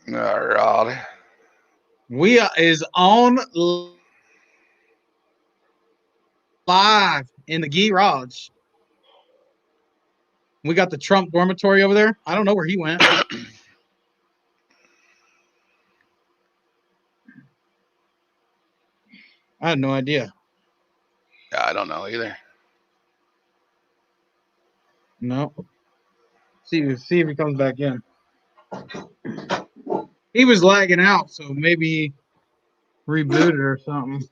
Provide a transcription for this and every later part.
Oh, God. We is on live in the garage. We got the Trump dormitory over there. I don't know where he went. I had no idea. Yeah, I don't know either. No. See if he comes back in. He was lagging out, so maybe he rebooted or something.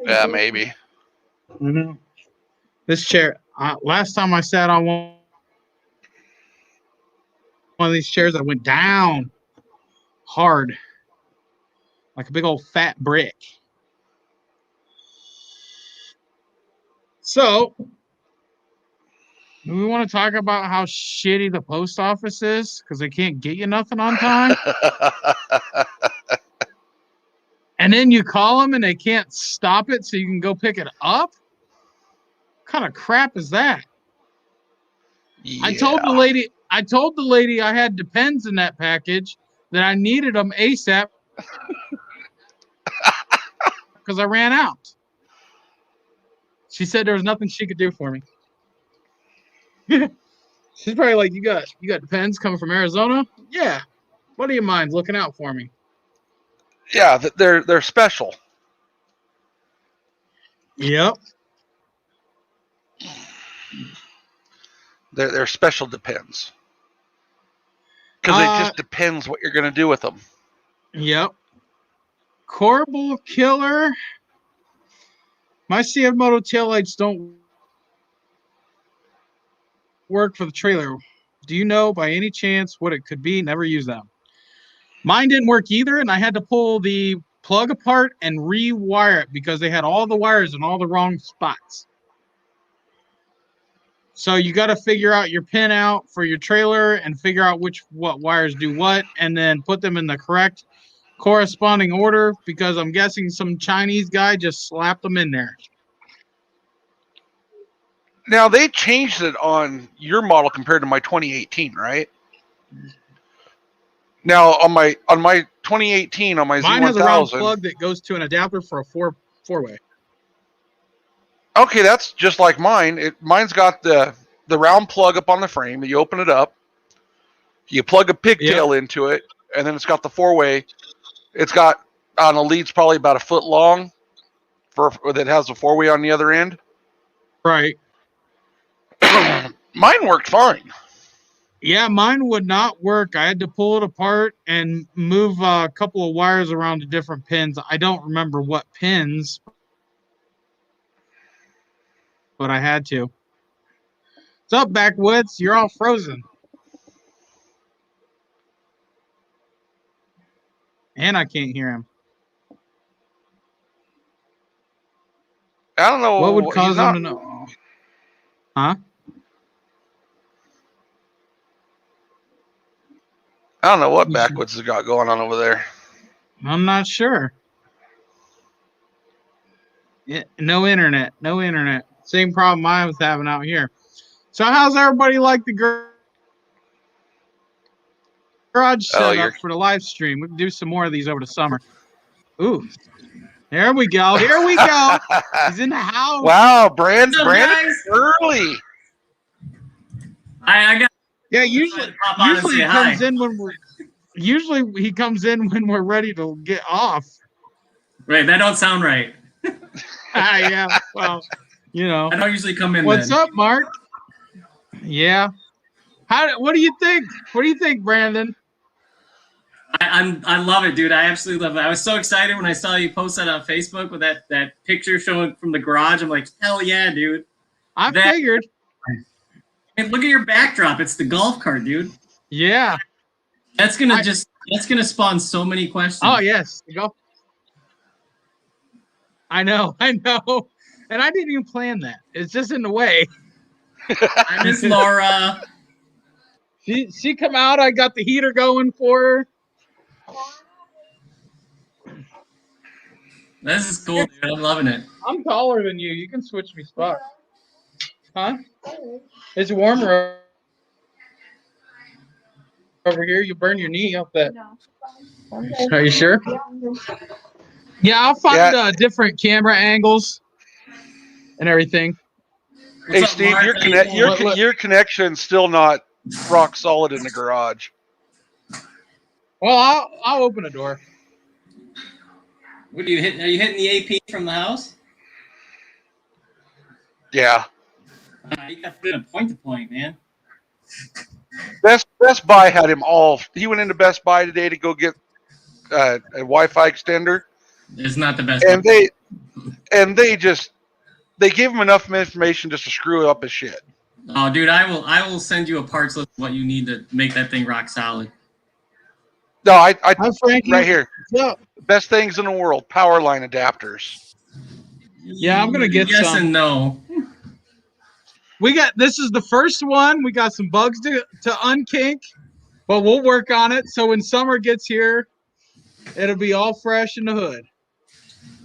Yeah, maybe. Mm-hmm. This chair. Last time I sat on one of these chairs, I went down hard, like a big old fat brick. So, do we want to talk about how shitty the post office is because they can't get you nothing on time? And then you call them and they can't stop it so you can go pick it up? What kind of crap is that? Yeah. I told the lady I had Depends in that package that I needed them ASAP because I ran out. She said there was nothing she could do for me. She's probably like, you got Depends coming from Arizona? Yeah. What do you mind looking out for me? Yeah, they're special. Yep. They're special Depends. Because it just depends what you're going to do with them. Yep. Corbel Killer. My CF Moto taillights don't work for the trailer. Do you know by any chance what it could be? Never use them. Mine didn't work either, and I had to pull the plug apart and rewire it because they had all the wires in all the wrong spots. So you got to figure out your pin out for your trailer and figure out what wires do what, and then put them in the correct corresponding order because I'm guessing some Chinese guy just slapped them in there. Now, they changed it on your model compared to my 2018, right? Now, on my 2018, on my Mine Z1000... has a round plug that goes to an adapter for a four-way. Okay, that's just like mine. Mine's got the round plug up on the frame. You open it up, you plug a pigtail into it, and then it's got the four-way. It's got, on the lead's probably about a foot long that has a four-way on the other end. Right. Mine worked fine. Yeah, mine would not work. I had to pull it apart and move a couple of wires around to different pins. I don't remember what pins, but I had to. What's up, Backwoods? You're all frozen. And I can't hear him. I don't know. What would cause him to know? Huh? I don't know what Backwoods has got going on over there. I'm not sure. Yeah, no internet. Same problem I was having out here. So how's everybody like the garage setup for the live stream? We can do some more of these over the summer. Ooh. There we go. Here we go. He's in the house. Wow, Brandon early. I got. Yeah, usually he comes in when we're. Usually he comes in when we're ready to get off. Right, that don't sound right. Yeah, well, you know. I don't usually come in. What's up, Mark? Yeah. What do you think? What do you think, Brandon? I love it, dude. I absolutely love it. I was so excited when I saw you post that on Facebook with that picture showing from the garage. I'm like, hell yeah, dude. I figured. And look at your backdrop. It's the golf cart, dude. Yeah. That's gonna spawn so many questions. Oh yes. Go. I know. And I didn't even plan that. It's just in the way. I miss Laura. She come out, I got the heater going for her. This is cool, dude. I'm loving it. I'm taller than you. You can switch me spots. Huh? It's warmer. Over here, you burn your knee up that. No. Are you sure? Yeah, I'll find Yeah. different camera angles and everything. Hey, What's up, Steve, Mark? your How you doing? your connection's still not rock solid in the garage. Well, I'll open a door. What are you hitting? Are you hitting the AP from the house? Yeah. You got to put it point to point, man. Best Buy had him all. He went into Best Buy today to go get a Wi-Fi extender, It's not the best. and they gave him enough information just to screw up his shit. Oh, dude, I will send you a parts list of what you need to make that thing rock solid. No, I Hi, Frankie. right here. What's up? Best things in the world: power line adapters. Yeah, I'm gonna get yes some. and no. This is the first one. We got some bugs to unkink, but we'll work on it. So when summer gets here, it'll be all fresh in the hood.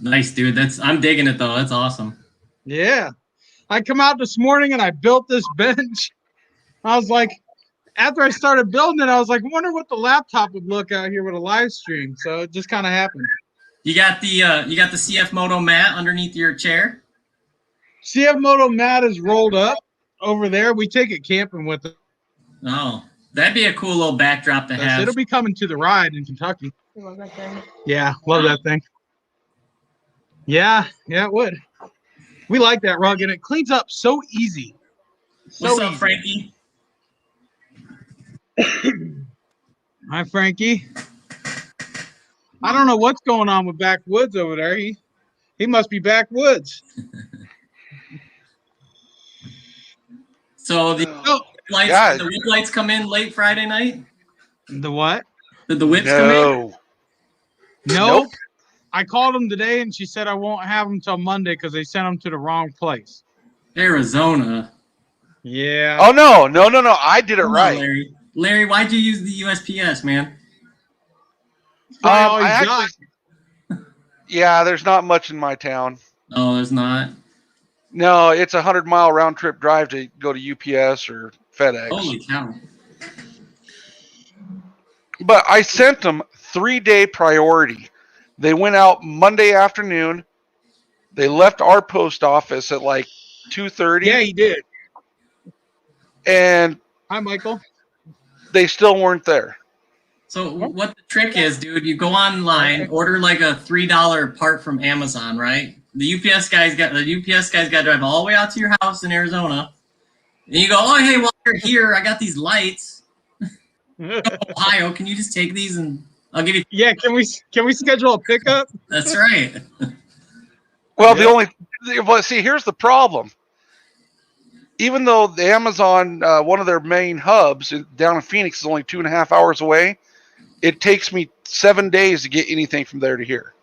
Nice, dude. I'm digging it though. That's awesome. Yeah. I come out this morning and I built this bench. I was like, after I started building it, I was like, I wonder what the laptop would look out here with a live stream. So it just kind of happened. You got the CF Moto mat underneath your chair. CF Moto mat is rolled up over there. We take it camping with it. Oh, that'd be a cool little backdrop to have. It'll be coming to the ride in Kentucky. You love that thing? Yeah, love that thing. Yeah, it would. We like that rug, and it cleans up so easy. What's up, Frankie? Hi, Frankie. I don't know what's going on with Backwoods over there. He must be Backwoods. So the lights, God. the whip lights come in late Friday night. The what? Did the whips come in? No. Nope. I called them today, and she said I won't have them till Monday because they sent them to the wrong place. Arizona. Yeah. Oh no. I did it Come on, right. Larry, why'd you use the USPS, man? Yeah, there's not much in my town. Oh, there's not. No, it's a 100-mile round trip drive to go to UPS or FedEx. Holy cow. But I sent them 3-day priority. They went out Monday afternoon. They left our post office at like 2:30. Yeah, he did. And Hi, Michael. they still weren't there. So what the trick is, dude, you go online, order like a $3 part from Amazon, right? The UPS guy's got to drive all the way out to your house in Arizona. And you go, oh, hey, while you're here, I got these lights. Ohio, can you just take these and I'll give you? Yeah, can we schedule a pickup? That's right. Well, see, here's the problem. Even though the Amazon, one of their main hubs down in Phoenix is only 2.5 hours away, it takes me 7 days to get anything from there to here.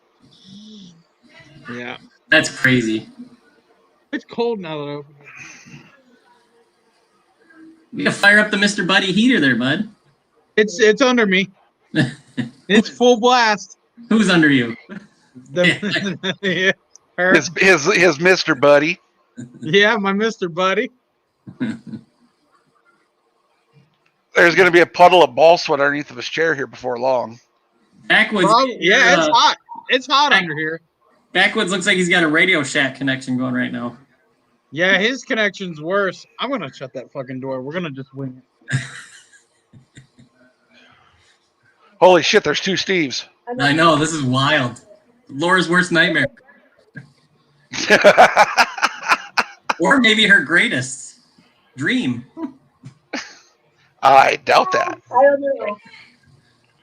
Yeah. That's crazy. It's cold now that I open it. We gotta fire up the Mr. Buddy heater there, bud. It's under me. It's full blast. Who's under you? Yeah. Her. His Mr. Buddy. Yeah, my Mr. Buddy. There's going to be a puddle of ball sweat underneath of his chair here before long. Backwoods. Yeah, it's hot. It's hot under here. Backwoods looks like he's got a Radio Shack connection going right now. Yeah, his connection's worse. I'm going to shut that fucking door. We're going to just wing it. Holy shit, there's 2 Steves. I know, this is wild. Laura's worst nightmare. Or maybe her greatest dream. I doubt that. I don't know.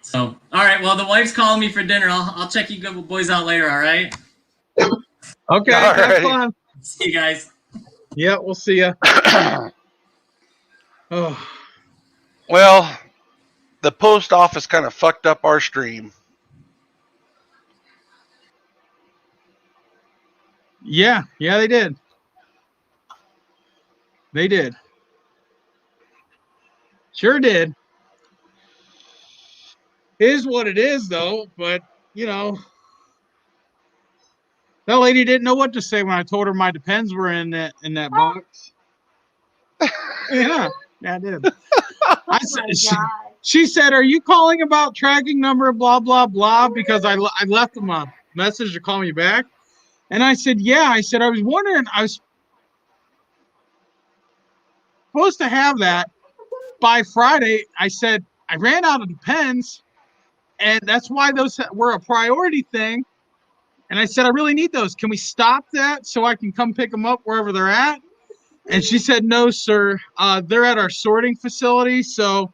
So, all right. Well, the wife's calling me for dinner. I'll check you good boys out later. All right. Okay, All have right. fun. See you guys. Yeah, we'll see ya. Oh, Well, the post office kind of fucked up our stream. yeah, they did. They did. Sure did. Is what it is, though. But that lady didn't know what to say when I told her my Depends were in that box. Yeah, I did. I Oh said, my God. She said, "Are you calling about tracking number blah blah blah?" Because I left them a message to call me back, and I said, "Yeah." I said, "I was wondering. I was supposed to have that by Friday." I said, "I ran out of the pens, and that's why those were a priority thing." And I said, "I really need those. Can we stop that so I can come pick them up wherever they're at?" And she said, "No, sir. They're at our sorting facility, so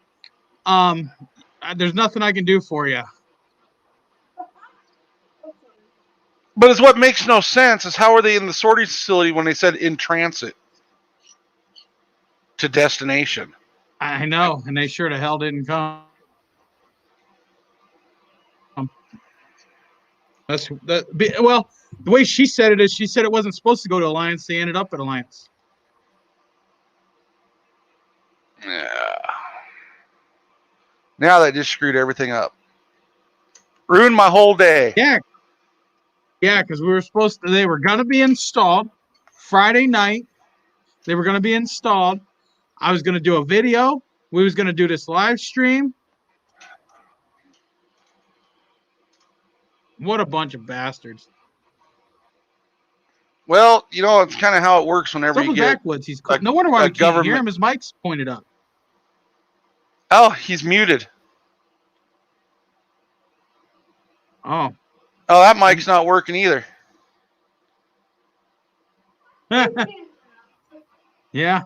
there's nothing I can do for you." But it's what makes no sense is how are they in the sorting facility when they said in transit to destination? I know, and they sure the hell didn't come. Well, the way she said it is she said it wasn't supposed to go to Alliance. They ended up at Alliance. Yeah. Now they just screwed everything up. Ruined my whole day. Yeah. Yeah, because they were going to be installed Friday night. They were going to be installed. I was going to do a video. We was going to do this live stream. What a bunch of bastards. Well, you know, it's kind of how it works whenever Double you get backwoods. He's no wonder why we can't hear him. His mic's pointed up. Oh, he's muted. Oh. Oh, that mic's not working either. Yeah.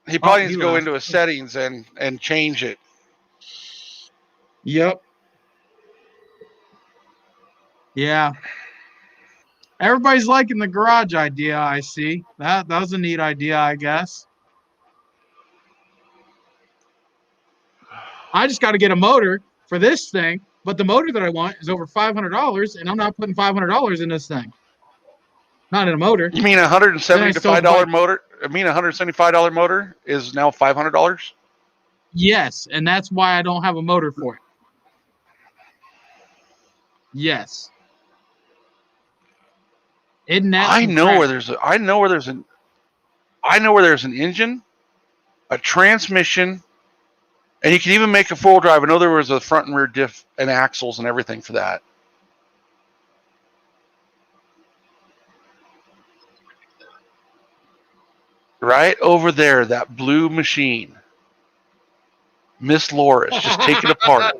He probably needs he to go left. into his settings and change it. Yep. Yeah. Everybody's liking the garage idea, I see. That was a neat idea, I guess. I just got to get a motor for this thing, but the motor that I want is over $500, and I'm not putting $500 in this thing. Not in a motor. You mean $175 motor? I mean $175 motor is now $500? Yes, and that's why I don't have a motor for it. Yes. Isn't that I know where there's an engine, a transmission, and you can even make a four-wheel drive. I know there was a front and rear diff and axles and everything for that. Right over there, that blue machine. Miss Laura's just take it apart.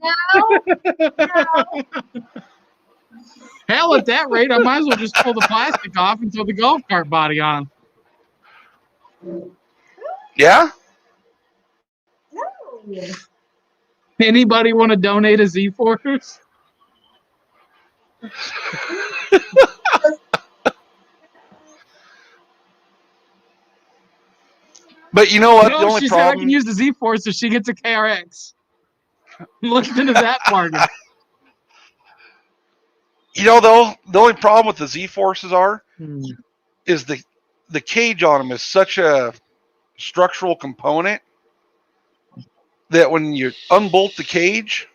No. Hell, at that rate, I might as well just pull the plastic off and throw the golf cart body on. Yeah? No. Anybody want to donate a Z-Force? But you know what? No, The only she said I problem. can use the Z-Force if she gets a KRX. Looked into that bargain. You know, though, the only problem with the Z-Forces is the cage on them is such a structural component that when you unbolt the cage,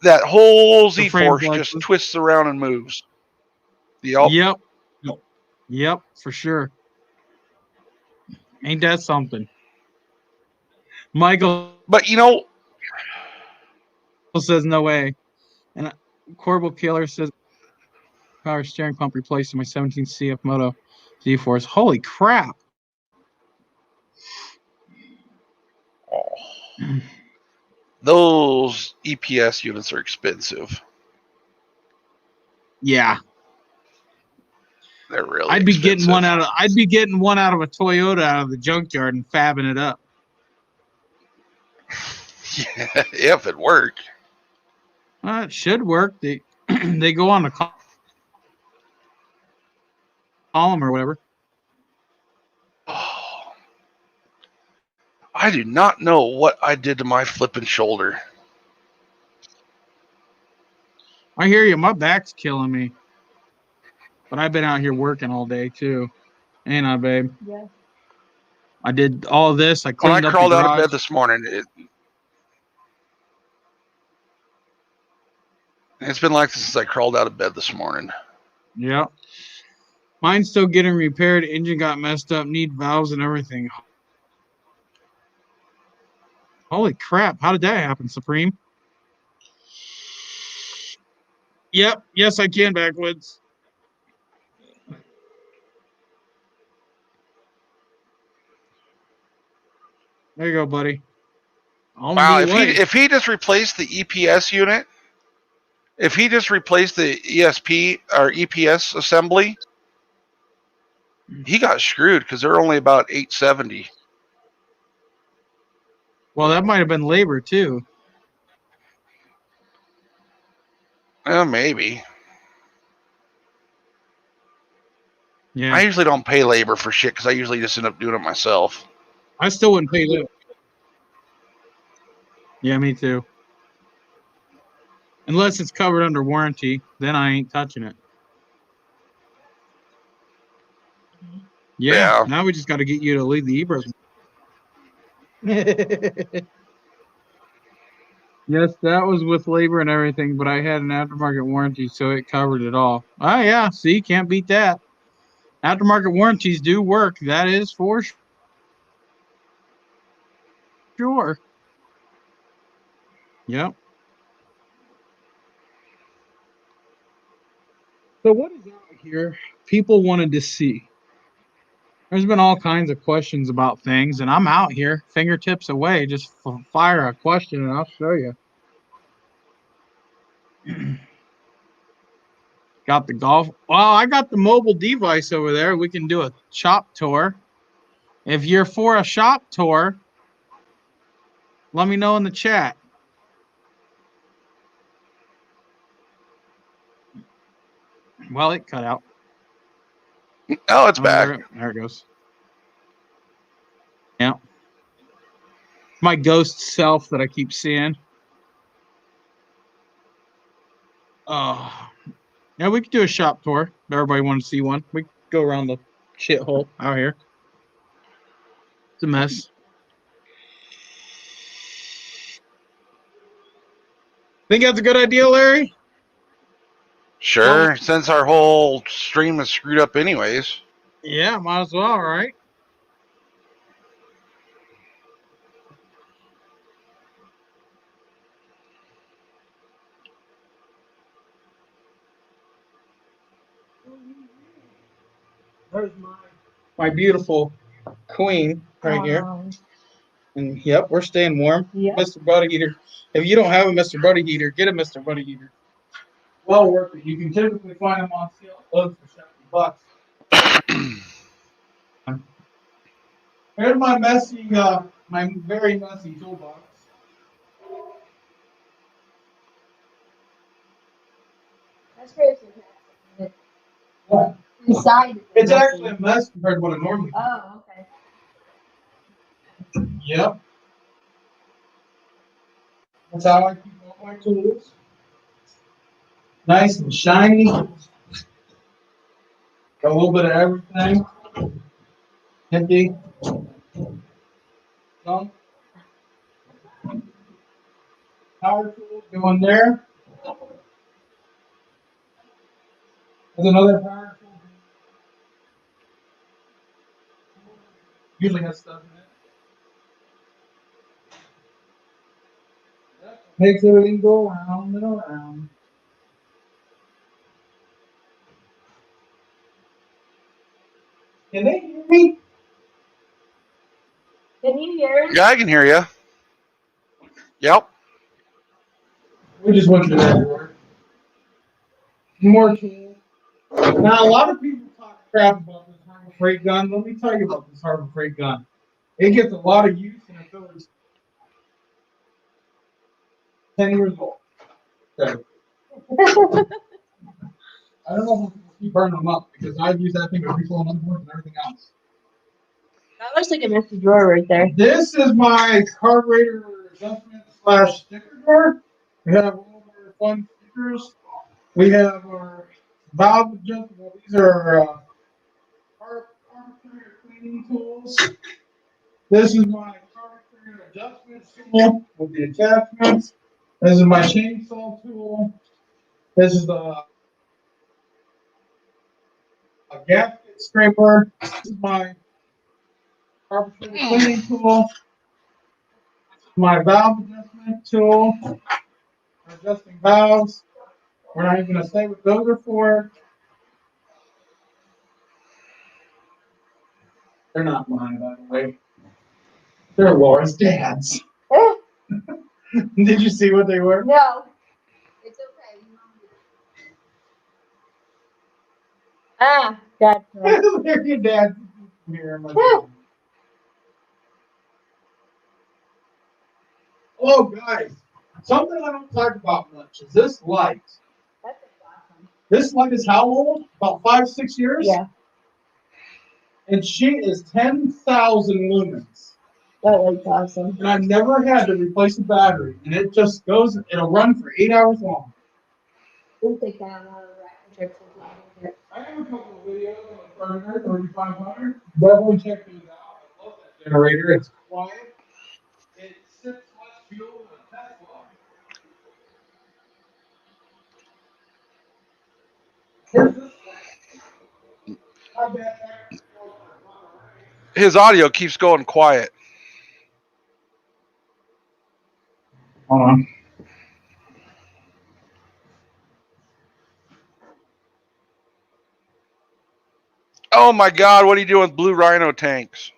that whole Z-Force just twists around and moves. Yep. Yep, for sure. Ain't that something? Michael. But you know, says no way. And Corbel Killer says power steering pump replaced in my 17 CF Moto Z-Force. Holy crap. those EPS units are expensive. Yeah. They're really I'd be expensive. getting one out of a Toyota out of the junkyard and fabbing it up. Yeah, if it worked. It should work. They go on the column or whatever. Oh, I do not know what I did to my flipping shoulder. I hear you. My back's killing me. But I've been out here working all day too. Ain't I, babe? Yeah. I did all this. I cleaned When I up crawled the out garage. of bed this morning, it's been like this since I crawled out of bed this morning. Yeah. Mine's still getting repaired. Engine got messed up. Need valves and everything. Holy crap. How did that happen, Supreme? Yep. Yes, I can, Backwoods. There you go, buddy. Wow, if he just replaced the EPS unit, if he just replaced the ESP or EPS assembly, he got screwed because they're only about 870. Well, that might have been labor too. Maybe. Yeah. I usually don't pay labor for shit because I usually just end up doing it myself. I still wouldn't pay labor. Yeah, me too. Unless it's covered under warranty, then I ain't touching it. Yeah. Now we just got to get you to lead the Ebros. Yes, that was with labor and everything, but I had an aftermarket warranty, so it covered it all. Oh, yeah. See, can't beat that. Aftermarket warranties do work. That is for sure. Yep. So what is out here people wanted to see? There's been all kinds of questions about things, and I'm out here, fingertips away. Just fire a question, and I'll show you. Got the golf. Well, I got the mobile device over there. We can do a shop tour. If you're for a shop tour, let me know in the chat. Well, it cut out. Oh, it's back. There it goes. Yeah. My ghost self that I keep seeing. Oh. Yeah, we could do a shop tour. If everybody want to see one. We could go around the shithole out here. It's a mess. Think that's a good idea, Larry? Sure, since our whole stream is screwed up anyways. Yeah, might as well, right? There's my beautiful queen right here. And yep, we're staying warm. Yep. Mr. Buddy Heater. If you don't have a Mr. Buddy Heater, get a Mr. Buddy Heater. Well worth it. You can typically find them on sale for $70. Here's my messy, my very messy toolbox. That's crazy. What? Inside. It's actually a mess compared to what it normally is. Oh, okay. Yep. That's how I keep all my tools. Nice and shiny. Got a little bit of everything. Empty. Some. Power tools going there. There's another power tool. Usually has stuff in it. Makes everything go around and around. Can they hear me? Can you hear us? Yeah, I can hear you. Yep. We just went through that door. More tools. Now, a lot of people talk crap about this Harbor Freight gun. Let me tell you about this Harbor Freight gun. It gets a lot of use, and it's over 10 years old. Okay. I don't know if we'll keep burning them up because I've used that thing to refill motherboards and everything else. That looks like a messy drawer right there. This is my carburetor adjustment / sticker drawer. We have all of our fun stickers. We have our valve adjustment. These are our carburetor cleaning tools. This is my carburetor adjustment tool with the attachments. This is my chainsaw tool. This is a gasket scraper. This is my carburetor cleaning tool. My valve adjustment tool. For adjusting valves. We're not even gonna say what those are for. They're not mine, by the way. They're Laura's dad's. Did you see what they were? No. It's okay. Ah, gotcha. They're your dad's. Here, oh, guys. Something I don't talk about much is this light. That's awesome. This light is how old? About 5-6 years? Yeah. And she is 10,000 lumens. That light's awesome. And I've never had to replace a battery. And it just goes, it'll run for 8 hours long. We'll take down a lot of rack and I have a couple of videos on the Burner 3500. Definitely check those out. I love that generator. It's quiet. It sips less fuel than a Tesla. Here's this one. I bet His audio keeps going quiet. hold on. Oh my God! What are you doing with blue rhino tanks?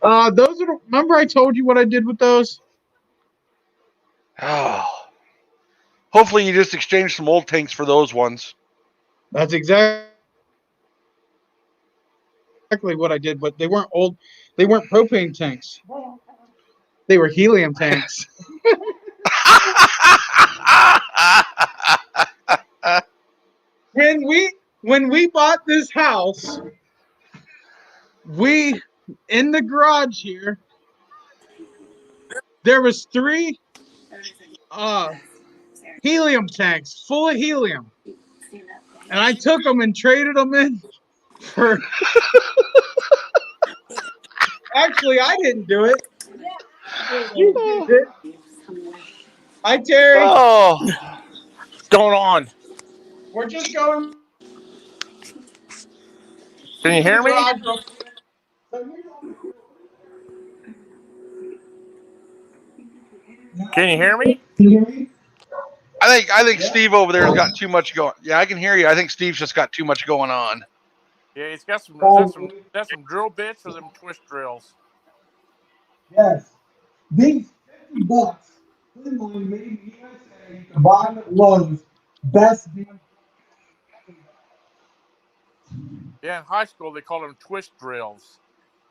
Those are. Remember, I told you what I did with those. Oh. Hopefully, you just exchanged some old tanks for those ones. That's exactly what I did, but they weren't old. They weren't propane tanks. They were helium tanks. When we bought this house, we in the garage here, there was 3 helium tanks full of helium, and I took them and traded them in for. Actually, I didn't do it. You did it. Hi, Terry. Oh, what's going on? We're just going. Can you hear me? Can you hear me? I think Steve over there has got too much going. Yeah, I can hear you. I think Steve's just got too much going on. Yeah, he's got some. That's some drill bits or them twist drills. Yes. These $50. Finland made in the USA. You can buy them at Lowe's. Best deal. Yeah, in high school they called them twist drills.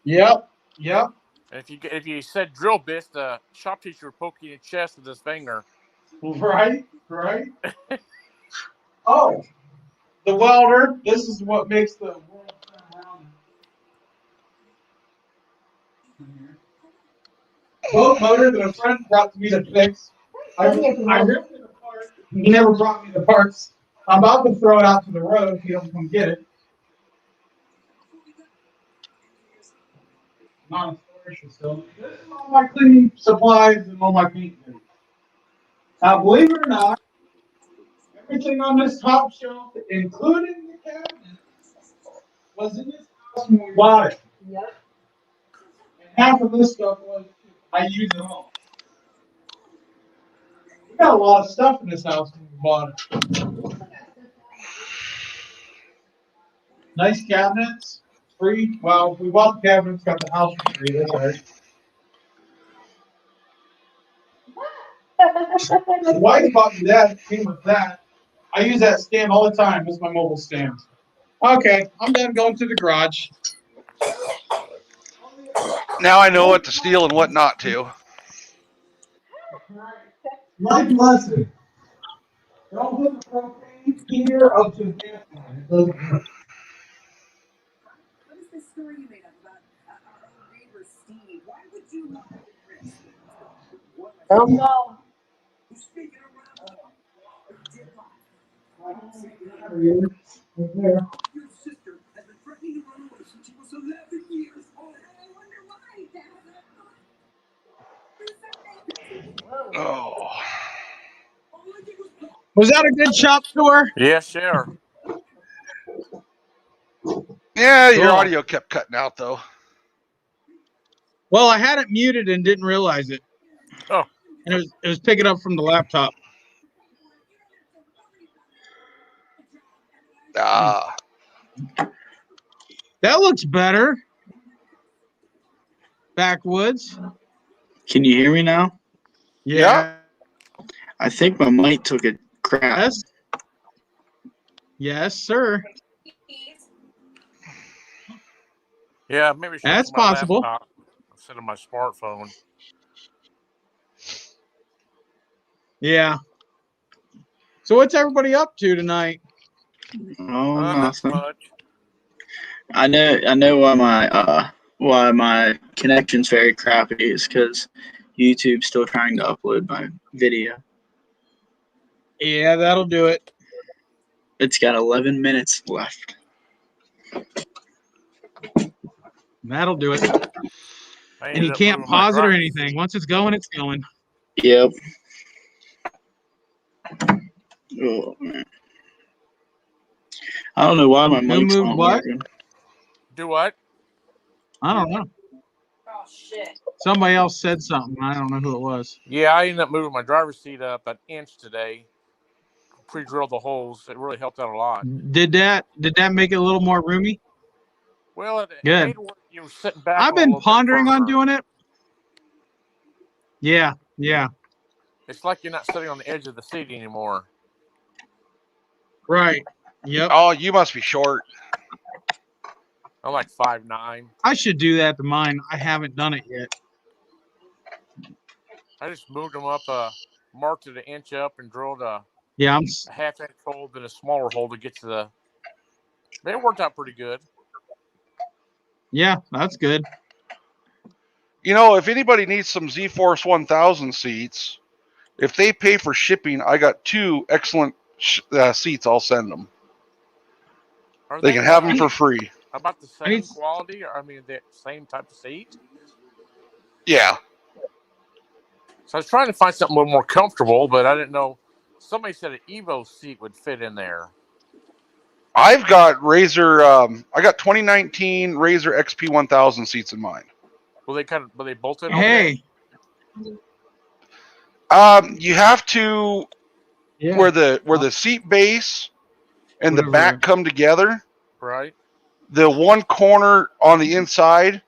Yep. And if you said drill bits, the shop teacher would poke you in the chest with his finger. Right. Oh, the welder. This is what makes the world turn around. Both motors and a friend brought me to fix. I ripped it apart. He never brought me the parts. I'm about to throw it out to the road if he don't come get it. Not a storage facility. This is all my cleaning supplies and all my paint. Now, believe it or not, everything on this top shelf, including the cabinet, was in this house when we bought it. Yep. And half of this stuff was, I use it all. We got a lot of stuff in this house when we bought it. Nice cabinets, free. Well, we bought the cabinets, got the house for free. That's all right. The wife bought me that. It came with that. I use that stand all the time. It's my mobile stand. Okay, I'm done going to the garage. Now I know what to steal and what not to. Life lesson. Don't put the propane heater up to the gas line. It doesn't work. What is this story you made up about our old neighbor Steve? Why would you not risk? Oh no. Speaking around, did not. There. Your sister has been threatening to run away since she was 11 years old. I wonder why, Dad. Oh. Was that a good shop tour? Yeah, sure. Yeah, your Cool. audio kept cutting out though. Well, I had it muted and didn't realize it. Oh. And it was picking up from the laptop. Ah. That looks better. Backwoods. Can you hear me now? Yeah. I think my mic took a crap. Yes. Yes, sir. Yeah, maybe That's my possible. laptop instead of my smartphone. Yeah. So what's everybody up to tonight? Oh, Not nothing. much. I know why my connection's very crappy is because YouTube's still trying to upload my video. Yeah, that'll do it. It's got 11 minutes left. That'll do it. I And you ended up can't moving my pause it or drive. anything. Once it's going, it's going. Yep. Oh, man. I don't know why my Who mic's moved not what? working. Do what? I don't know. Oh shit. Somebody else said something. I don't know who it was. Yeah, I ended up moving my driver's seat up an inch today. Pre-drilled the holes. It really helped out a lot. Did that make it a little more roomy? Well, it Good. made it where you were sitting back. I've a been little bit pondering on further. doing it. Yeah. It's like you're not sitting on the edge of the seat anymore. Right. Yep. Oh, you must be short. I'm like 5'9". I should do that to mine. I haven't done it yet. I just moved them up, marked it an inch up, and drilled a Yeah, half-inch hole, then a smaller hole to get to the. It worked out pretty good. yeah, that's good. You know, if anybody needs some Z-Force 1000 seats, if they pay for shipping, I got 2 excellent seats. I'll send them. Are They can have them for free. About the same quality? Or, I mean, the same type of seat? Yeah. So I was trying to find something a little more comfortable, but I didn't know. Somebody said an Evo seat would fit in there. I've got Razer. I got 2019 Razer XP 1000 seats in mine. Were they bolted? Hey. You have to where the seat base and the back come together. Right. The one corner on the inside,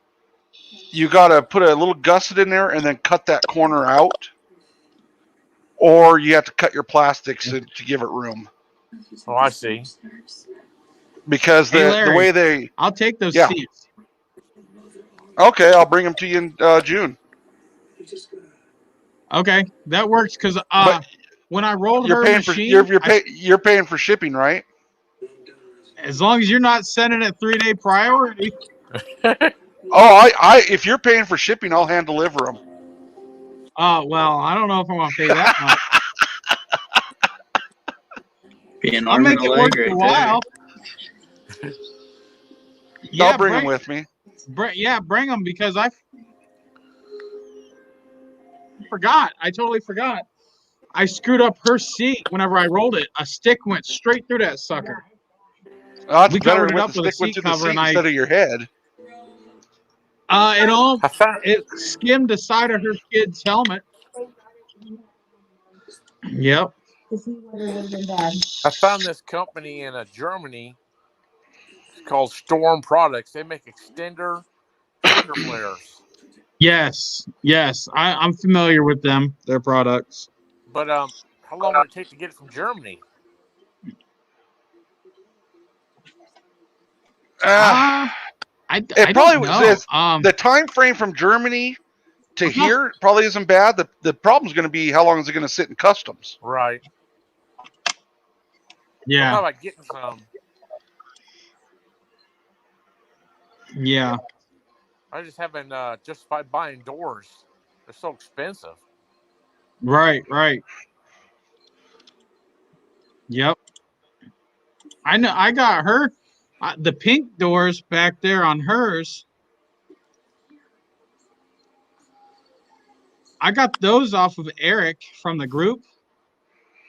you got to put a little gusset in there and then cut that corner out, or you have to cut your plastics to give it room. Oh, I see. Because the way they, I'll take those seats. Okay, I'll bring them to you in June. Okay, that works because when I rolled her machine, you're paying for shipping, right? As long as you're not sending it 3-day priority. I if you're paying for shipping, I'll hand deliver them. Oh well, I don't know if I want to pay that much. I'll make it work for a while. I'll bring them with me. Bring them because I forgot. I totally forgot. I screwed up her seat whenever I rolled it. A stick went straight through that sucker. Oh, We covered it up with a seat cover, and instead of your head. It skimmed the side of her kid's helmet. Yep. I found this company in Germany. It's called Storm Products. They make extender trigger flares. Yes. I'm familiar with them, their products. But how long would it take to get it from Germany? It probably was the time frame from Germany to here probably isn't bad. The problem is going to be how long is it going to sit in customs? Right. Yeah. How about getting some? Yeah. I just haven't justified buying doors. They're so expensive. Right. Yep. I know. I got her the pink doors back there on hers. I got those off of Eric from the group.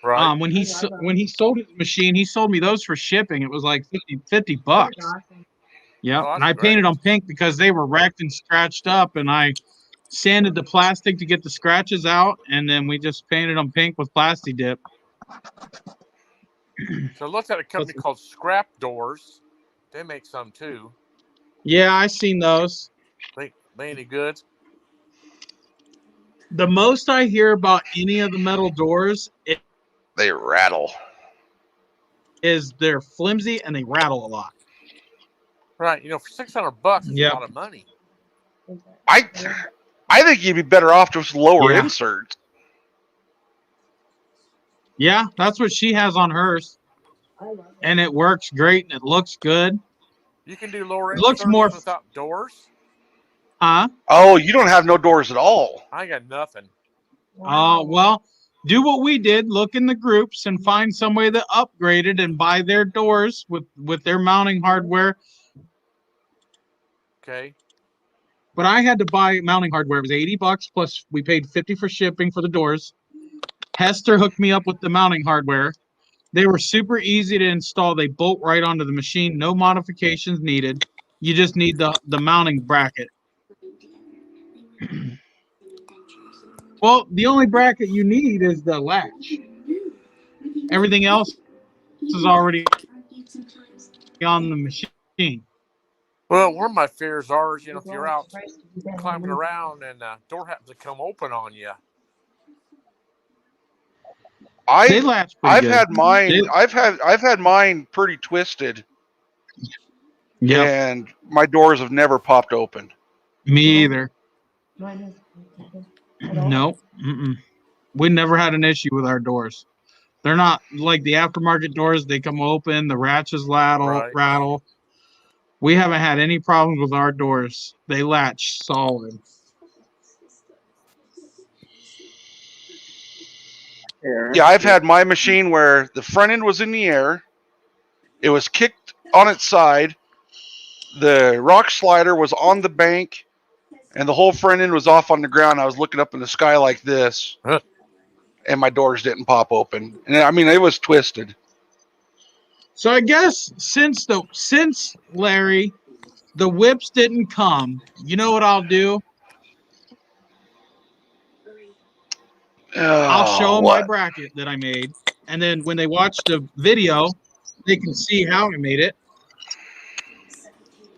Right. When he sold his machine, he sold me those for shipping. It was like $50. Yeah. Oh, and I painted them pink because they were wrecked and scratched up, and I sanded the plastic to get the scratches out, and then we just painted them pink with Plasti Dip. So I looked at a company called Scrap Doors. They make some too. Yeah, I seen those. They any good? The most I hear about any of the metal doors They rattle. is they're flimsy and they rattle a lot. Right. You know, for $600, it's Yep. a lot of money. I think you'd be better off just lower Yeah. inserts. Yeah, that's what she has on hers, and it works great and it looks good. You can do lower It looks inserts more. without doors? Huh? Oh, you don't have no doors at all. I got nothing. Well, do what we did. Look in the groups and find somebody that upgraded and buy their doors with their mounting hardware. Okay. But I had to buy mounting hardware. It was $80 plus we paid $50 for shipping for the doors. Hester hooked me up with the mounting hardware. They were super easy to install. They bolt right onto the machine. No modifications needed. You just need the mounting bracket. Well, the only bracket you need is the latch. Everything else is already on the machine. Well, one of my fears are, you know, if you're out climbing around and the door happens to come open on you. They latch pretty I've good. had mine. I've had mine pretty twisted. Yeah. And my doors have never popped open. Me either. Nope. We never had an issue with our doors. They're not like the aftermarket doors. They come open, the ratchets rattle. We haven't had any problems with our doors. They latch solid. Yeah, I've had my machine where the front end was in the air. It was kicked on its side. The rock slider was on the bank, and the whole front end was off on the ground. I was looking up in the sky like this, and my doors didn't pop open. And I mean, it was twisted. So I guess since Larry, the whips didn't come, you know what I'll do? I'll show them my bracket that I made, and then when they watch the video, they can see how I made it.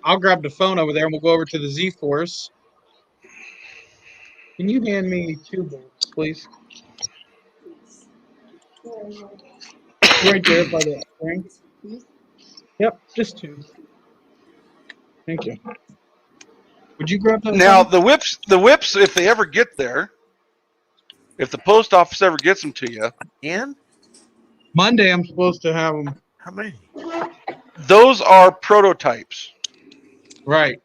I'll grab the phone over there, and we'll go over to the Z-Force. Can you hand me 2 bolts, please? Right there by the spring. Yep, just 2. Thank you. Would you grab that? Now the whips, if they ever get there, if the post office ever gets them to you, Monday, I'm supposed to have them. How many? Those are prototypes. Right.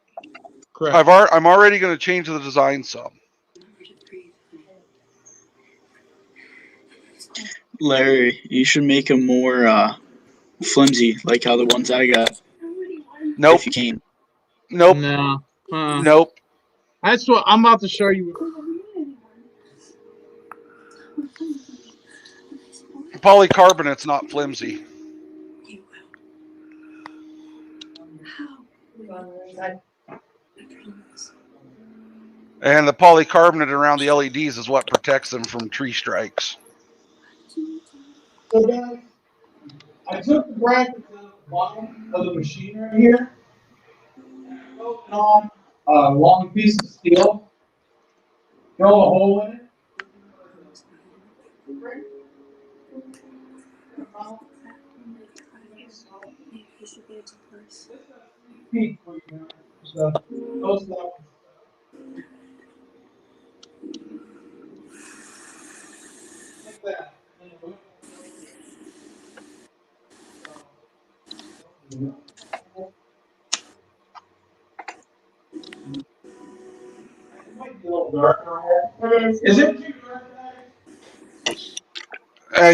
Correct. I'm already going to change the design some. Larry, you should make them more flimsy, like how the ones I got. Nope. If you can. Nope. No. Nope. That's what I'm about to show you. Polycarbonate's not flimsy. And the polycarbonate around the LEDs is what protects them from tree strikes. So guys, I took the brackets out of the bottom of the machine right here, and I broke on a long piece of steel, drill a hole in it. Like that. Is it too dark?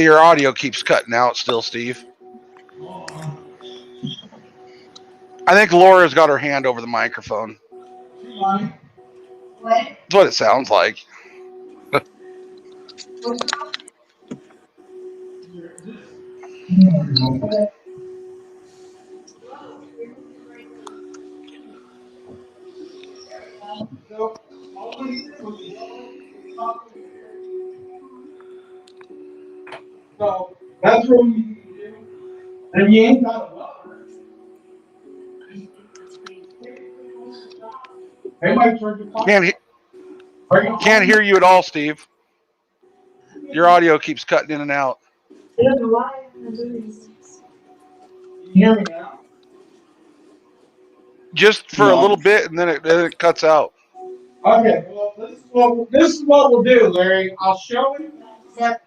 Your audio keeps cutting out still, Steve. I think Laura's got her hand over the microphone. What? That's what it sounds like. So all we did So that's what you can do. And if you ain't got a welder, they might charge you Can't he- Bring it can't home. hear you at all, Steve. Your audio keeps cutting in and out. I don't know why I'm in the movies. Can you hear me now? Just for a No. little bit, and then it cuts out. Okay, well, this is what we'll do, Larry. I'll show it. Back.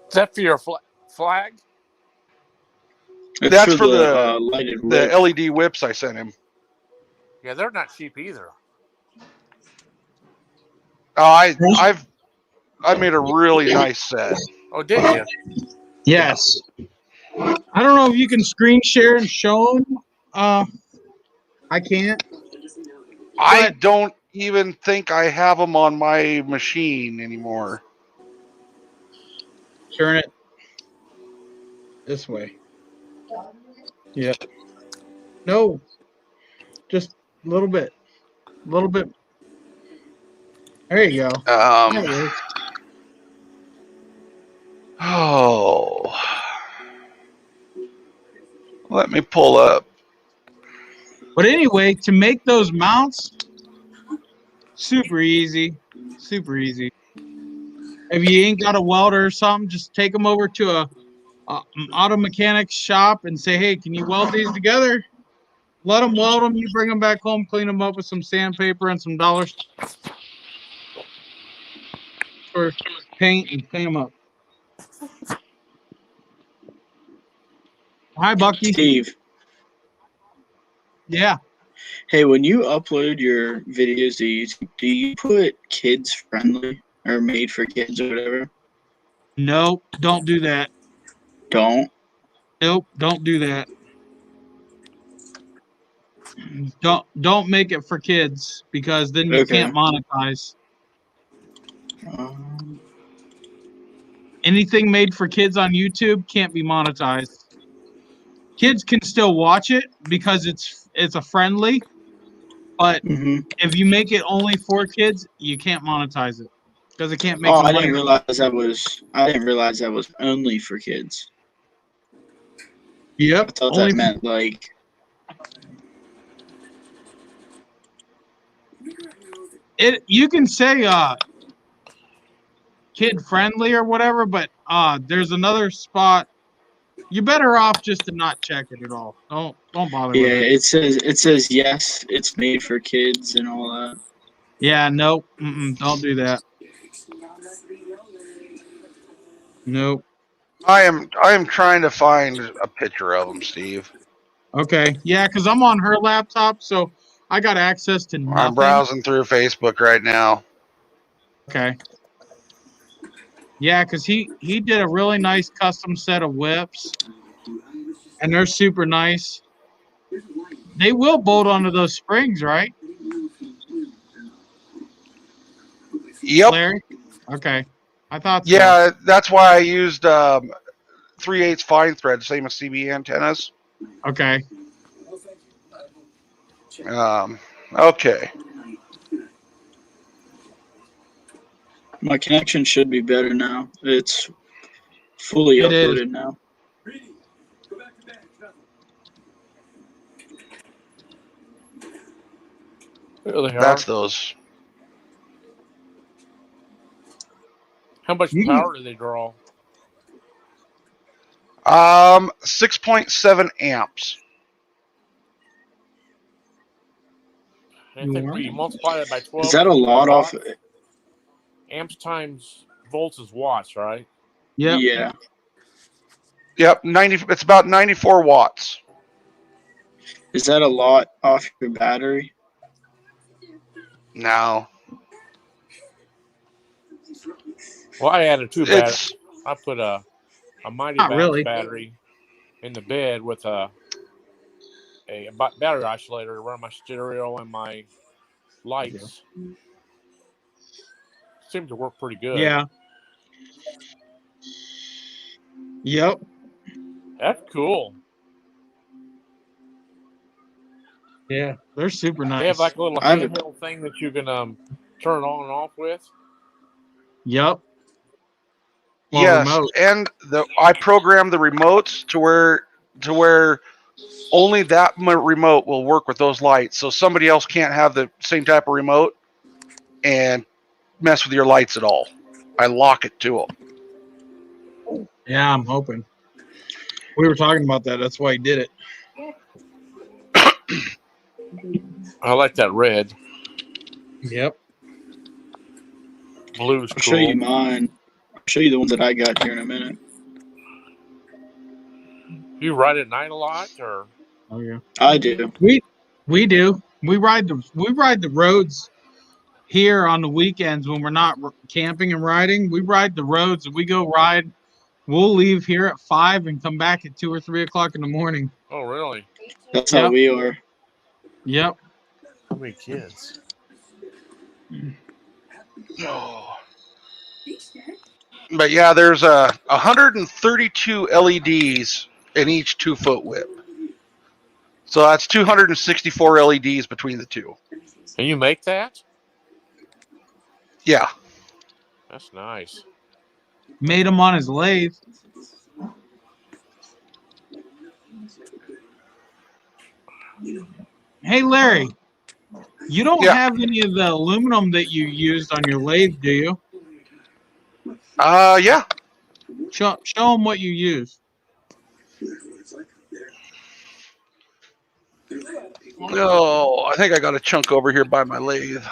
Is that for your flag? It's That's for for the lighted the whip. LED whips I sent him. Yeah, they're not cheap either. Oh, I made a really nice set. Oh, did you? Yes. I don't know if you can screen share and show them. I can't. I But don't even think I have them on my machine anymore. turn it this way. Yep. No, just a little bit. A little bit. There you go. That works. Oh, let me pull up. But anyway, to make those mounts, super easy. Super easy. If you ain't got a welder or something, just take them over to a auto mechanics shop and say, hey, can you weld these together? Let them weld them. You bring them back home, clean them up with some sandpaper and some dollar store paint, and paint them up. Hi, Bucky. Steve, Yeah. hey, when you upload your videos to YouTube, do you put kids friendly or made for kids or whatever? Nope. Don't do that. Don't. Nope. Don't do that. Don't make it for kids because then you Okay. can't monetize. Um, Anything made for kids on YouTube can't be monetized. Kids can still watch it because it's a friendly, but hmm if you make it only for kids, you can't monetize it because it can't make Oh, no I money. didn't realize that was. I didn't realize that was only for kids. I Yep, thought only that meant like. it. You can say kid friendly or whatever, but there's another spot. You're better off just to not check it at all. Don't bother Yeah, with it. it says yes, it's made for kids and all that. Yeah, nope. Don't do that. Nope. I am trying to find a picture of them, Steve. Okay. Yeah, because I'm on her laptop, so I got access to I'm nothing. browsing through Facebook right now. Okay. Yeah, because he did a really nice custom set of whips, and they're super nice. They will bolt onto those springs, right, Yep. Larry? Okay. I thought so. Yeah, that's why I used 3/8 fine thread, same as CB antennas. Okay. Okay. My connection should be better now. It's fully It is. uploaded now. There they are. That's those. How much You can- power do they draw? 6.7 amps. I think we multiply that by 12. Is that a lot off? Amps times volts is watts, right? Yep. Yeah. Yep, 90. It's about 94 watts. Is that a lot off your battery? No, Well, I added two batteries. it's I put a Mighty Not Max really. battery in the bed with a battery isolator to run my stereo and my lights. Seemed to work pretty good. Yeah. Yep. That's cool. Yeah, they're super nice. They have like a little I have handheld thing that you can turn it on and off with. Yep. Well, Yes, remote. and I programmed the remotes to where only that remote will work with those lights. So somebody else can't have the same type of remote and mess with your lights at all. I lock it to them. Yeah, I'm hoping. We were talking about that. That's why he did it. I like that red. Yep. Blue's I'll show you cool. mine. I'll show you the ones that I got here in a minute. You ride at night a lot, or Oh yeah. I do. We do. We ride the roads here on the weekends when we're not camping and riding. We ride the roads. We go ride. We'll leave here at 5 and come back at 2 or 3 o'clock in the morning. oh really? That's how Yep. we are. Yep. How many kids? Oh. But yeah, there's 132 LEDs in each 2-foot whip. So that's 264 LEDs between the two. And you make that? Yeah. That's nice. Made him on his lathe. Hey Larry, you don't Yeah. have any of the aluminum that you used on your lathe, do you? Yeah. Show them what you use. Oh, I think I got a chunk over here by my lathe.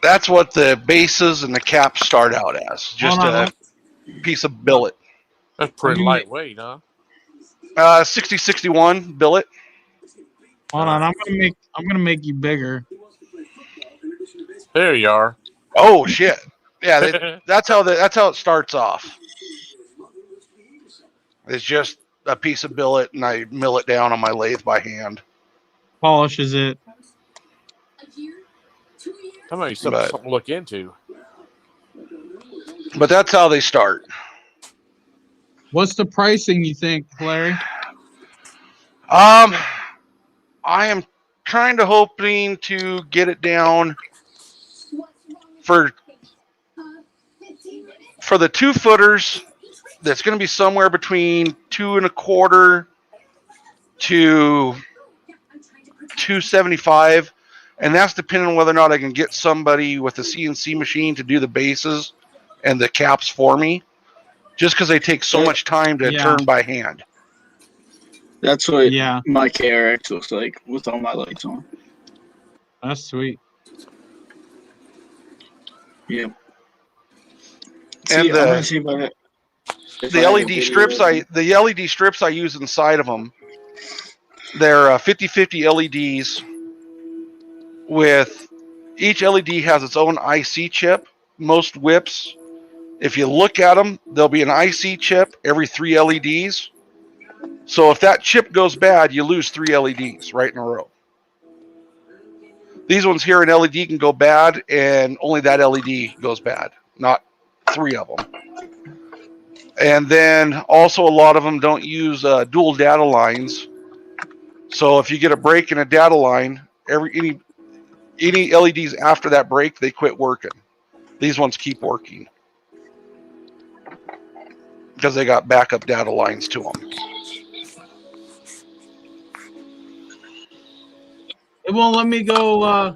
That's what the bases and the caps start out as. Just a piece of billet. That's pretty lightweight, huh? 6061 billet. Hold on, I'm gonna make you bigger. There you are. Oh shit! Yeah, that's how it starts off. It's just a piece of billet, and I mill it down on my lathe by hand. Polishes it. That might be something to look into. But that's how they start. What's the pricing you think, Larry? I am kind of hoping to get it down for the 2-footers. That's going to be somewhere between $2.25 to $2.75, and that's depending on whether or not I can get somebody with a CNC machine to do the bases and the caps for me. Just because they take so much time to turn by hand. That's what my KRX looks like with all my lights on. That's sweet. Yep. And the LED strips I use inside of them, they're 50/50 LEDs. With each LED has its own IC chip. Most whips, if you look at them, there'll be an IC chip every 3 LEDs. So if that chip goes bad, you lose 3 LEDs right in a row. These ones here, an LED can go bad, and only that LED goes bad, not 3 of them. And then also a lot of them don't use dual data lines. So if you get a break in a data line, any LEDs after that break, they quit working. These ones keep working because they got backup data lines to them. It won't let me go.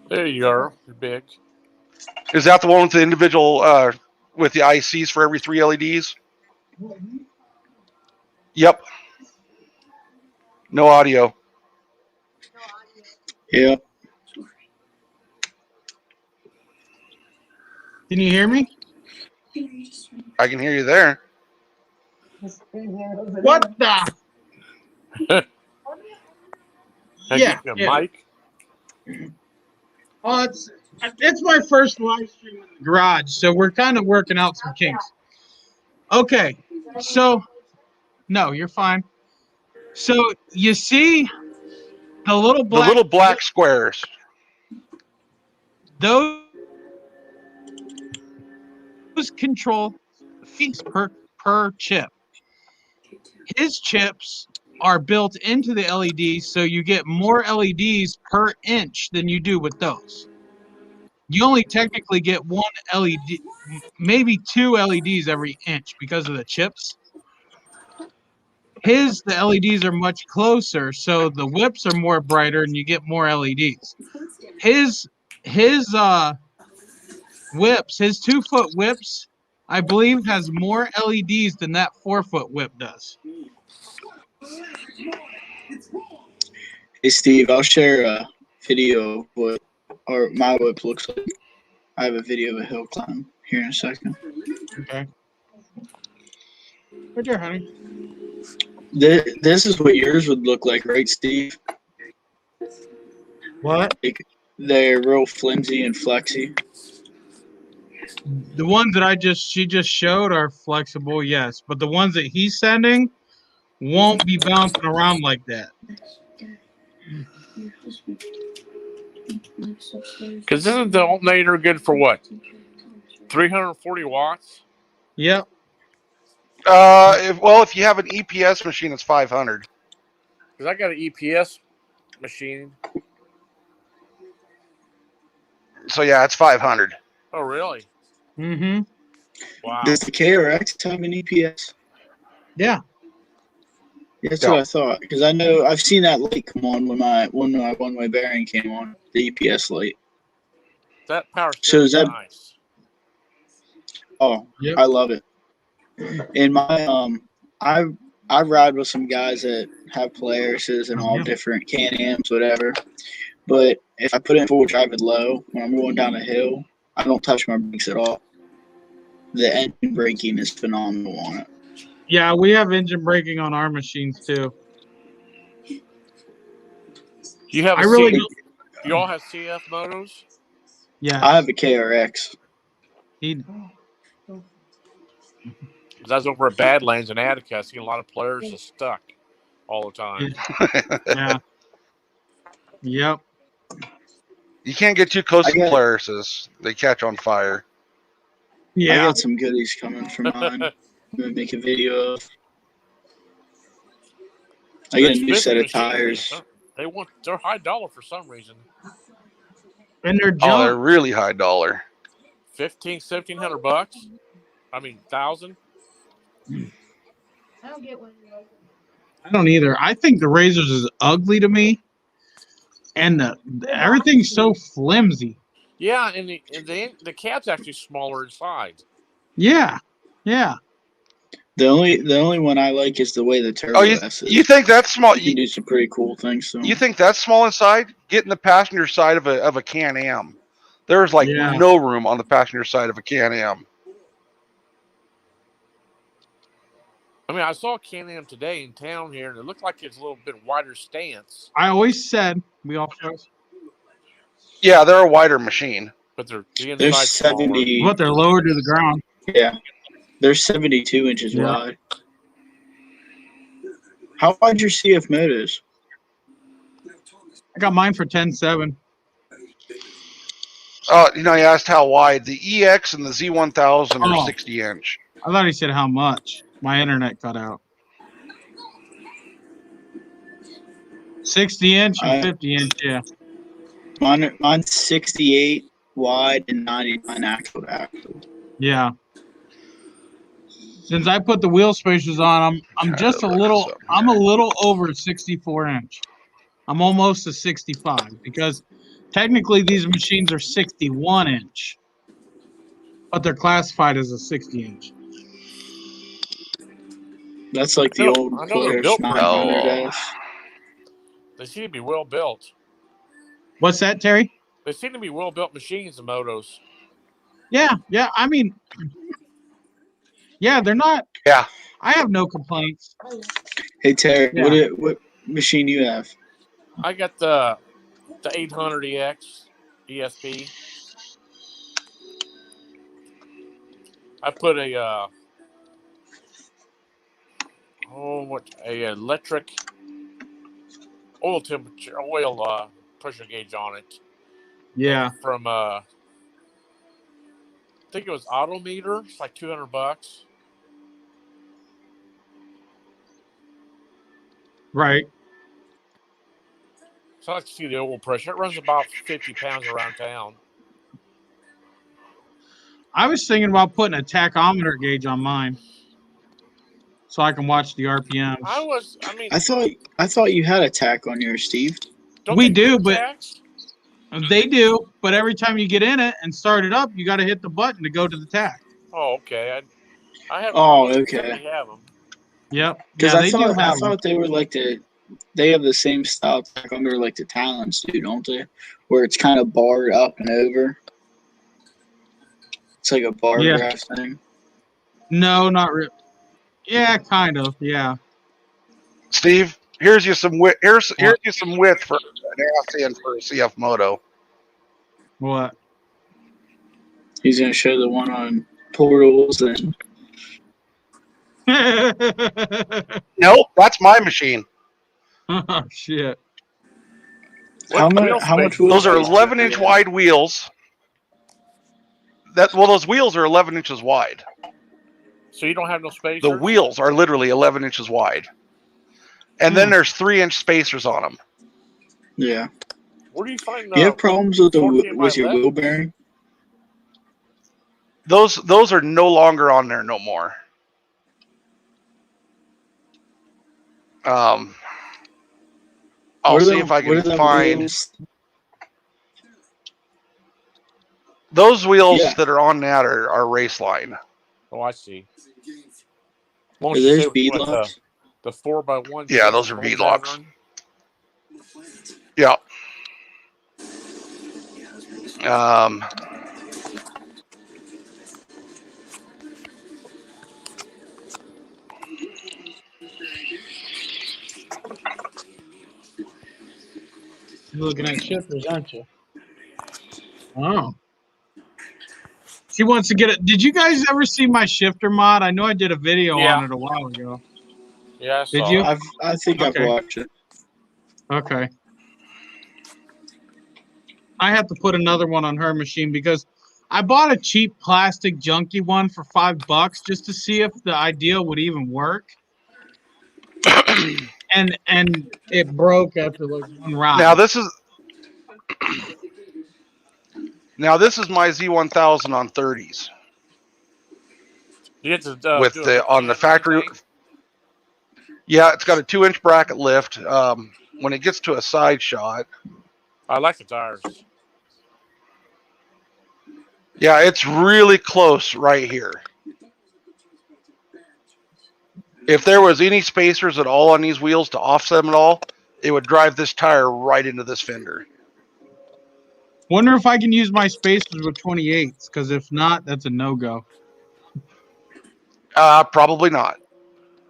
There you are. You're big. Is that the one with the individual with the ICs for every 3 LEDs? Yep. No audio. Yep. Can you hear me? I can hear you there. What the? Mic? Oh, it's my first live stream in the garage, so we're kind of working out some kinks. Okay, so no, you're fine. So you see the little black squares. those control feet per chip. His chips are built into the LEDs, so you get more LEDs per inch than you do with those. You only technically get one LED, maybe two LEDs every inch because of the chips. The LEDs are much closer, so the whips are more brighter and you get more LEDs. His whips, his 2-foot whips, I believe has more LEDs than that 4-foot whip does. Hey Steve, I'll share a video of what my whip looks like. I have a video of a hill climb here in a second. Okay. Right there, honey. This is what yours would look like, right, Steve? What? They're real flimsy and flexy. The ones that she just showed are flexible, yes, but the ones that he's sending won't be bouncing around like that. Because isn't the alternator good for what? 340 watts? Yep. If you have an EPS machine, it's 500. Because I got an EPS machine. So yeah, it's 500. Oh, really? Mm-hmm. Wow. Does the KRX have an EPS? Yeah. That's what I thought. Because I know I've seen that light come on when my one-way bearing came on, the EPS light. That power So is that nice. Oh, yep. I love it. In my I ride with some guys that have Polaris's and all different Can-Ams, whatever. But if I put it in full drive it low when I'm going down a hill, I don't touch my brakes at all. The engine braking is phenomenal on it. Yeah, we have engine braking on our machines too. You have you all have CF motos? Yeah. I have a KRX. I was over at Badlands in Attica. I see a lot of players just stuck all the time. Yeah. Yep. You can't get too close to Polaris's. They catch on fire. Yeah. I got some goodies coming from mine. I'm going to make a video of. I got a new set of tires. They're high dollar for some reason. And they're junk. Oh, they're really high dollar. $1,700. I mean, 1,000. I don't get one. I don't either. I think the Razors is ugly to me, and everything's so flimsy. Yeah, and the cab's actually smaller inside. Yeah, yeah. The only one I like is the way the turbo S is. You think that's small? You can do some pretty cool things. So. You think that's small inside? Get in the passenger side of a Can-Am. There's no room on the passenger side of a Can-Am. I mean, I saw a Can-Am today in town here, and it looked like it's a little bit wider stance. I always said we all chose. Yeah, they're a wider machine, but they're 70. But they're lower to the ground. Yeah, they're 72 inches wide. How wide your CF motos? I got mine for 10.7. You asked how wide. The EX and the Z1000 are 60 inch. I thought he said how much. My internet cut out. 60 inch and 50 inch, yeah. Mine's 68 wide and 99 actual. Yeah. Since I put the wheel spacers on, I'm just a little over 64 inch. I'm almost a 65 because technically these machines are 61 inch, but they're classified as a 60 inch. That's like the old Polaris 900S. They seem to be well built. What's that, Terry? They seem to be well built machines, the motos. Yeah. I mean, yeah, they're not. Yeah. I have no complaints. Hey Terry, what machine you have? I got the 800EX ESP. I put a electric oil pressure gauge on it. Yeah. From I think it was Autometer. It's like $200. Right. So I like to see the oil pressure. It runs about 50 pounds around town. I was thinking about putting a tachometer gauge on mine, so I can watch the RPMs. I thought you had a tack on yours, Steve. Don't We they do, put but tax? they do. But every time you get in it and start it up, you got to hit the button to go to the tach. Oh, okay. I have. Oh, I mean, okay. Somebody have them. Yep. Because Yeah, I they do thought have them. they were like they have the same style tachometer like the Talons do, don't they? Where it's kind of barred up and over. It's like a bar Yeah. graph thing. No, not really. Yeah, kind of. Yeah. Steve, here's you some width. Here's you some width for an ass in for a CF Moto. What? He's gonna show the one on portals and Nope, that's my machine. Oh shit. how much wheel Those are space? 11-inch wide wheels. Those wheels are 11 inches wide. So you don't have no spacers? The wheels are literally 11 inches wide. And then there's 3-inch spacers on them. Yeah. Where do you find You have problems with your 14x11? wheel bearing? Those are no longer on there no more. I'll see if I can find wheels? those wheels that are on that are race line. Oh, I see. Are those bead locks? The 4x1. Yeah, those are bead locks. Yeah. You're looking at shifters, aren't you? Oh. She wants to get it. Did you guys ever see my shifter mod? I know I did a video on it a while ago. Yeah, I saw Did you? it. I think I've watched it. Okay. I have to put another one on her machine because I bought a cheap plastic junky one for $5 just to see if the idea would even work. and it broke after like one ride. Now this is my Z1000 on 30s. You have to with do the on the factory. Yeah, it's got a 2-inch bracket lift. When it gets to a side shot, I like the tires. Yeah, it's really close right here. If there was any spacers at all on these wheels to offset them at all, it would drive this tire right into this fender. Wonder if I can use my spacers with 28s, because if not, that's a no-go. Probably not.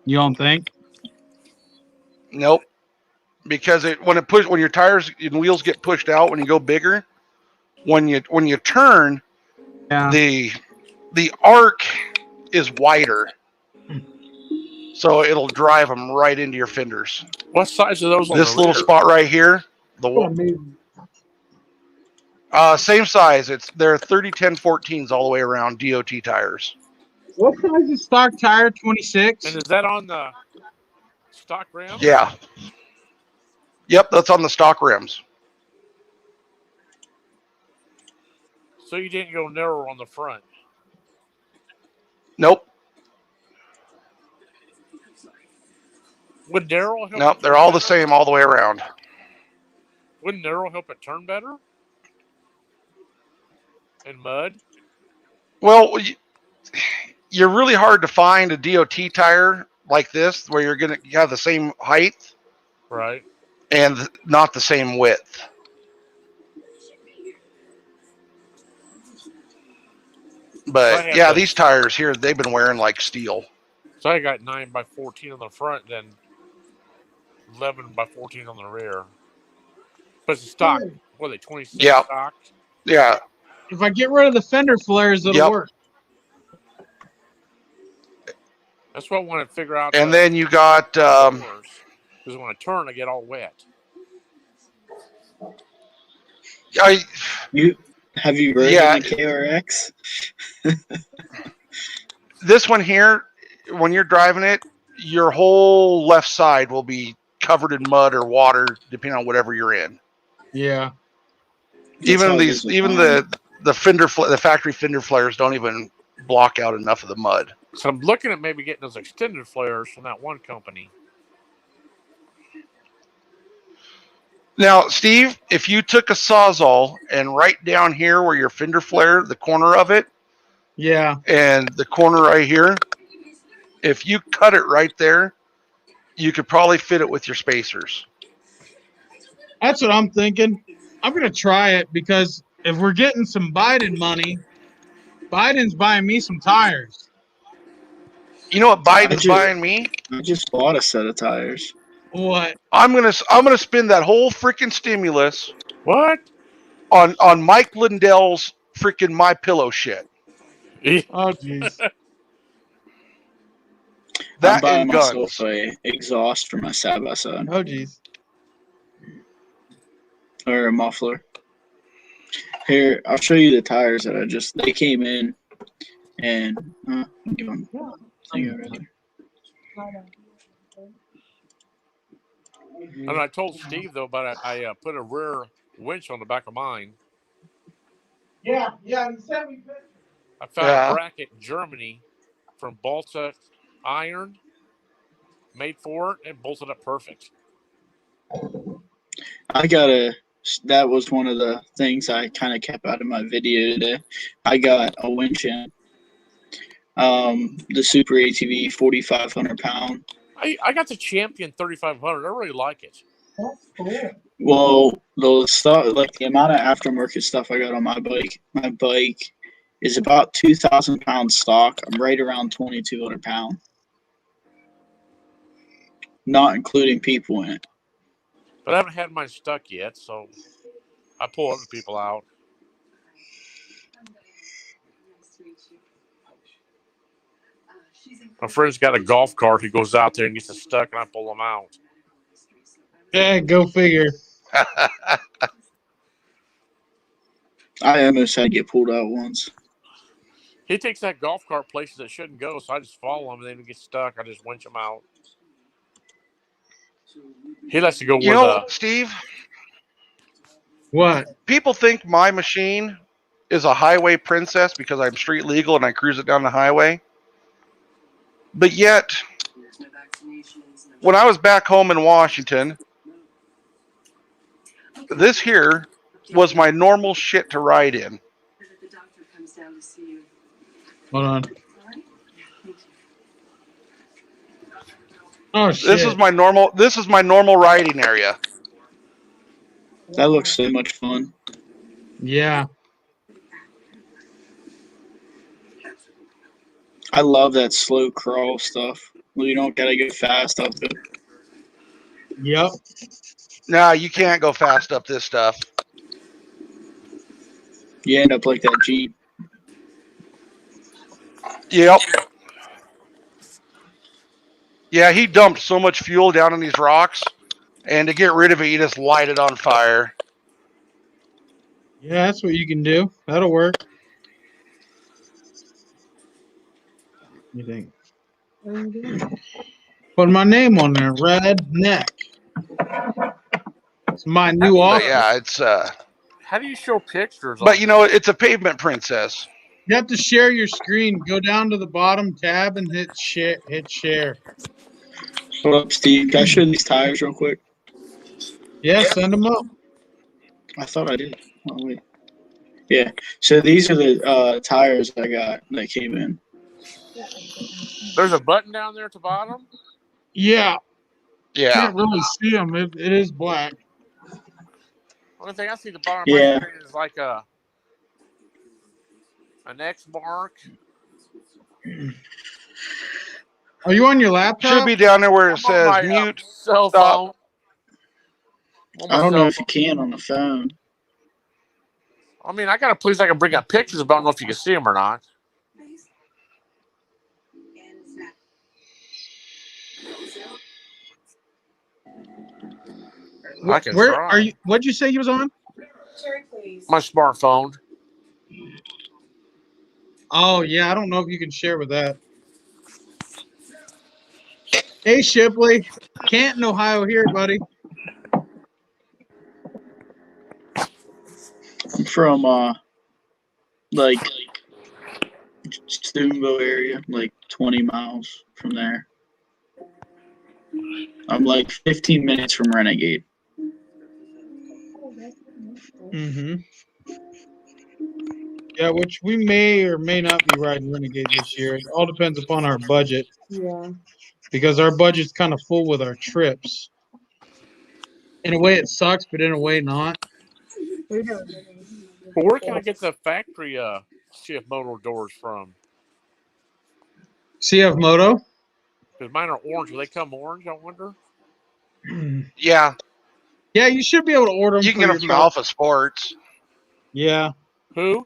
You don't think? Nope. Because when your tires and wheels get pushed out, when you go bigger, when you turn, the arc is wider, so it'll drive them right into your fenders. What size are those on This the little rear? spot right here, same size. They're 30-10-14s all the way around, DOT tires. What size is stock tire? 26. And is that on the stock rim? Yeah. Yep, that's on the stock rims. So you didn't go narrow on the front? Nope. Would narrow help? Nope, they're all the same all the way around. Wouldn't narrow help it turn better? In mud? Well, you're really hard to find a DOT tire like this where you're going to have the same height. Right. And not the same width. But yeah, these tires here, they've been wearing like steel. So I got 9x14 on the front, then 11x14 on the rear. But it's stock. What are they, 26 stock? Yeah. If I get rid of the fender flares, it'll work. That's what I want to figure out. And then you got... because when I turn, I get all wet. Have you ridden Yeah, the KRX? this one here, when you're driving it, your whole left side will be covered in mud or water, depending on whatever you're in. Yeah. That's how it is with mine. The factory fender flares don't even block out enough of the mud. So I'm looking at maybe getting those extended flares from that one company. Now, Steve, if you took a Sawzall and right down here where your fender flare, the corner of it, Yeah. and the corner right here, if you cut it right there, you could probably fit it with your spacers. That's what I'm thinking. I'm gonna try it because if we're getting some Biden money, Biden's buying me some tires. You know what Biden's buying me? I just bought a set of tires. What? I'm gonna spend that whole freaking stimulus What? on Mike Lindell's freaking My Pillow shit. Oh jeez. I'm That buying and myself guns. a exhaust for my side by side Oh jeez. or a muffler. Here, I'll show you the tires that they came in, and give them thing over there. And I told Steve though, but I put a rear winch on the back of mine. Yeah, he sent me pictures. I found a bracket in Germany from Balta Iron, made for it, and bolted up perfect. That was one of the things I kind of kept out of my video today. I got a winch in. The Super ATV 4,500 pound. I got the Champion 3500. I really like it. That's cool. Well, the stuff, like the amount of aftermarket stuff I got on my bike is about 2,000 pounds stock. I'm right around 2,200 pounds, not including people in it. But I haven't had mine stuck yet, so I pull other people out. My friend's got a golf cart. He goes out there and gets it stuck, and I pull him out. Yeah, go figure. I almost had to get pulled out once. He takes that golf cart places that shouldn't go, so I just follow him, and then he gets stuck. I just winch him out. He likes to go Steve? What? People think my machine is a highway princess because I'm street legal and I cruise it down the highway. But yet, when I was back home in Washington, this here was my normal shit to ride in. Hold on. Oh shit. This is my normal riding area. That looks so much fun. Yeah. I love that slow crawl stuff. Well, you don't gotta go fast up it. Yep. No, you can't go fast up this stuff. You end up like that Jeep. Yep. Yeah, he dumped so much fuel down in these rocks, and to get rid of it, you just light it on fire. Yeah, that's what you can do. That'll work. You think? Put my name on there, Redneck. It's my new office. Yeah, it's How do you show pictures? But it's a pavement princess. You have to share your screen. Go down to the bottom tab and hit share. Hit share. What up, Steve? Can I show these tires real quick? Yeah, send them up. I thought I did. Oh wait. Yeah. So these are the tires I got that came in. There's a button down there at the bottom? Yeah. Yeah. Can't really see them. It is black. Only thing I see at the bottom of my screen is like an X mark. Are you on your laptop? Should be down there where it says my, mute. Cell phone. I don't know if you can on the phone. I mean, I got a place I can bring up pictures, but I don't know if you can see them or not. I can Where try. are you? What'd you say you was on? My smartphone. Oh yeah, I don't know if you can share with that. Hey Shipley, Canton, Ohio, here, buddy. I'm from like Steubenville area, like 20 miles from there. I'm like 15 minutes from Renegade. Mm-hmm. Yeah, which we may or may not be riding Renegade this year. It all depends upon our budget. Yeah. Because our budget's kind of full with our trips. In a way, it sucks, but in a way, not. We don't Well, where can I get the factory CF motor doors from? CF Moto? Because mine are orange. Will they come orange, I wonder? Yeah, Yeah, you should be able to order them you can for get them your from truck. Alpha Sports. Yeah, Who?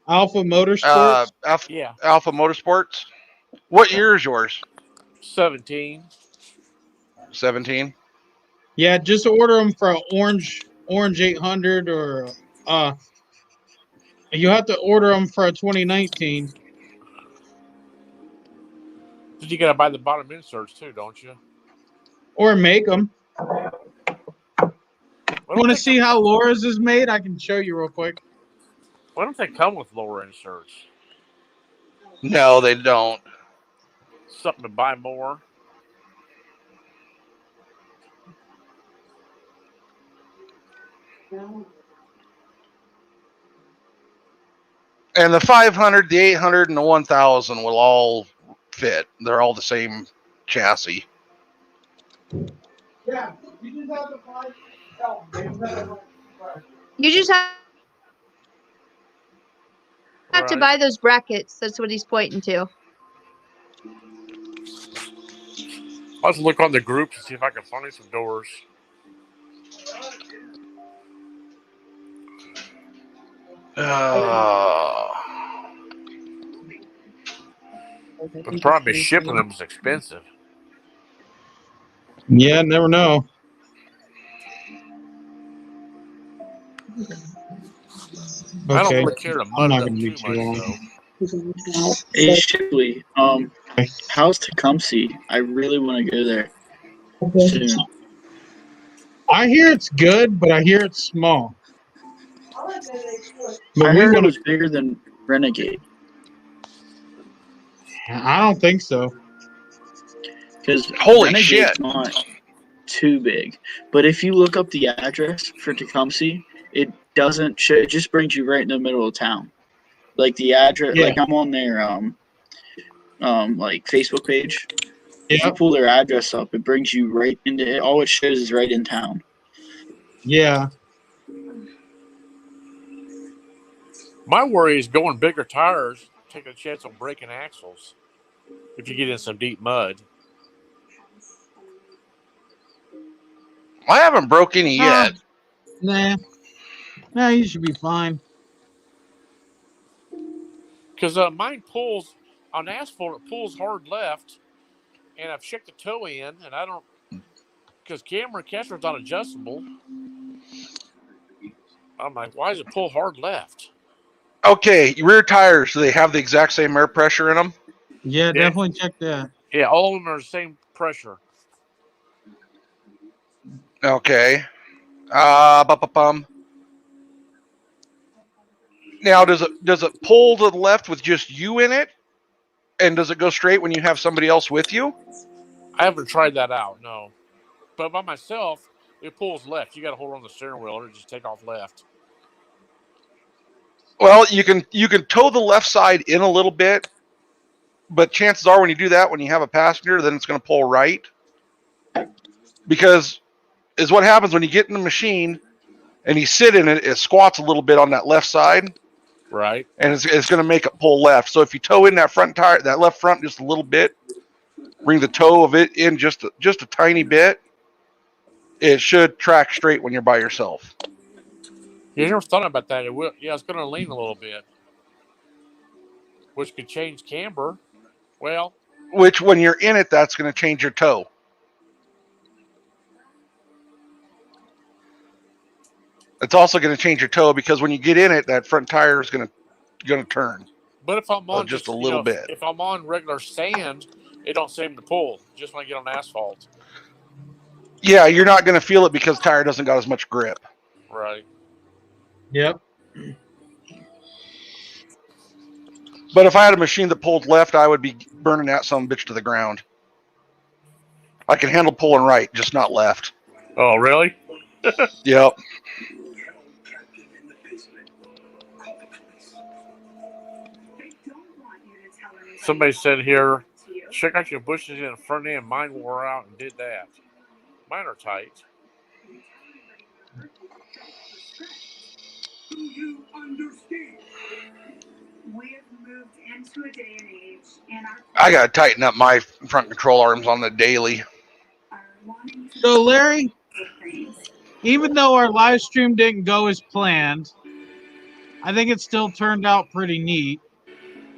Alpha Motorsports. Yeah. Alpha Motorsports. What year is yours? 17. 17. Yeah, just order them for an orange 800 or you have to order them for a 2019 Did you got to buy the bottom inserts too, don't you? or make them. Why Want don't to see how Laura's is made? I can show you real quick. Why don't they come with lower inserts? No, they don't. Something to buy more. And the 500, the 800, and the 1000 will all fit. They're all the same chassis. Yeah, you just have to find help. You just have to buy those brackets. That's what he's pointing to. I'll have to look on the groups and see if I can find some doors. The problem is shipping them is expensive. Yeah, never know. I don't Okay, really care to I'm mud not it up going to be too too much, long. though. Hey Shipley, how's Tecumseh? I really want to go there soon. I hear it's good, but I hear it's small. But I we heard it want was bigger than Renegade. I don't think so. Because Holy Renegade's shit. not too big. But if you look up the address for Tecumseh, it doesn't show. It just brings you right in the middle of town. Like the address, Yeah. like I'm on their like Facebook page. If you Yeah. pull their address up, it brings you right into it. All it shows is right in town. Yeah. My worry is going bigger tires, taking a chance on breaking axles if you get in some deep mud. I haven't broke any yet. Nah, you should be fine. Because mine pulls on asphalt, it pulls hard left, and I've checked the toe in, and I don't, because camera and catcher's not adjustable. I'm like, why does it pull hard left? Okay, rear tires, do they have the exact same air pressure in them? Yeah, definitely check that. Yeah, all of them are the same pressure. Okay. Now, does it pull to the left with just you in it? And does it go straight when you have somebody else with you? I haven't tried that out, no. But by myself, it pulls left. You got to hold on the steering wheel or just take off left. Well, you can tow the left side in a little bit, but chances are when you do that, when you have a passenger, then it's going to pull right. Because is what happens when you get in the machine and you sit in it, it squats a little bit on that left side. Right. And it's going to make it pull left. So if you tow in that front tire, that left front just a little bit, bring the toe of it in just a tiny bit, it should track straight when you're by yourself. You never thought about that. It will. Yeah, it's going to lean a little bit, which could change camber. Well, which when you're in it, that's going to change your toe. It's also going to change your toe because when you get in it, that front tire is going to turn. But if I'm on just a little bit. if I'm on regular sand, it don't seem to pull. Just when I get on asphalt. Yeah, you're not going to feel it because tire doesn't got as much grip. Right. Yep. But if I had a machine that pulled left, I would be burning that some bitch to the ground. I can handle pulling right, just not left. Oh, really? Yep. Somebody said here, check out your bushes in the front end. Mine wore out and did that. Mine are tight. Do you understand? We have moved into a day and age, and I got to tighten up my front control arms on the daily. So, Larry, even though our live stream didn't go as planned, I think it still turned out pretty neat.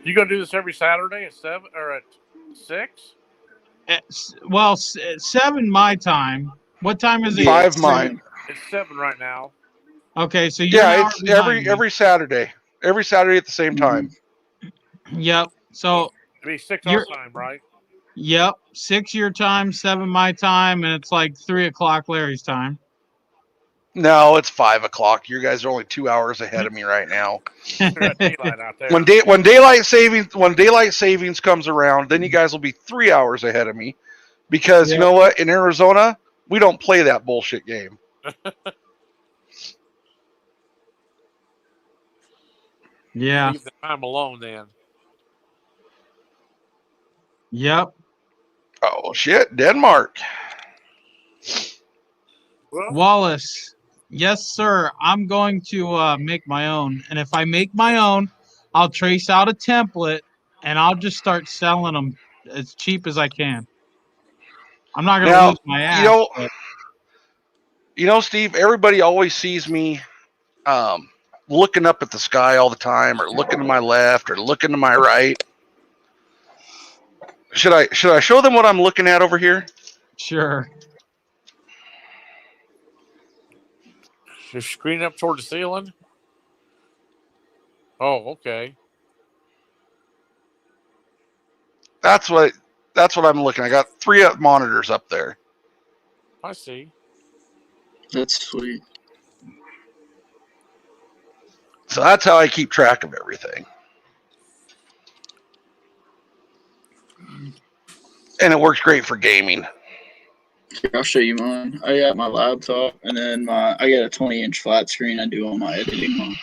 You gonna do this every Saturday at 7 or at 6? Well, 7 my time. What time is it? 5 mine. It's 7 right now. Okay, so you're it's every Saturday. Every Saturday at the same time. Yep. So it'd be 6 our time, right? Yep. 6 your time, 7 my time, and it's like 3 o'clock Larry's time. No, it's 5 o'clock. You guys are only 2 hours ahead of me right now. Daylight out there. When daylight savings comes around, then you guys will be 3 hours ahead of me, because you know what? In Arizona, we don't play that bullshit game. Yeah. Leave the time alone then. Yep. Oh shit, Denmark. Wallace. Yes, sir. I'm going to make my own. And if I make my own, I'll trace out a template and I'll just start selling them as cheap as I can. I'm not going to lose my ass. You know, Steve, everybody always sees me looking up at the sky all the time, or looking to my left, or looking to my right. Should I show them what I'm looking at over here? Sure. Your screen up toward the ceiling? Oh, okay. That's what I'm looking at. I got 3 monitors up there. I see. That's sweet. So that's how I keep track of everything. And it works great for gaming. Here, I'll show you mine. I got my laptop, and then I got a 20-inch flat screen I do all my editing on.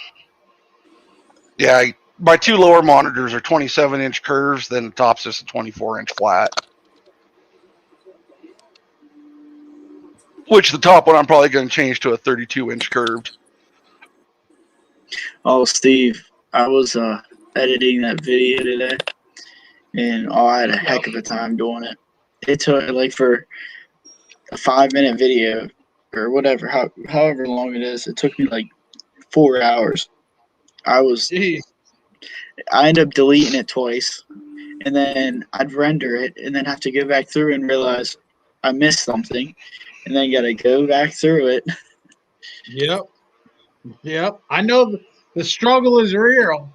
Yeah, my 2 lower monitors are 27-inch curves, then the top's just a 24-inch flat. Which the top one I'm probably going to change to a 32-inch curved. Oh, Steve, I was editing that video today, and I had a heck of a time doing it. It took, like, for a 5-minute video, or whatever, however long it is, it took me like 4 hours. I ended up deleting it twice, and then I'd render it, and then have to go back through and realize I missed something, and then got to go back through it. Yep. I know the struggle is real.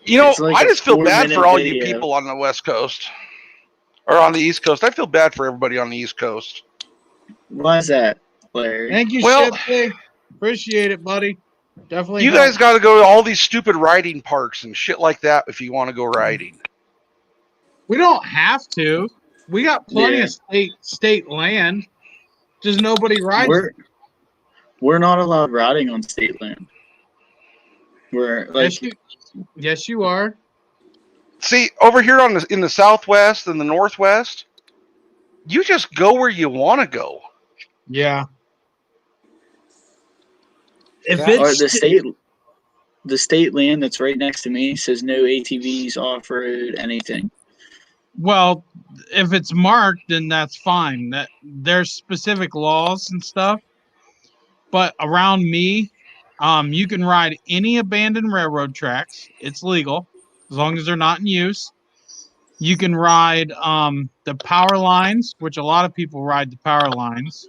You know, Like I just feel bad for all video. you people on the West Coast. Or on the East Coast. I feel bad for everybody on the East Coast. Why is that, Larry? Thank you, Shipley. Appreciate it, buddy. Definitely. You guys got to go to all these stupid riding parks and shit like that if you want to go riding. We don't have to. We got plenty of state land. Just nobody rides. We're not allowed riding on state land. We're like, yes, you are. See, over here in the Southwest and the Northwest, you just go where you want to go. Yeah. If the state land that's right next to me says no ATVs off-road anything. Well, if it's marked, then that's fine. That there's specific laws and stuff. But around me, you can ride any abandoned railroad tracks. It's legal as long as they're not in use. You can ride the power lines, which a lot of people ride the power lines.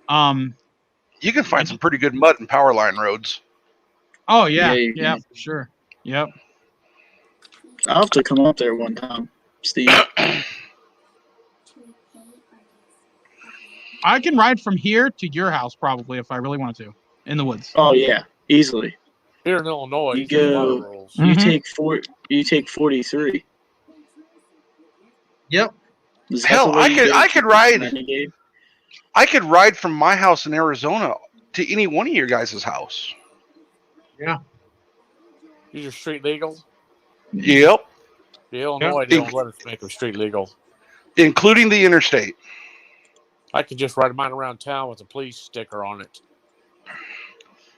You can find some pretty good mud and power line roads. Oh yeah, Yeah, you yeah, can. for sure. Yep. I'll have to come up there one time, Steve. I can ride from here to your house probably if I really wanted to in the woods. Oh yeah, easily. Here in Illinois, You there's a lot of go. rules. You Mhm. take 43. Yep. Is that Hell, the way you go I to could ride. Renegade? I could ride from my house in Arizona to any one of your guys' house. Yeah. These are street legal. Yep, The Illinois, they don't let us make them street legal. including the interstate. I could just ride mine around town with a police sticker on it.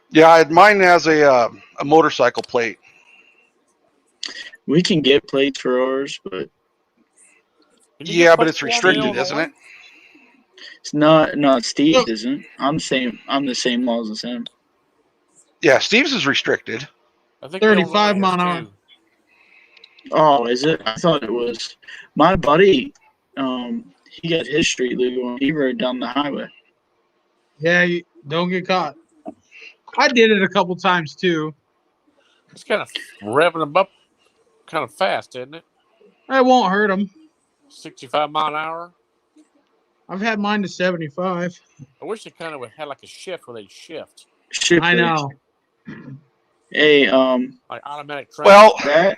Yeah, mine has a motorcycle plate. We can get plates for ours, but Can you get Yeah, but plates it's for one in restricted, isn't Illinois? it? it's not. No, Steve's Look. isn't. I'm the same laws as him. Yeah, Steve's is restricted. I think 35 Illinois has mile an hour. too. Oh, is it? I thought it was. My buddy, he got his street legal and he rode down the highway. Yeah, you don't get caught. I did it a couple times too. It's kind of revving them up kind of fast, isn't it? It won't hurt them. 65 mile an hour. I've had mine to 75. I wish they kind of had like a shift where they shift. Shipper. I know. Hey, Like automatic transfer. Well,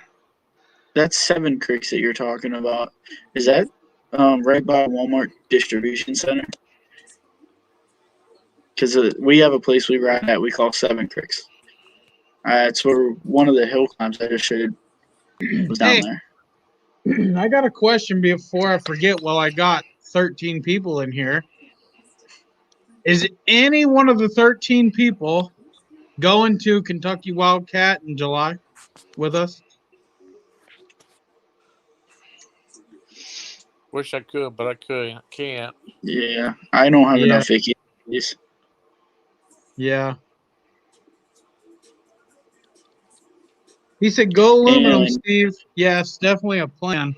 that's Seven Creeks that you're talking about. Is that right by Walmart distribution center? Because we have a place we ride at we call Seven Creeks. It's where one of the hill climbs I just showed was down there. I got a question before I forget. Well, I got 13 people in here. Is any one of the 13 people going to Kentucky Wildcat in July with us? Wish I could, but I can't. Yeah, I don't have enough vacations. Yeah. He said, "Go aluminum, And- Steve." Yes, definitely a plan.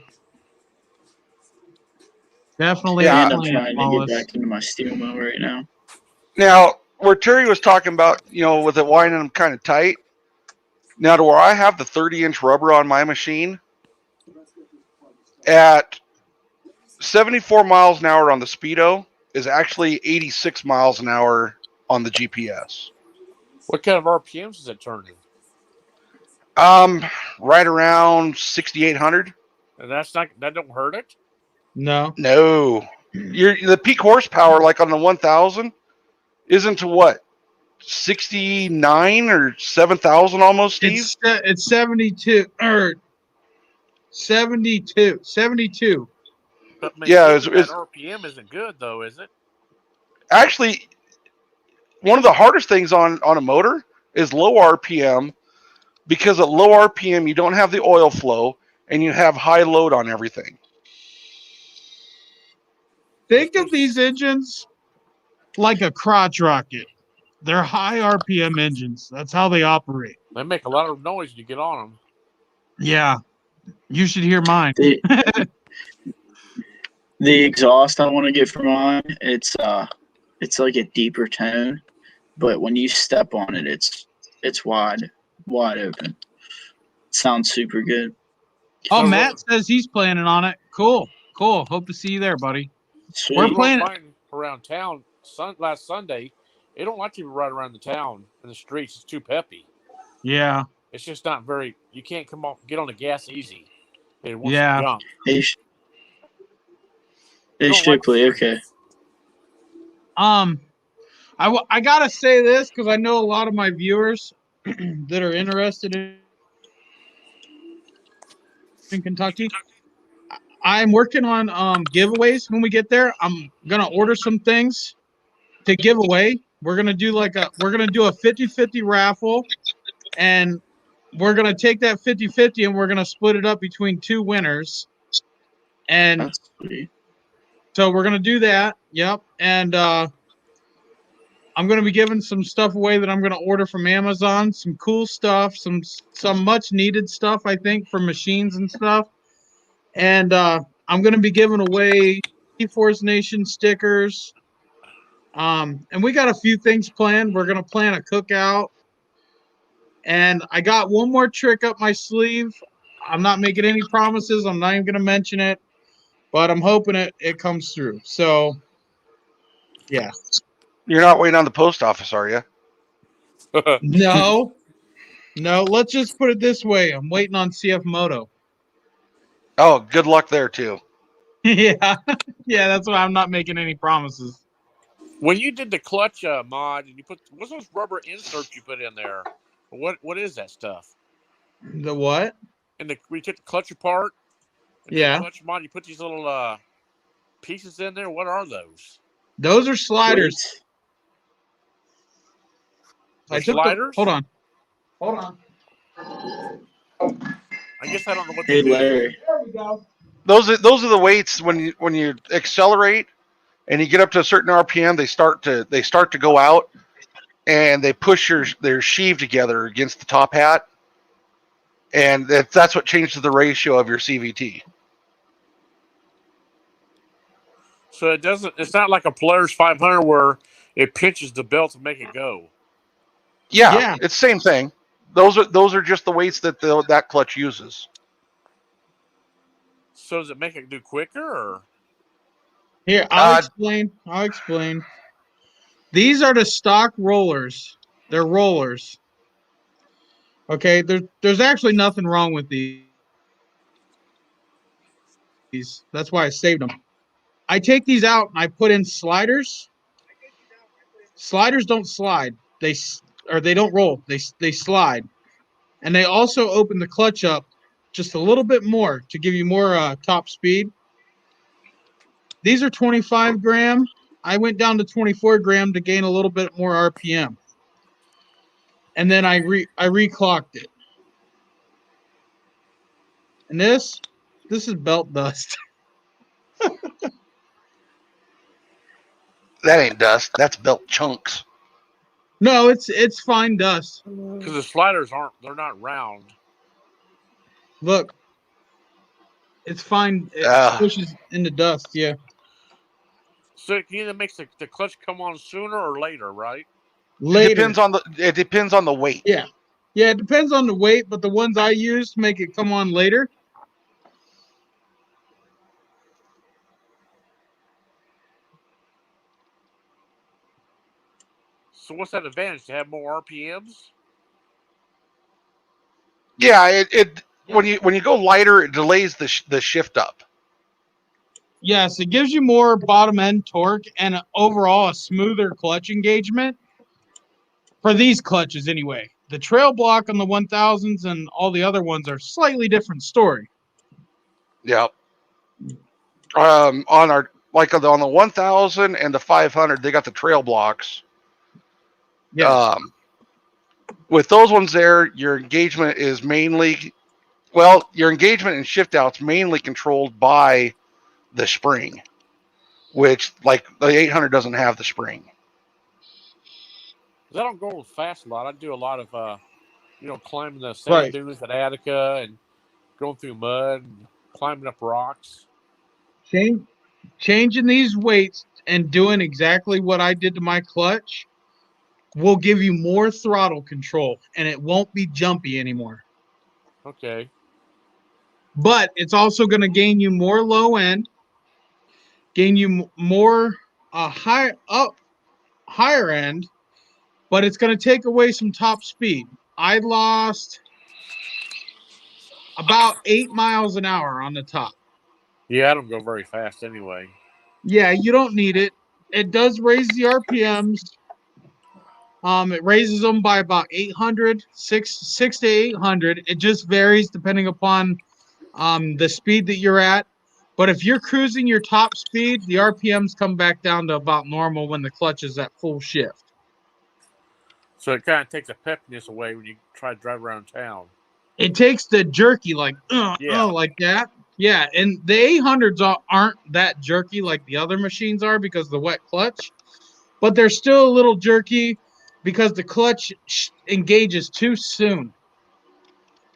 Definitely Yeah, a And I'm plan, trying to Wallace. get back into my steel mill right now. now where Terry was talking about, with it winding them kind of tight. Now to where I have the 30-inch rubber on my machine, at 74 miles an hour on the Speedo is actually 86 miles an hour on the GPS. What kind of RPMs is it turning? Right around 6,800. And that don't hurt it? No. No, the peak horsepower, like on the 1000, isn't to what, 69 or 7,000 almost, Steve? It's 72 or 72. 72. But Yeah, that RPM isn't good though, is it? Actually, one of the hardest things on a motor is low RPM, because at low RPM you don't have the oil flow and you have high load on everything. Think of these engines like a crotch rocket. They're high RPM engines. That's how they operate. They make a lot of noise when you get on them. Yeah. You should hear mine. The exhaust I want to get from mine, it's like a deeper tone, but when you step on it, it's wide open. It sounds super good. Oh, Matt says he's planning on it. Cool. Hope to see you there, buddy. Sweet. We're playing around town last Sunday. They don't like you to ride around the town in the streets. It's too peppy. Yeah. It's just not very. You can't get on the gas easy. It wants Yeah. to jump. They strictly okay. I gotta say this because I know a lot of my viewers that are interested in Kentucky. I'm working on giveaways when we get there. I'm gonna order some things to give away. We're gonna do a 50-50 raffle, and we're gonna take that 50-50 and we're gonna split it up between two winners. And That's sweet. So we're gonna do that. Yep. And I'm gonna be giving some stuff away that I'm gonna order from Amazon. Some cool stuff, some much needed stuff, I think, for machines and stuff. And I'm gonna be giving away Force Nation stickers, And we got a few things planned. We're gonna plan a cookout, and I got one more trick up my sleeve. I'm not making any promises. I'm not even gonna mention it, but I'm hoping it comes through. So, yeah. You're not waiting on the post office, are you? No, no. Let's just put it this way. I'm waiting on CF Moto. Oh, good luck there too. Yeah, yeah. That's why I'm not making any promises. When you did the clutch mod, and you put what's those rubber inserts you put in there? What is that stuff? The what? And we took the clutch apart and did Yeah, the clutch mod. You put these little pieces in there. What are those? those are sliders. Weights. They're I took the. sliders. Hold on. Hold on. I guess I don't know what they Hey, do. Larry. There we go. Those are the weights when you accelerate and you get up to a certain RPM, they start to go out and they push their sheave together against the top hat, and that's what changes the ratio of your CVT. So it doesn't. It's not like a Polaris 500 where it pinches the belt to make it go. Yeah, Yeah. it's the same thing. Those are just the weights that that clutch uses. So does it make it do quicker? Or? Here, I'll explain. These are the stock rollers. They're rollers. Okay, there's actually nothing wrong with these. That's why I saved them. I take these out and I put in sliders. Sliders don't slide. They don't roll. They slide. And they also open the clutch up just a little bit more to give you more top speed. These are 25 gram. I went down to 24 gram to gain a little bit more RPM. And then I reclocked it. And this is belt dust. That ain't dust. That's belt chunks. No, it's fine dust. Because the sliders they're not round. Look, it's fine. It pushes into dust. Yeah. So it either makes the clutch come on sooner or later, right? Later. It depends on the weight. Yeah. Yeah, it depends on the weight, but the ones I use make it come on later. So what's that advantage? To have more RPMs? Yeah, when you go lighter, it delays the shift up. Yes, it gives you more bottom end torque and overall a smoother clutch engagement for these clutches anyway. The trail block on the 1000s and all the other ones are slightly different story. Yep. On our on the 1000 and the 500, they got the trail blocks. Yes. With those ones there, your engagement is mainly your engagement and shift out's mainly controlled by the spring, which like the 800 doesn't have the spring. I don't go fast a lot. I do a lot of climbing the sand dunes at Attica and going through mud and climbing up rocks. Changing these weights and doing exactly what I did to my clutch will give you more throttle control and it won't be jumpy anymore. Okay. But it's also going to gain you more low end, gain you more higher end, but it's going to take away some top speed. I lost about 8 miles an hour on the top. Yeah, I don't go very fast anyway. Yeah, you don't need it. It does raise the RPMs. It raises them by about 800, 6 to 800. It just varies depending upon the speed that you're at. But if you're cruising your top speed, the RPMs come back down to about normal when the clutch is at full shift. So it kind of takes the peppiness away when you try to drive around town. It takes the jerky like that. Yeah, and the 800s aren't that jerky like the other machines are because of the wet clutch, but they're still a little jerky because the clutch engages too soon.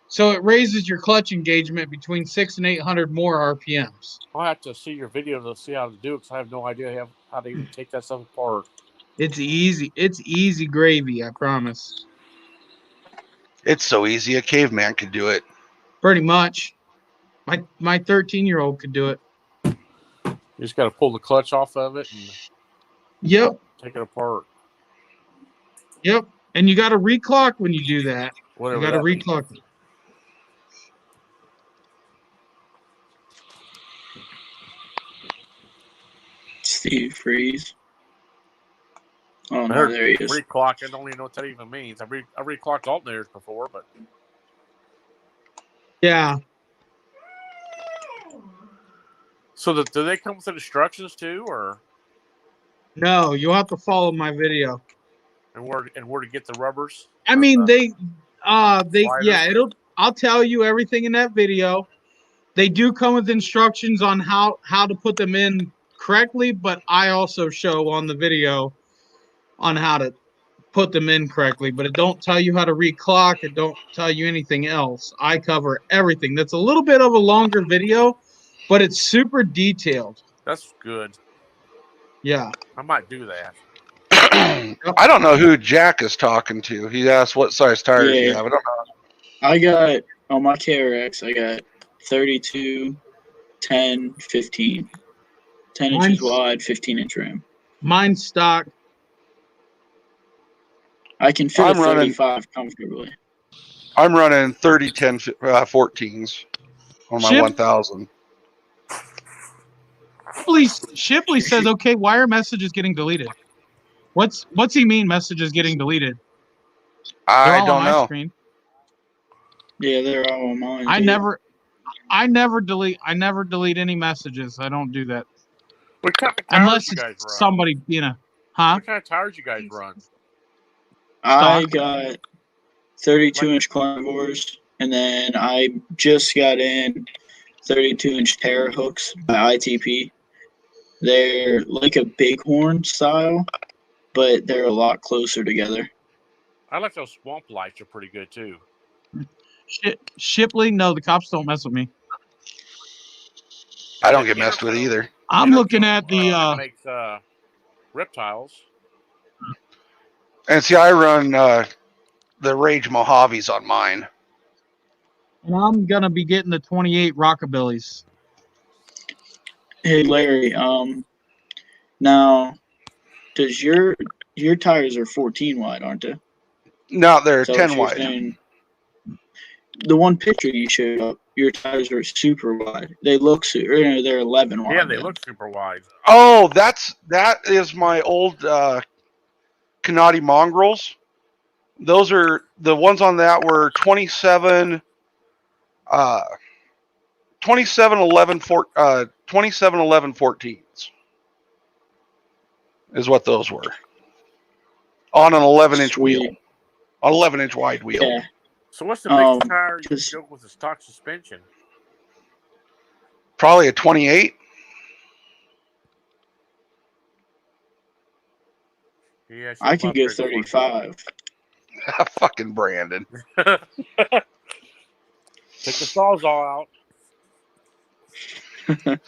So it raises your clutch engagement between 600 and 800 more RPMs. I'll have to see your video to see how to do it because I have no idea how to even take that stuff apart. It's easy. It's easy gravy, I promise. It's so easy. A caveman could do it. Pretty much. My 13-year-old could do it. You just got to pull the clutch off of it and Yep. take it apart. Yep. And you got to reclock when you do that. Whatever you got to that means. reclock it. Steve Freeze. Oh I no, heard there he is. reclock. I don't even know what that even means. I reclocked alternators before, but Yeah. so do they come with the instructions too, or No, you'll have to follow my video. and where to get the rubbers? I Or mean, the yeah, I'll tell you everything in that video. They do come with instructions on how to put them in correctly, but I also show on the video on how to put them in correctly, but it don't tell you how to reclock. It don't tell you anything else. I cover everything. That's a little bit of a longer video, but it's super detailed. That's good. Yeah. I might do that. I don't know who Jack is talking to. He asked what size tires you have. I don't know. I got on my KRX. I got 32, 10, 15. 10 inches wide, 15-inch rim. Mine's stock. I can fit a 35 comfortably. I'm running 30, 10, 14s on my 1000. Shipley says, okay, why are messages getting deleted? What's he mean messages getting deleted? I don't know. Screen. Yeah, they're all on mine. I never delete any messages. I don't do that. What kind of tires Unless you guys it's run? somebody, huh? What kind of tires you guys run? I got 32-inch carnivores, and then I just got in 32-inch Terra hooks by ITP. They're like a bighorn style, but they're a lot closer together. I like those swamp lights are pretty good too. Shipley, no, the cops don't mess with me. I don't get messed with either. I'm looking at the makes reptiles. And see, I run the Rage Mojaves on mine. and I'm gonna be getting the 28 Rockabillys. Hey Larry, now does your tires are 14 wide, aren't they? No, they're 10 wide. Saying? The one picture you showed up, your tires are super wide. They look they're 11 wide. Yeah, they look super wide. Oh, that is my old Canati Mongrels. Those are the ones on that were 27 11 14s is what those were on an 11-inch wheel, on 11-inch wide wheel. Yeah. So what's the biggest tire you go with the stock suspension? Probably a 28. Yeah, I can go 35. Fucking Brandon. Take the Sawzall out.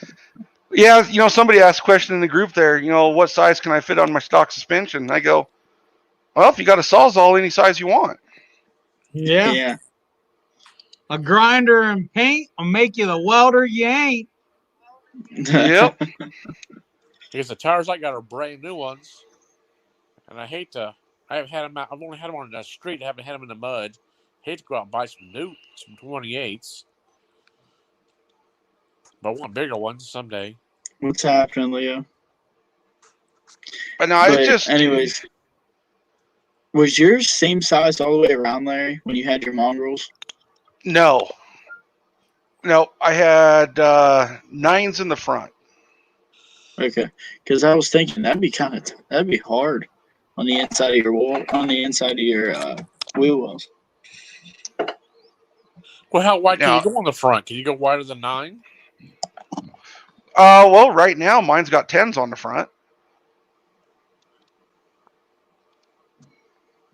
Yeah, somebody asked a question in the group there, what size can I fit on my stock suspension? And I go, well, if you got a Sawzall, any size you want. Yeah. A grinder and paint will make you the welder you ain't. Yep. Because the tires I got are brand new ones. And I hate to, I've only had them on the street. I haven't had them in the mud. Hate to go out and buy some 28s. But I want bigger ones someday. What's happening, Leo? But no, anyways, was yours same size all the way around, Larry, when you had your mongrels? No, I had 9s in the front. Okay, because I was thinking that'd be hard on the inside of your wheel wheel wells. Well, how wide can you go on the front? Can you go wider than 9? Well, right now mine's got 10s on the front.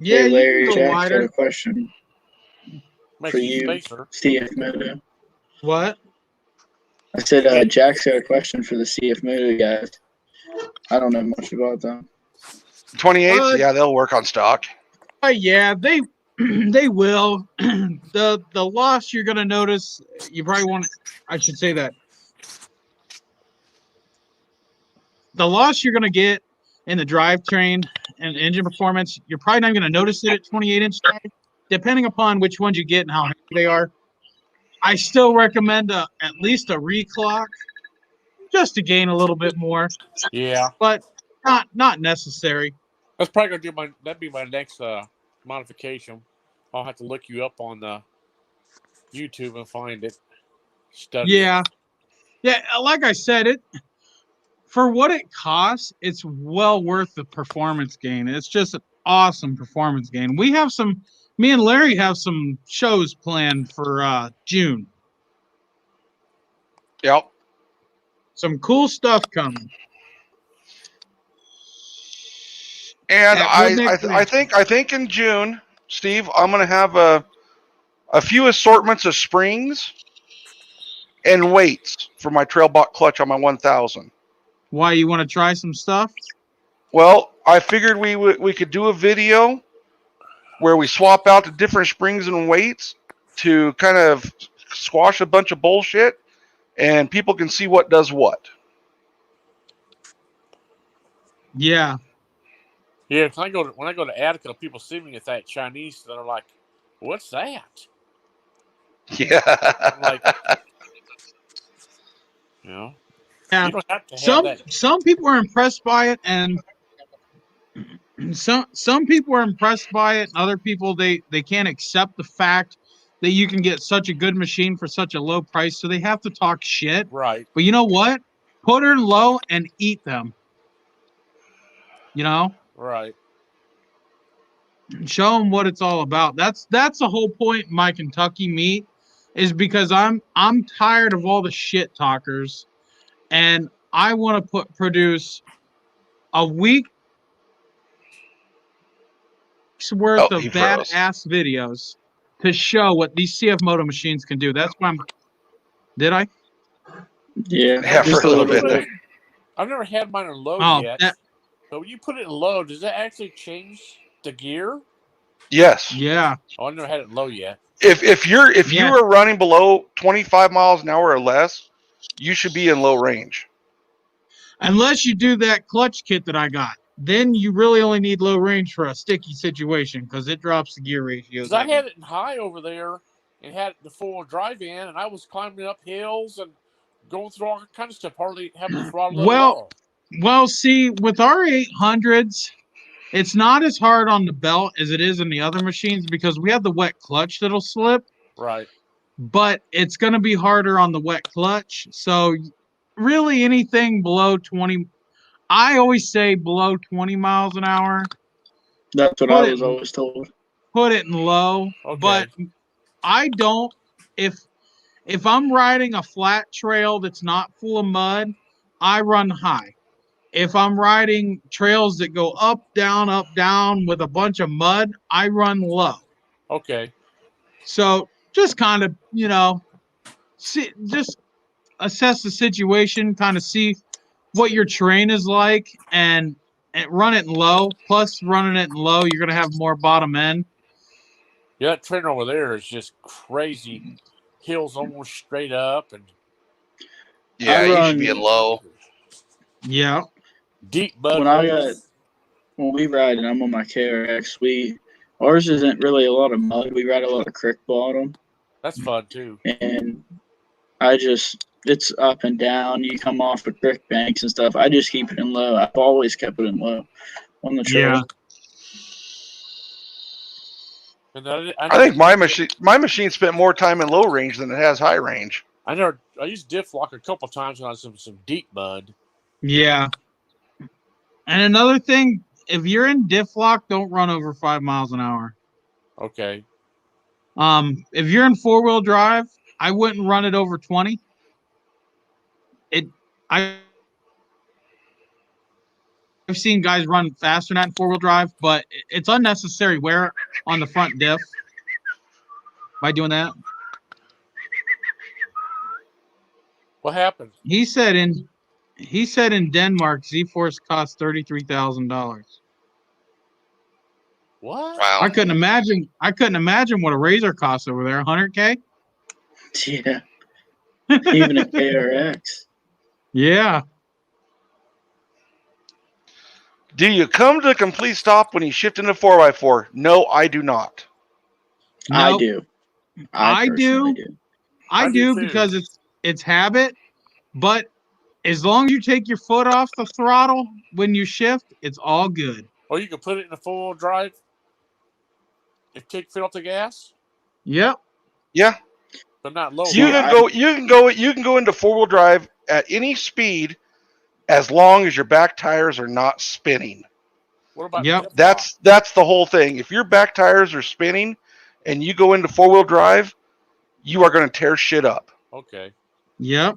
Yeah, hey, Larry, you can go Jack's got wider. a question for you, CF Moto. What? I said Jack's got a question for the CF Moto guys. I don't know much about them. 28s, yeah, they'll work on stock. Yeah, they they will. The loss you're gonna notice, you probably want. I should say that the loss you're gonna get in the drivetrain and engine performance, you're probably not gonna notice it at 28-inch tires, depending upon which ones you get and how heavy they are. I still recommend at least a reclock just to gain a little bit more, Yeah, but not necessary. that's probably gonna do my. That'd be my next modification. I'll have to look you up on YouTube and find it. Study it. Yeah, yeah. Like I said, it for what it costs, it's well worth the performance gain. It's just an awesome performance gain. We have some. Me and Larry have some shows planned for June. Yep. Some cool stuff coming. And I I think in June, Steve, I'm gonna have a few assortments of springs and weights for my Trailbot clutch on my 1000. Why you want to try some stuff? Well, I figured we could do a video where we swap out the different springs and weights to kind of squash a bunch of bullshit, and people can see what does what. Yeah. Yeah, when I go to Attica, people see me at that Chinese. They're like, "What's that?" Yeah. I'm like, you know, Yeah. you don't have to have that. Some people are impressed by it, and some people are impressed by it, and other people they can't accept the fact that you can get such a good machine for such a low price, so they have to talk shit. Right. But you know what? Put her in low and eat them. You know? Right. Show them what it's all about. That's the whole point of my Kentucky meet, is because I'm tired of all the shit talkers, and I want to produce a week's worth of badass videos to show what these CF Moto machines can do. That's why I'm. Did I? Yeah, for a little bit there. I've never had mine in low yet. That, but when you put it in low, does that actually change the gear? Yes. yeah. Oh, I've never had it in low yet. If you are running below 25 miles an hour or less, you should be in low range. Unless you do that clutch kit that I got, then you really only need low range for a sticky situation because it drops the gear ratios. Because I had it in high over there and had the 4-wheel drive in, and I was climbing up hills and going through all kinds of stuff, hardly having the throttle at all. Well, see, with our 800s, it's not as hard on the belt as it is in the other machines because we have the wet clutch that'll slip. Right. But it's going to be harder on the wet clutch. So really anything below 20, I always say below 20 miles an hour. That's what I was always told. Put it in low. Okay. But I don't, if I'm riding a flat trail that's not full of mud, I run high. If I'm riding trails that go up, down with a bunch of mud, I run low. Okay. So just kind of, just assess the situation, kind of see what your terrain is like, and run it in low. Plus, running it in low, you're going to have more bottom end. Yeah, that trainer over there is just crazy. Hills almost straight up. And yeah, you should be in low. Yeah. Deep mud. When we ride and I'm on my KRX, ours isn't really a lot of mud. We ride a lot of creek bottom. That's fun too. And it's up and down. You come off of creek banks and stuff. I just keep it in low. I've always kept it in low on the trail. Yeah. And I think my machine spent more time in low range than it has high range. I used diff lock a couple times on some deep mud. Yeah. And another thing, if you're in diff lock, don't run over 5 miles an hour. Okay. If you're in 4-wheel drive, I wouldn't run it over 20. I've seen guys run faster than that in 4-wheel drive, but it's unnecessary wear on the front diff by doing that. What happened? He said in Denmark, Z-Force costs $33,000. What? Wow. I couldn't imagine what a razor costs over there. $100K. Yeah. Even a KRX. Yeah. Do you come to a complete stop when you shift into 4x4? No, I do not. I Nope. do. I personally do. do. I do do too. because it's habit, but as long as you take your foot off the throttle when you shift, it's all good. Or you can put it in a 4-wheel drive and kick foot off the gas, Yep. Yeah. but not low. See, You can go into 4-wheel drive at any speed as long as your back tires are not spinning. What about Yep. diff lock? That's the whole thing. If your back tires are spinning and you go into 4-wheel drive, you are going to tear shit up. Okay. Yep.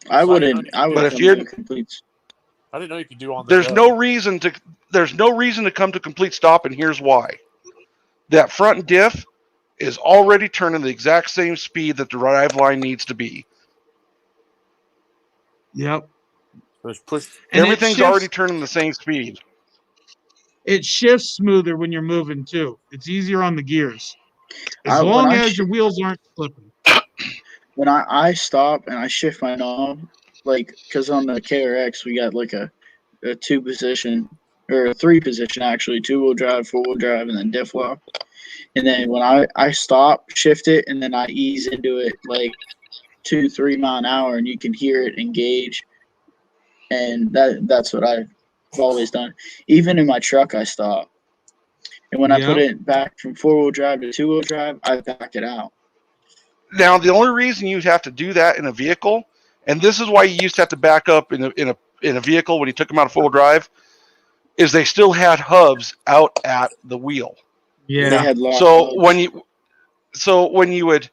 I So wouldn't. I But would if come you're- to complete. I didn't know you could do on the There's go. no reason to come to complete stop, and here's why. That front diff is already turning the exact same speed that the drive line needs to be. Yep. There's push. And Everything's already turning the same speed. it shifts smoother when you're moving too. It's easier on the gears. As When long I as your wheels aren't slipping. When I stop and I shift my knob, like, because on the KRX we got like a 2-position or a 3-position actually, 2-wheel drive, 4-wheel drive, and then diff lock. And then when I stop, shift it, and then I ease into it like 2-3 mile an hour, and you can hear it engage. And that's what I've always done. Even in my truck, I stop. And when I put it back from 4-wheel drive to 2-wheel drive, I back it out. Now, the only reason you have to do that in a vehicle, and this is why you used to have to back up in a vehicle when you took them out of 4-wheel drive, is they still had hubs out at the wheel. Yeah. They had locked So hubs. when you would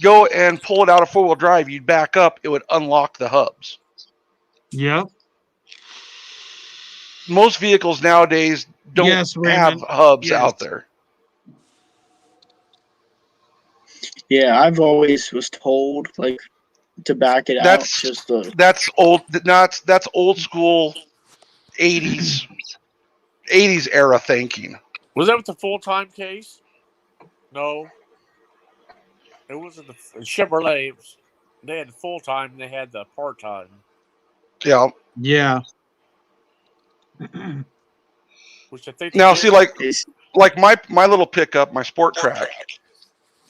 go and pull it out of 4-wheel drive, you'd back up, it would unlock the hubs. Yep. Most vehicles nowadays don't have hubs out there. Yeah, I've always was told like to back it out. That's old. That's old school 80s era thinking. Was that with the full-time case? No. It wasn't the Chevrolet. They had the full-time and they had the part-time. Yeah. Yeah. Which I think now, see, like my little pickup, my Sport Track,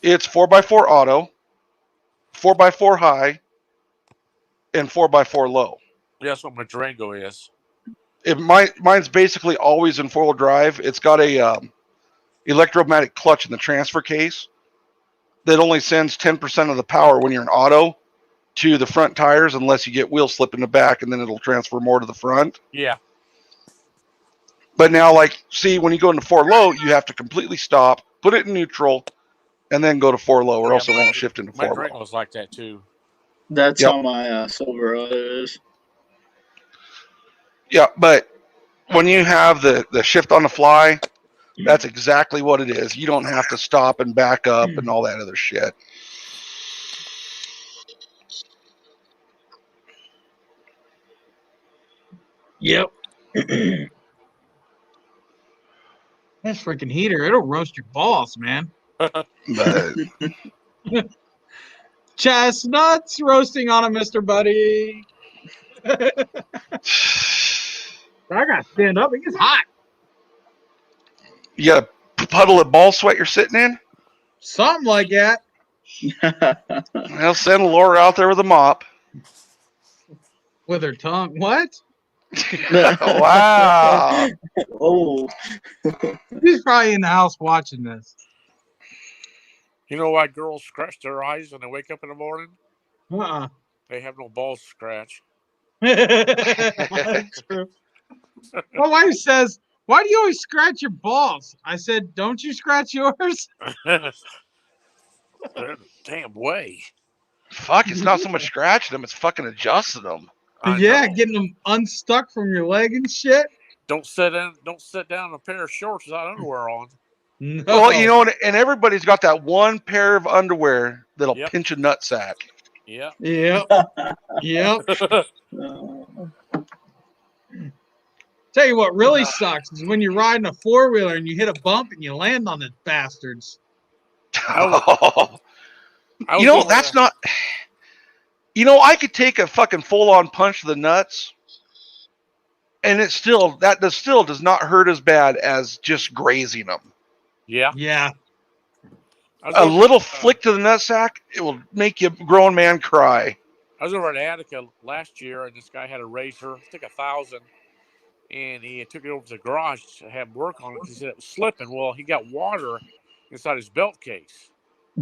it's 4x4 auto, 4x4 high, and 4x4 low. Yeah, that's what my Durango is. Mine's basically always in 4-wheel drive. It's got a electromagnetic clutch in the transfer case that only sends 10% of the power when you're in auto to the front tires unless you get wheel slip in the back, and then it'll transfer more to the front. Yeah. But now, like, see, when you go into 4 low, you have to completely stop, put it in neutral, and then go to 4 low, or else it won't shift into 4 low. My Durango's like that too. That's how my Silverado is. Yeah, but when you have the shift on the fly, that's exactly what it is. You don't have to stop and back up and all that other shit. Yep. That freaking heater, it'll roast your balls, man. But chestnuts roasting on him, Mr. Buddy. I gotta stand up. It gets hot. You got a puddle of ball sweat you're sitting in? Something like that. Well, send Laura out there with a mop. With her tongue. What? Wow. Oh. He's probably in the house watching this. You know why girls scratch their eyes when they wake up in the morning? Uh-uh. They have no balls to scratch. That's true. My wife says, "Why do you always scratch your balls?" I said, "Don't you scratch yours?" Damn way. Fuck, it's not so much scratching them, it's fucking adjusting them. Yeah, getting them unstuck from your leg and shit. Don't sit down in a pair of shorts without underwear on. No. Well, you know, and everybody's got that one pair of underwear that'll pinch a nutsack. Yep. Yep. Yep. Tell you what really sucks is when you're riding a 4-wheeler and you hit a bump and you land on the bastards. I was You know, over that's there. not. You know, I could take a fucking full-on punch to the nuts, and it still does not hurt as bad as just grazing them. Yeah. Yeah. A little flick to the nutsack, it will make you grown man cry. I was over at Attica last year, and this guy had a razor, I think 1,000, and he took it over to the garage to have work on it because he said it was slipping. Well, he got water inside his belt case.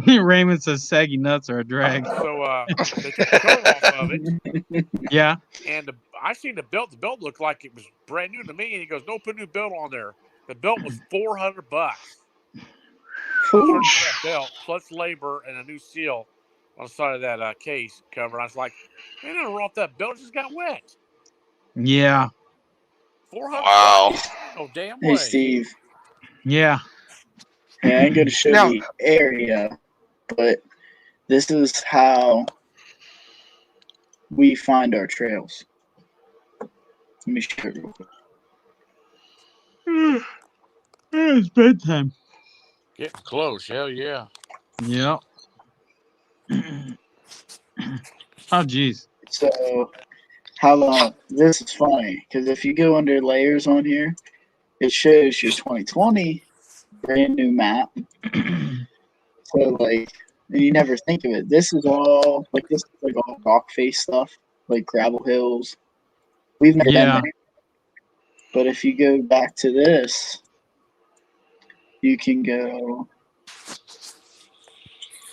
Raymond says saggy nuts are a drag. So they took the cover off of it. Yeah. And I seen the belt. The belt looked like it was brand new to me. And he goes, "No, put a new belt on there." The belt was $400. That belt plus labor and a new seal on the side of that case cover. And I was like, "Man, I don't know if that belt just got wet." Yeah. $400. Wow. Oh, damn Hey, way. Steve. Yeah. Hey, I ain't going to show Now- the area, but this is how we find our trails. Let me show you real quick. It's bedtime. Getting close. Hell yeah. Yep. Oh, geez. So, how long? This is funny because if you go under layers on here, it shows your 2020 brand new map. So, like, and you never think of it. This is all all rock face stuff, like gravel hills. We've never Yeah. done that. But if you go back to this, you can go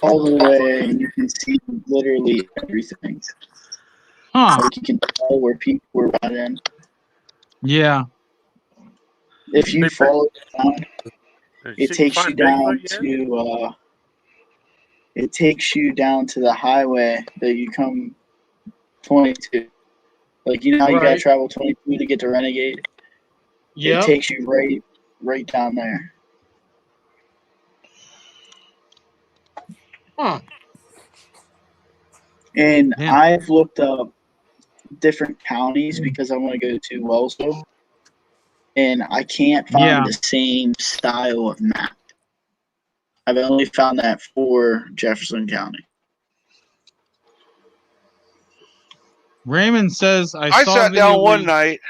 all the way and you can see literally everything. Huh. Like you can tell where people were riding. Yeah. If you follow it down, it takes you down to the highway that you come 22. Like you know how you gotta Right. travel 22 to get to Renegade? It Yep. takes you right down there. Huh. And Damn. I've looked up different counties because I want to go to Wellsville, and I can't find Yeah. the same style of map. I've only found that for Jefferson County. Raymond says I saw a sat video down where one night.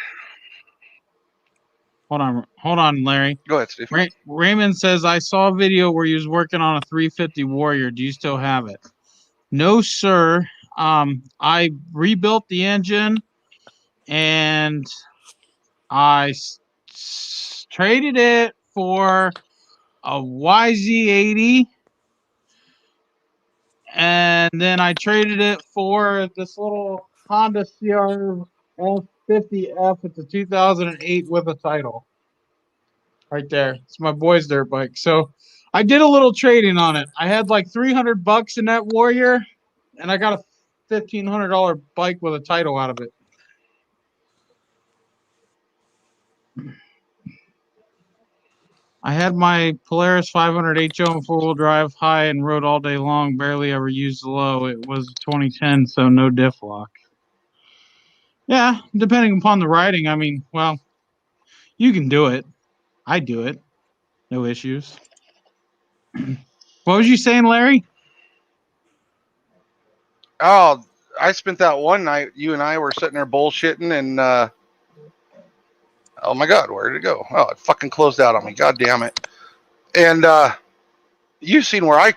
Hold on, Larry. Go ahead, Steve. Raymond says I saw a video where you was working on a 350 Warrior. Do you still have it? No, sir. I rebuilt the engine and I traded it for a YZ80, and then I traded it for this little Honda CR F50F. It's a 2008 with a title. Right there. It's my boy's dirt bike. So I did a little trading on it. I had like $300 in that Warrior, and I got a $1,500 bike with a title out of it. I had my Polaris 500 HO and 4-wheel drive high and rode all day long, barely ever used the low. It was 2010, so no diff lock. Yeah, depending upon the riding, I mean, well, you can do it. I do it. No issues. What was you saying, Larry? Oh, I spent that one night. You and I were sitting there bullshitting, and oh my God, where did it go? Oh, it fucking closed out on me. God damn it! And you've seen where I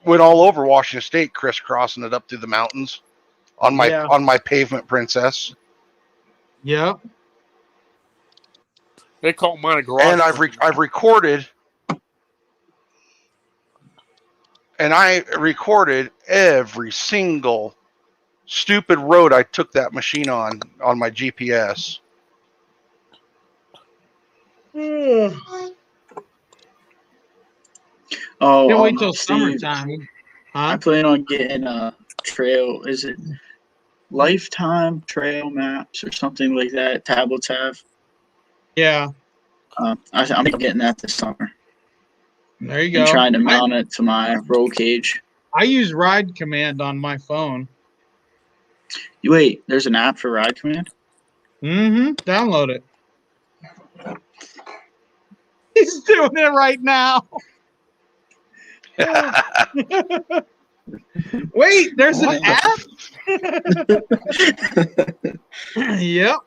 went all over Washington State, crisscrossing it up through the mountains on my pavement princess. Yep. They call mine a garage. And I've recorded. And I recorded every single stupid road I took that machine on my GPS. Oh, Can't wait till Steve, summertime. I Huh? plan on getting a trail. Is it Lifetime Trail Maps or something like that? Tablets have. Yeah. I'm getting that this summer There you and go. trying to mount it to my roll cage. I use Ride Command on my phone. Wait, there's an app for Ride Command? Mm-hmm. Download it. He's doing it right now. Wait, there's an app? Yep.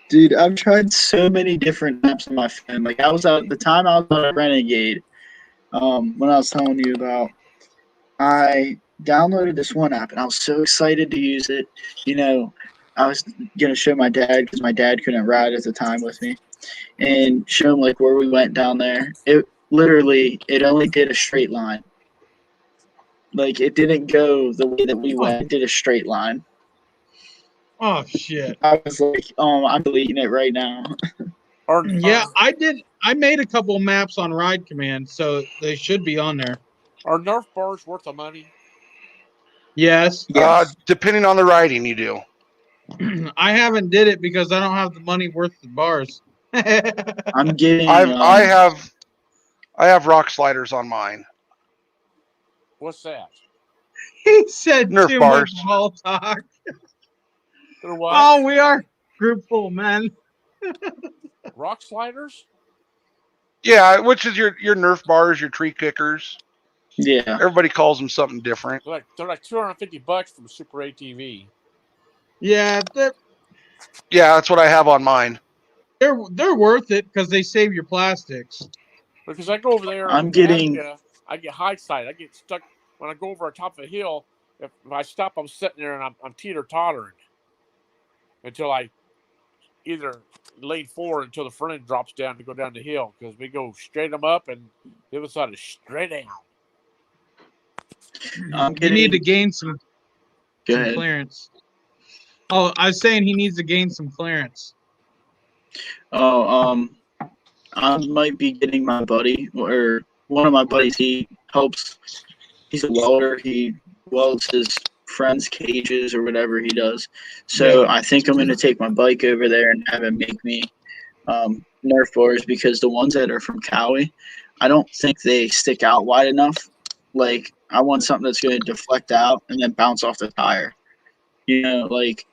Dude, I've tried so many different apps on my phone. Like I was at the time I was on Renegade, when I was telling you about, I downloaded this one app and I was so excited to use it. You know, I was gonna show my dad because my dad couldn't ride at the time with me, and show him like where we went down there. It literally it only did a straight line. Like it didn't go the way that we went. It did a straight line. Oh shit. I was like, I'm deleting it right now. Yeah, I did. I made a couple maps on Ride Command, so they should be on there. Are Nerf bars worth the money? Yes. Yes. Depending on the riding, you do. I haven't did it because I don't have the money worth the bars. I'm getting. I have rock sliders on mine. What's that? He said Nerf too bars. much small talk. They're what? Oh, we are group full, man. Rock sliders? Yeah, which is your Nerf bars, your tree kickers. Yeah. Everybody calls them something different. They're like $250 from Super ATV. Yeah, Yeah, that's what I have on mine. they're worth it because they save your plastics. Because I go over there, I'm getting. I get high side. I get stuck when I go over on top of a hill. If I stop, I'm sitting there and I'm teeter tottering until I either lane forward until the front end drops down to go down the hill because we go straight them up and the other side is straight down. You need to gain some ahead. clearance. Oh, I was saying he needs to gain some clearance. Oh, I might be getting my buddy or one of my buddies. He helps. He's a welder. He welds his friends' cages or whatever he does. So I think I'm going to take my bike over there and have him make me Nerf bars because the ones that are from Cowie, I don't think they stick out wide enough. Like I want something that's going to deflect out and then bounce off the tire. You know, like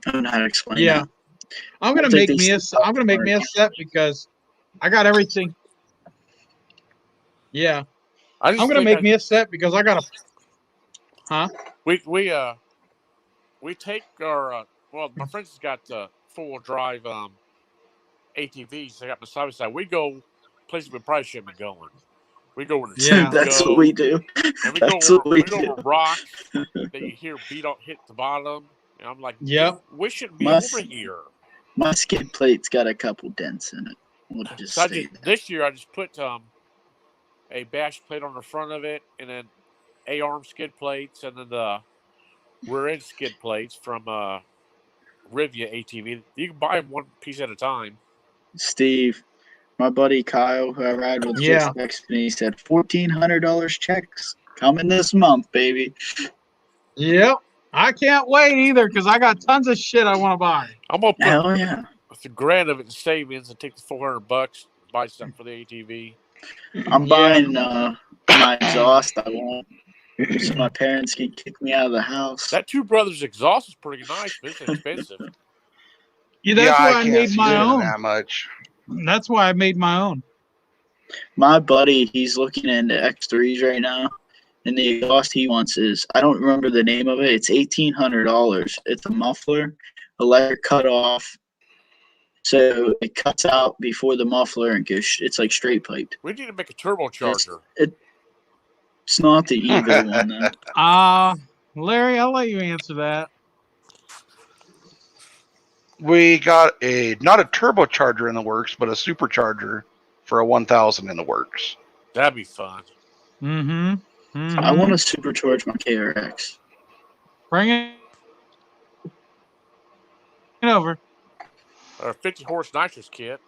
I don't know how to explain. Yeah, that. I'm gonna make me a set because I got everything. Yeah, I'm gonna make me a set because I got a. Huh? We take our well, my friends has got four-wheel drive ATVs. They got the side by side. We go places we probably shouldn't be going. We go where the Yeah, that's what we do. And we That's go what over, we go do. over rocks that you hear beat on hit the bottom. And I'm like, yep, we shouldn't be over here. My skid plate's got a couple dents in it. We'll just So this year I just put a bash plate on the front of it, and then A-arm skid plates, and then the rear end skid plates from Rivia ATV. You can buy them one piece at a time. Steve, my buddy Kyle, who I ride with, just texted me. He said $1,400 checks coming this month, baby. Yep. I can't wait either because I got tons of shit I want to buy. I'm gonna put Hell yeah. a grand of it in savings and take the $400, buy something for the ATV. I'm buying my exhaust. I want so my parents can kick me out of the house. That Two Brothers exhaust is pretty nice, but it's expensive. Yeah, that's why I can't made see my doing own. that much. That's why I made my own. My buddy, he's looking into X3s right now, and the exhaust he wants is, I don't remember the name of it. It's $1,800. It's a muffler, electric cutoff. So it cuts out before the muffler and goes. It's like straight piped. We need to make a turbocharger. It's not the Evo one though. Larry, I'll let you answer that. We got not a turbocharger in the works, but a supercharger for a 1000 in the works. That'd be fun. Mm-hmm. I want to supercharge my KRX. Bring it over. A 50 horse nitrous kit.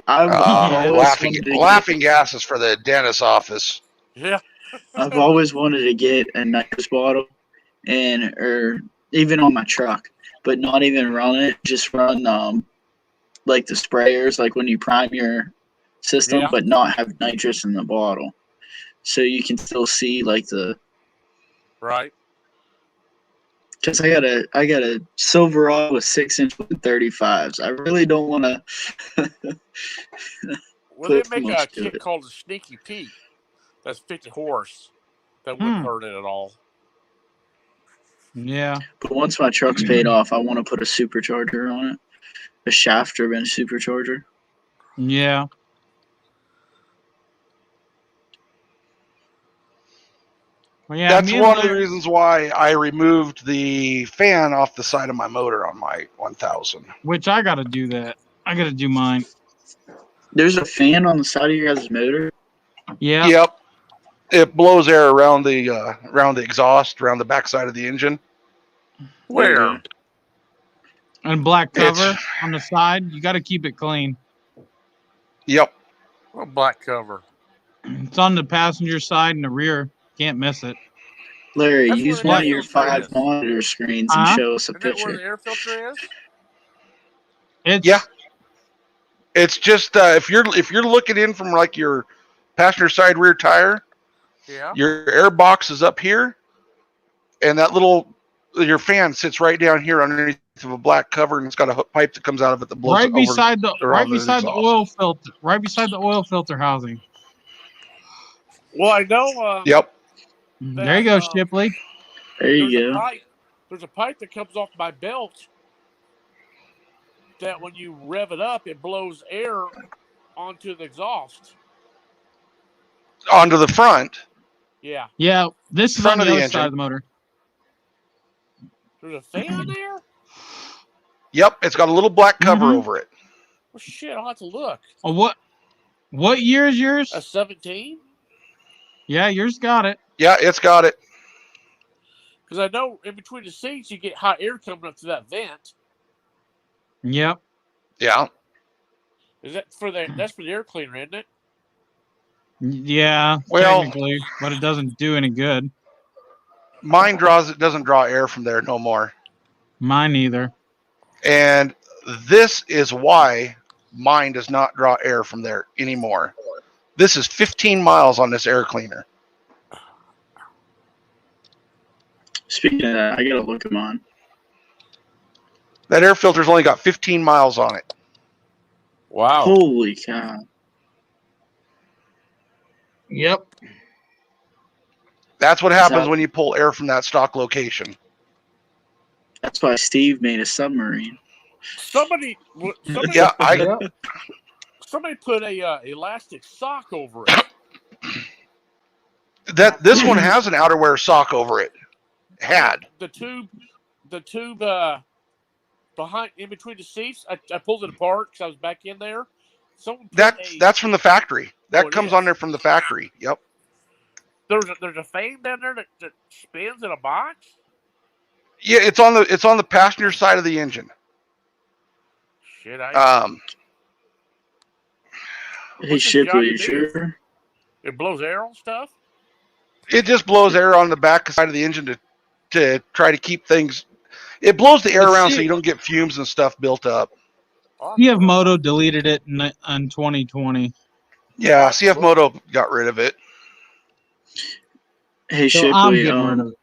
Laughing gases for the dentist's office. Yeah. I've always wanted to get a nitrous bottle, or even on my truck, but not even run it. Just run like the sprayers, like when you prime your system, but not have nitrous in the bottle, so you can still see like the right. Because I got a Silverado with 6-inch 35s. I really don't want to Well, they put make much a to kit it. called the Sneaky Pete. That's 50 horse. That wouldn't hurt it at all. Yeah. But once my truck's paid off, I want to put a supercharger on it, a shaft-driven supercharger. Yeah. Well, yeah. That's Me and one of the Larry, reasons why I removed the fan off the side of my motor on my 1000. which I got to do that. I got to do mine. There's a fan on the side of your guys' motor. Yeah. Yep. It blows air around the exhaust, around the backside of the engine. Where? And black cover It's- on the side. You got to keep it clean. Yep. What black cover? It's on the passenger side and the rear. Can't miss it. Larry, That's where use the one air of your filter 5 is. monitor screens and show us a Isn't that where picture. the air filter is? It's Yeah. It's just if you're looking in from like your passenger side rear tire, Yeah. your air box is up here, and your fan sits right down here underneath of a black cover, and it's got a pipe that comes out of it that blows right over beside the around the exhaust. oil filter. Right beside the oil filter housing. Well, I know. Yep. There you go, Shipley. There you go. There's a pipe that comes off my belt that when you rev it up, it blows air onto the exhaust. Onto the front. Yeah. Yeah, this is Front on of the the other side engine. of the motor. There's a fan there? Yep. It's got a little black cover Mhm. over it. Well, shit, I'll have to look. Oh, what year is yours? A 17? Yeah, yours got it. Yeah, it's got it. Because I know in between the seats, you get hot air coming up to that vent. Yep. Yeah. Is that for that's for the air cleaner, isn't it? Yeah, Well- technically, but it doesn't do any good. Mine doesn't draw air from there no more. Mine either. And this is why mine does not draw air from there anymore. This is 15 miles on this air cleaner. Speaking of that, I gotta look at mine. That air filter's only got 15 miles on it. Wow. Holy cow! Yep. That's what happens that- when you pull air from that stock location. That's why Steve made a submarine. Somebody Yeah, somebody put a elastic sock over it. this one has an outerwear sock over it. Had. The tube behind in between the seats. I pulled it apart because I was back in there. Someone put That's from the factory. That it comes is. on there from the factory. Yep. There's a fan down there that spins in a box. Yeah, it's on the passenger side of the engine. Shit, Uh, Hey What's this Shipley, Johnny you do? sure? It blows air on stuff. It just blows air on the back side of the engine to try to keep things. It blows the air But around see- so you don't get fumes and stuff built up. CF Moto deleted it in 2020. Yeah, CF Moto got rid of it. Hey So I'm Shipley, getting rid of it.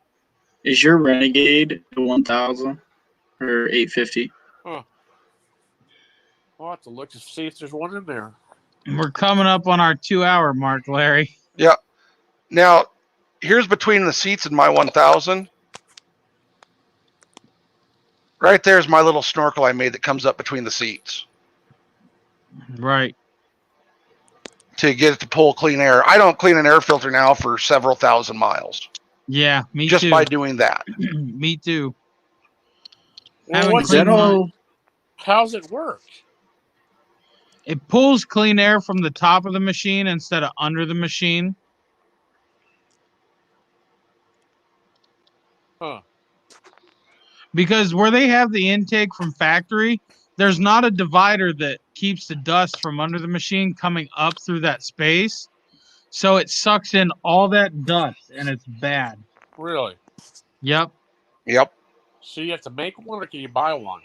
is your Renegade a 1000 or 850? I'll have to look to see if there's one in there. We're coming up on our 2-hour mark, Larry. Yeah. Now, here's between the seats in my 1000. Right there's my little snorkel I made that comes up between the seats Right. to get it to pull clean air. I don't clean an air filter now for several thousand miles Yeah, me just too. by doing that. Me too. Well, Haven't what's cleaned it, mine. how's it work? It pulls clean air from the top of the machine instead of under the machine. Huh. Because where they have the intake from factory, there's not a divider that keeps the dust from under the machine coming up through that space. So it sucks in all that dust and it's bad. Really? Yep. Yep. So you have to make one, or can you buy one?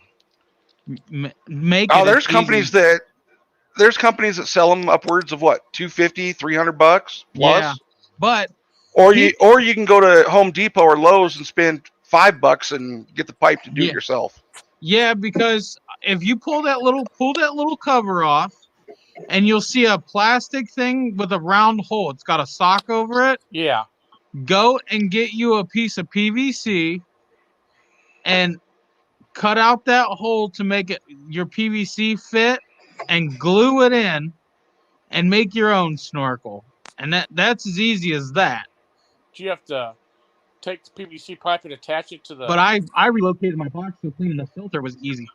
Make Oh, it. there's It's companies easy. that sell them upwards of what, $250, $300 plus. Yeah. But Or you can go to Home Depot or Lowe's and spend $5 and get the pipe to do it yourself. Yeah, because if you pull that little cover off, and you'll see a plastic thing with a round hole. It's got a sock over it. Yeah. Go and get you a piece of PVC and cut out that hole to make it your PVC fit, and glue it in, and make your own snorkel. And that's as easy as that. Do you have to take the PVC pipe and attach it to the? But I relocated my box, so cleaning the filter was easy.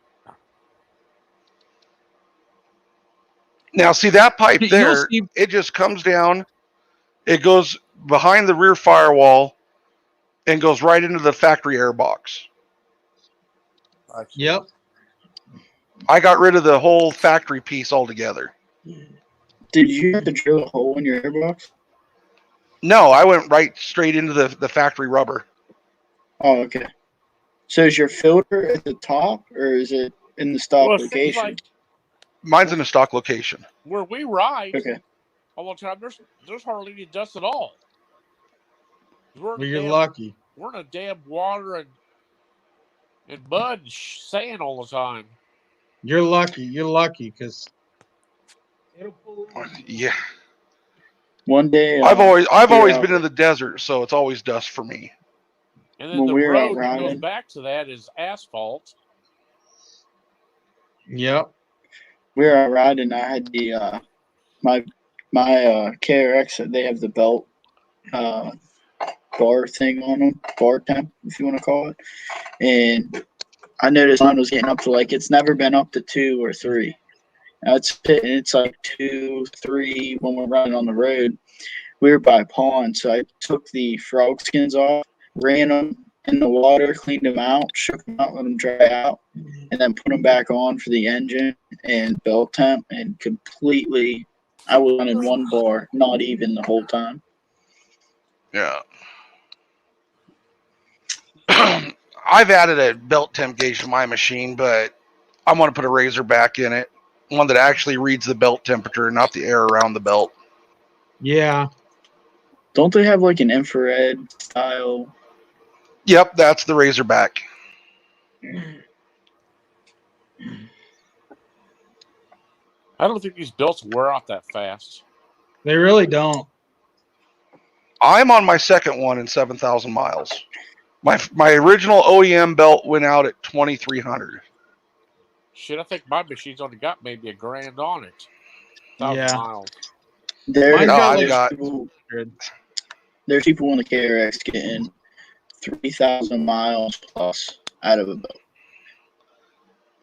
Now, see that pipe You'll there, see- it just comes down, it goes behind the rear firewall and goes right into the factory air box. Yep. I got rid of the whole factory piece altogether. Did you have to drill a hole in your airbox? No, I went right straight into the factory rubber. Oh, okay. So is your filter at the top, or is it in the stock Well, it seems location? like Mine's in a stock location. where we ride Okay. all the time, there's hardly any dust at all. Well, you're lucky. We're in a damn water and mud and sand all the time. You're lucky. You're lucky because Yeah. One day, I've always out- been in the desert, so it's always dust for me. And then When the we were out road that goes riding- back to that is asphalt. Yep. we were out riding. I had the my KRX. They have the belt bar thing on them, bar temp, if you want to call it. And I noticed mine was getting up to it's never been up to 2 or 3. Now it's like 2, 3 when we're running on the road. We were by a pond, so I took the frog skins off, ran them in the water, cleaned them out, shook them out, let them dry out, and then put them back on for the engine and belt temp, and completely, I was running 1 bar, not even the whole time. Yeah. I've added a belt temp gauge to my machine, but I want to put a razor back in it. One that actually reads the belt temperature, not the air around the belt. Yeah. Don't they have an infrared style? Yep, that's the Razorback. I don't think these belts wear out that fast. They really don't. I'm on my second one in 7,000 miles. My original OEM belt went out at 2,300. Shit, I think my machine's only got maybe $1,000 on it. 1,000 Yeah. miles. There's people on the KRX getting 3,000 miles plus out of a belt.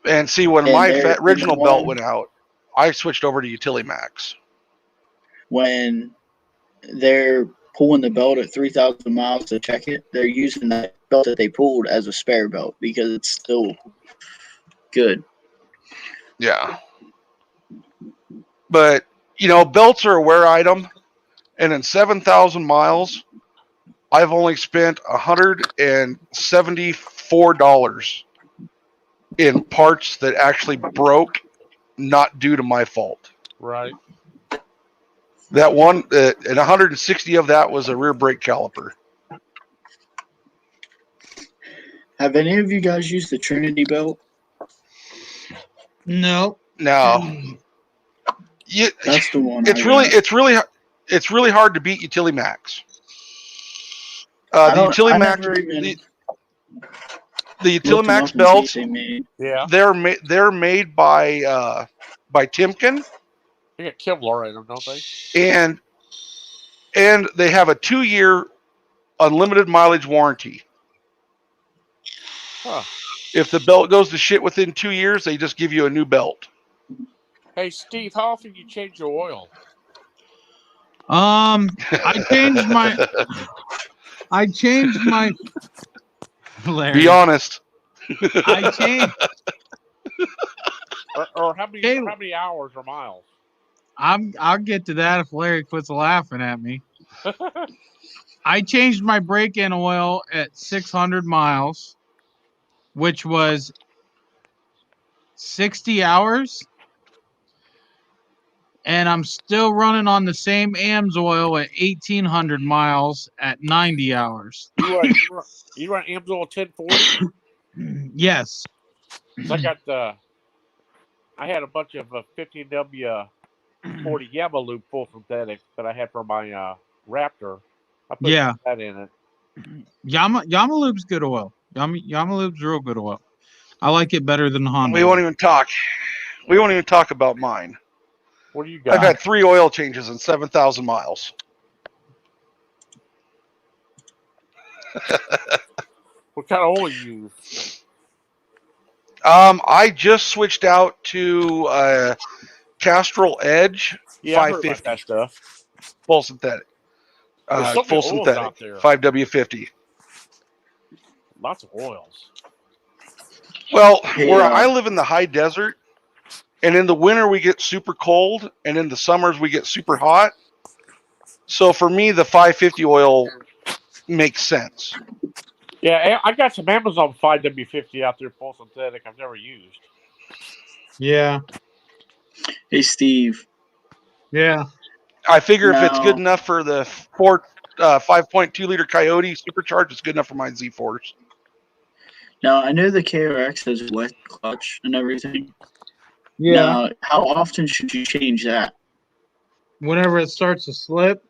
And see, when my original belt went out, I switched over to Utilimax. When they're pulling the belt at 3,000 miles to check it, they're using that belt that they pulled as a spare belt because it's still good. Yeah. But, belts are a wear item. And in 7,000 miles, I've only spent $174 in parts that actually broke, not due to my fault. Right. That one, and 160 of that was a rear brake caliper. Have any of you guys used the Trinity belt? No. No. That's the one. It's really hard to beat Utilimax. The Utilimax belts, they're made by Timken. They got Kevlar in them, don't they? And they have a 2-year unlimited mileage warranty. Huh. If the belt goes to shit within 2 years, they just give you a new belt. Hey, Steve, how often do you change your oil? I changed my. Larry. Be honest. I changed. Or how many hours or miles? I'll get to that if Larry quits laughing at me. I changed my break-in oil at 600 miles, which was 60 hours. And I'm still running on the same AMS oil at 1,800 miles at 90 hours. You run Amsoil 1040? Yes. So I had a bunch of 15W 40 Yama loop full synthetic that I had for my Raptor. I put that in it. Yama Lube's good oil. Yama Lube's real good oil. I like it better than Honda. We won't even talk. We won't even talk about mine. What do you got? I've had 3 oil changes in 7,000 miles. What kind of oil you use? I just switched out to Castrol Edge 550. I heard about that stuff. Full synthetic. There's so many full oils synthetic. out there. 5W50. Lots of oils. Well, where I live in the high desert, and in the winter we get super cold, and in the summers we get super hot. So for me, the 550 oil makes sense. Yeah, I got some Amazon 5W50 out there, full synthetic. I've never used. Yeah. Hey, Steve. Yeah. I figure if it's good enough for the 5.2 liter Coyote supercharged, it's good enough for my Z4s. Now, I know the KRX has wet clutch and everything. Yeah. Now, how often should you change that? Whenever it starts to slip.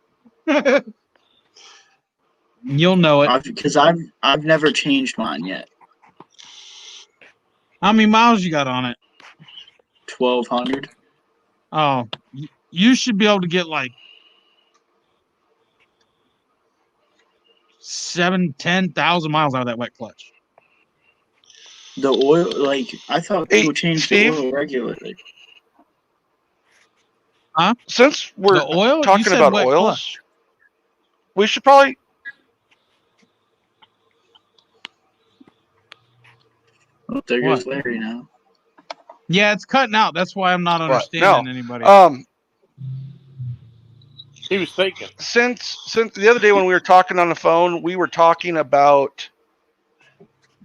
You'll know it. Because I've never changed mine yet. How many miles you got on it? 1,200. Oh, you should be able to get like 10,000 miles out of that wet clutch. The oil, like, I thought people changed the oil regularly. Huh? Since we're talking about oils, clutch. We should probably. Oh, there goes Larry now. Yeah, it's cutting out. That's why I'm not understanding anybody. He was thinking. Since the other day when we were talking on the phone, we were talking about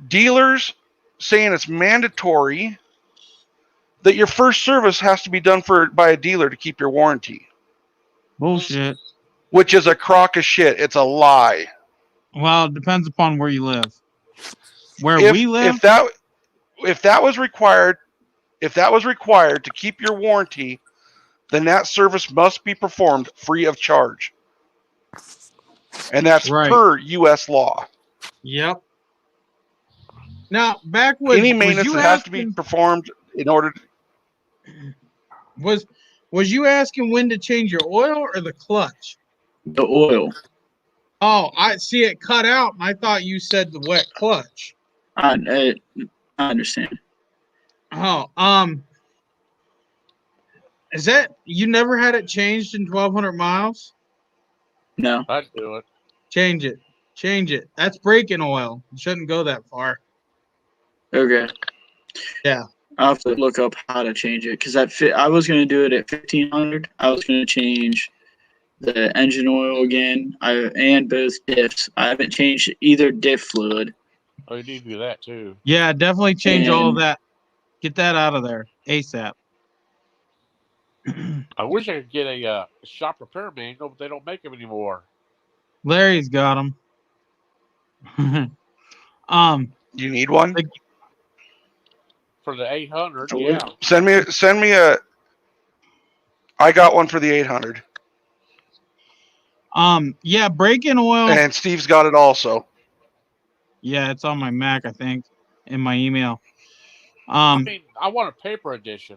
dealers saying it's mandatory that your first service has to be done by a dealer to keep your warranty. Bullshit. Which is a crock of shit. It's a lie. Well, it depends upon where you live. Where we live, if that was required to keep your warranty, then that service must be performed free of charge. And that's per U.S. law. Yep. Now, back when any maintenance that has to be performed in order to... Was you asking when to change your oil or the clutch? The oil. Oh, I see it cut out, and I thought you said the wet clutch. I understand. Oh, is that you never had it changed in 1,200 miles? No. I'd do it. Change it. That's braking oil. You shouldn't go that far. Okay. Yeah. I'll have to look up how to change it because I was going to do it at 1,500. I was going to change the engine oil again and both diffs. I haven't changed either diff fluid. Oh, you need to do that too. Yeah, definitely change all of that. Get that out of there ASAP. I wish I could get a shop repair manual, but they don't make them anymore. Larry's got them. You need one? For the 800, yeah. Send me a... I got one for the 800. Yeah, braking oil. And Steve's got it also. Yeah, it's on my Mac, I think, in my email. I mean, I want a paper edition,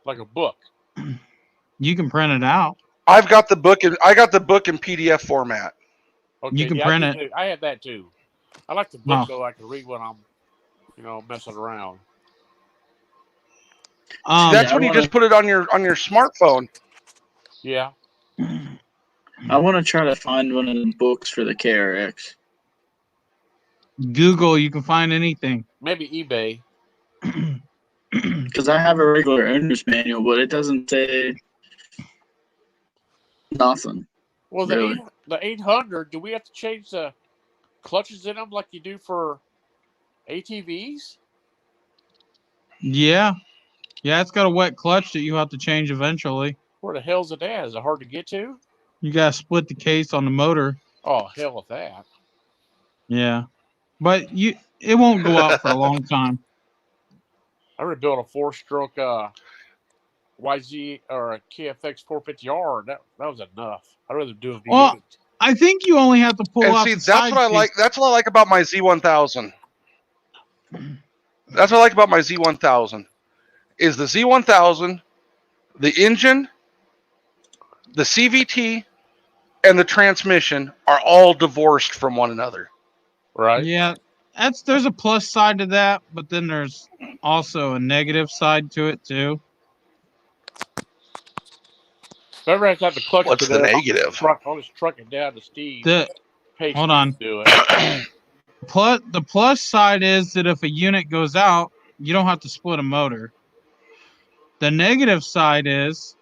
like a book. You can print it out. I've got the book in PDF format. Okay, you can print it. I have that too. I like the book so I can read when I'm, messing around. That's when you just put it on your smartphone. Yeah. I want to try to find one of the books for the KRX. Google, you can find anything. Maybe eBay. Because I have a regular owner's manual, but it doesn't say nothing. Well, really. the 800, do we have to change the clutches in them like you do for ATVs? Yeah. Yeah, it's got a wet clutch that you have to change eventually. Where the hell's it at? Is it hard to get to? You gotta split the case on the motor. Oh, hell with that. Yeah, but it won't go out for a long time. I rebuilt a 4-stroke YZ or a KFX 450R. That was enough. I'd rather do a V8. Well, I think you only have to pull And out see, the that's side what I case. like. That's what I like about my Z1000. That's what I like about my Z1000. Is the Z1000, the engine, the CVT, and the transmission are all divorced from one another. Right? Yeah, there's a plus side to that, but then there's also a negative side to it too. Remember, I got the clutch What's the today. negative? I'll just truck it down to Steve. Pay Hold Steve on. to do it. The plus side is that if a unit goes out, you don't have to split a motor. The negative side is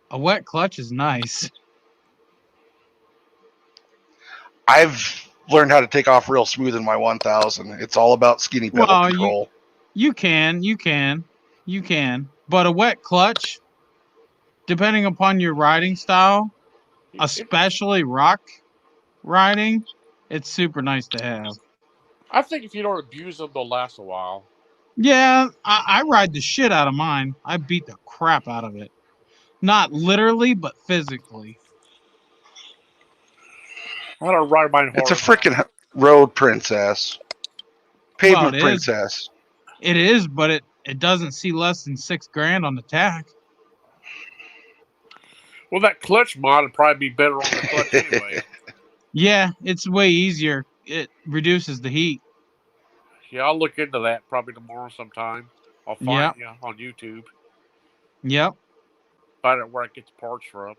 a wet clutch is nice. I've learned how to take off real smooth in my 1000. It's all about skinny pedal control. You can. But a wet clutch, depending upon your riding style, especially rock riding, it's super nice to have. I think if you don't abuse them, they'll last a while. Yeah, I ride the shit out of mine. I beat the crap out of it. Not literally, but physically. I don't ride mine hard. It's a freaking road princess. Pavement princess. It is, but it doesn't see less than $6,000 on the tack. Well, that clutch mod would probably be better on the clutch anyway. Yeah, it's way easier. It reduces the heat. Yeah, I'll look into that probably tomorrow sometime. I'll find you on YouTube. Yep. Find out where I get the parts from.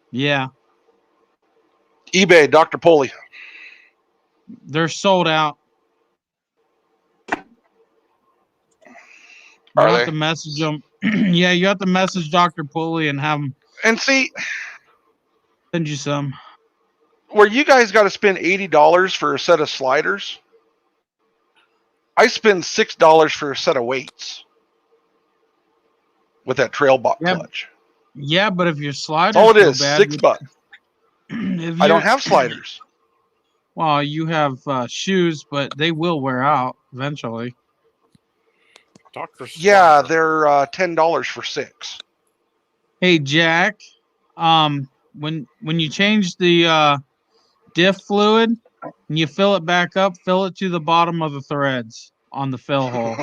Yeah. eBay, Dr. Poley. They're sold out. You have to message them. Yeah, you have to message Dr. Poley and have him. And see, send you some. Where you guys got to spend $80 for a set of sliders, I spend $6 for a set of weights with that Trailbot clutch. Yeah, but if your sliders that's all it is, bad, $6. I don't have sliders. Well, you have shoes, but they will wear out eventually. Yeah, they're $10 for 6. Hey Jack, when you change the diff fluid and you fill it back up, fill it to the bottom of the threads on the fill hole.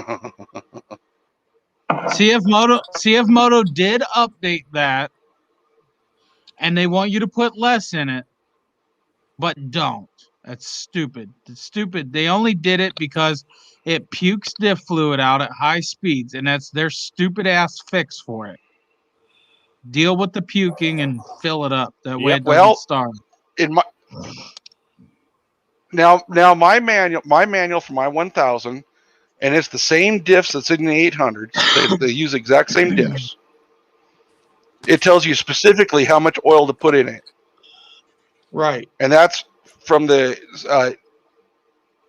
CF Moto did update that, and they want you to put less in it, but don't. That's stupid. It's stupid. They only did it because it pukes diff fluid out at high speeds, and that's their stupid ass fix for it. Deal with the puking and fill it up. That way it doesn't starve. In my now my manual for my 1000, and it's the same diffs that's in the 800s. They use the exact same diffs. It tells you specifically how much oil to put in it. Right. And that's from the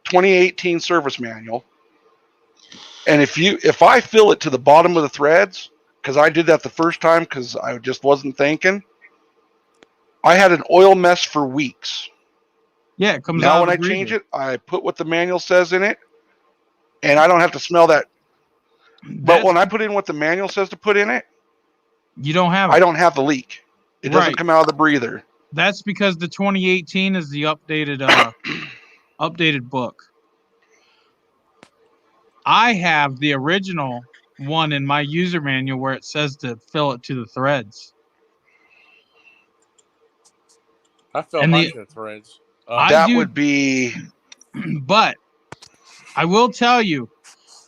2018 service manual. And if I fill it to the bottom of the threads, because I did that the first time because I just wasn't thinking, I had an oil mess for weeks. Yeah, it comes now out when I breather. change it, I put what the manual says in it, and I don't have to smell that. But when I put in what the manual says to put in it, you don't have it. I don't have the leak. It doesn't come out of the breather. That's because the 2018 is the updated updated book. I have the original one in my user manual where it says to fill it to the threads. I filled mine to the threads. That would be. But I will tell you,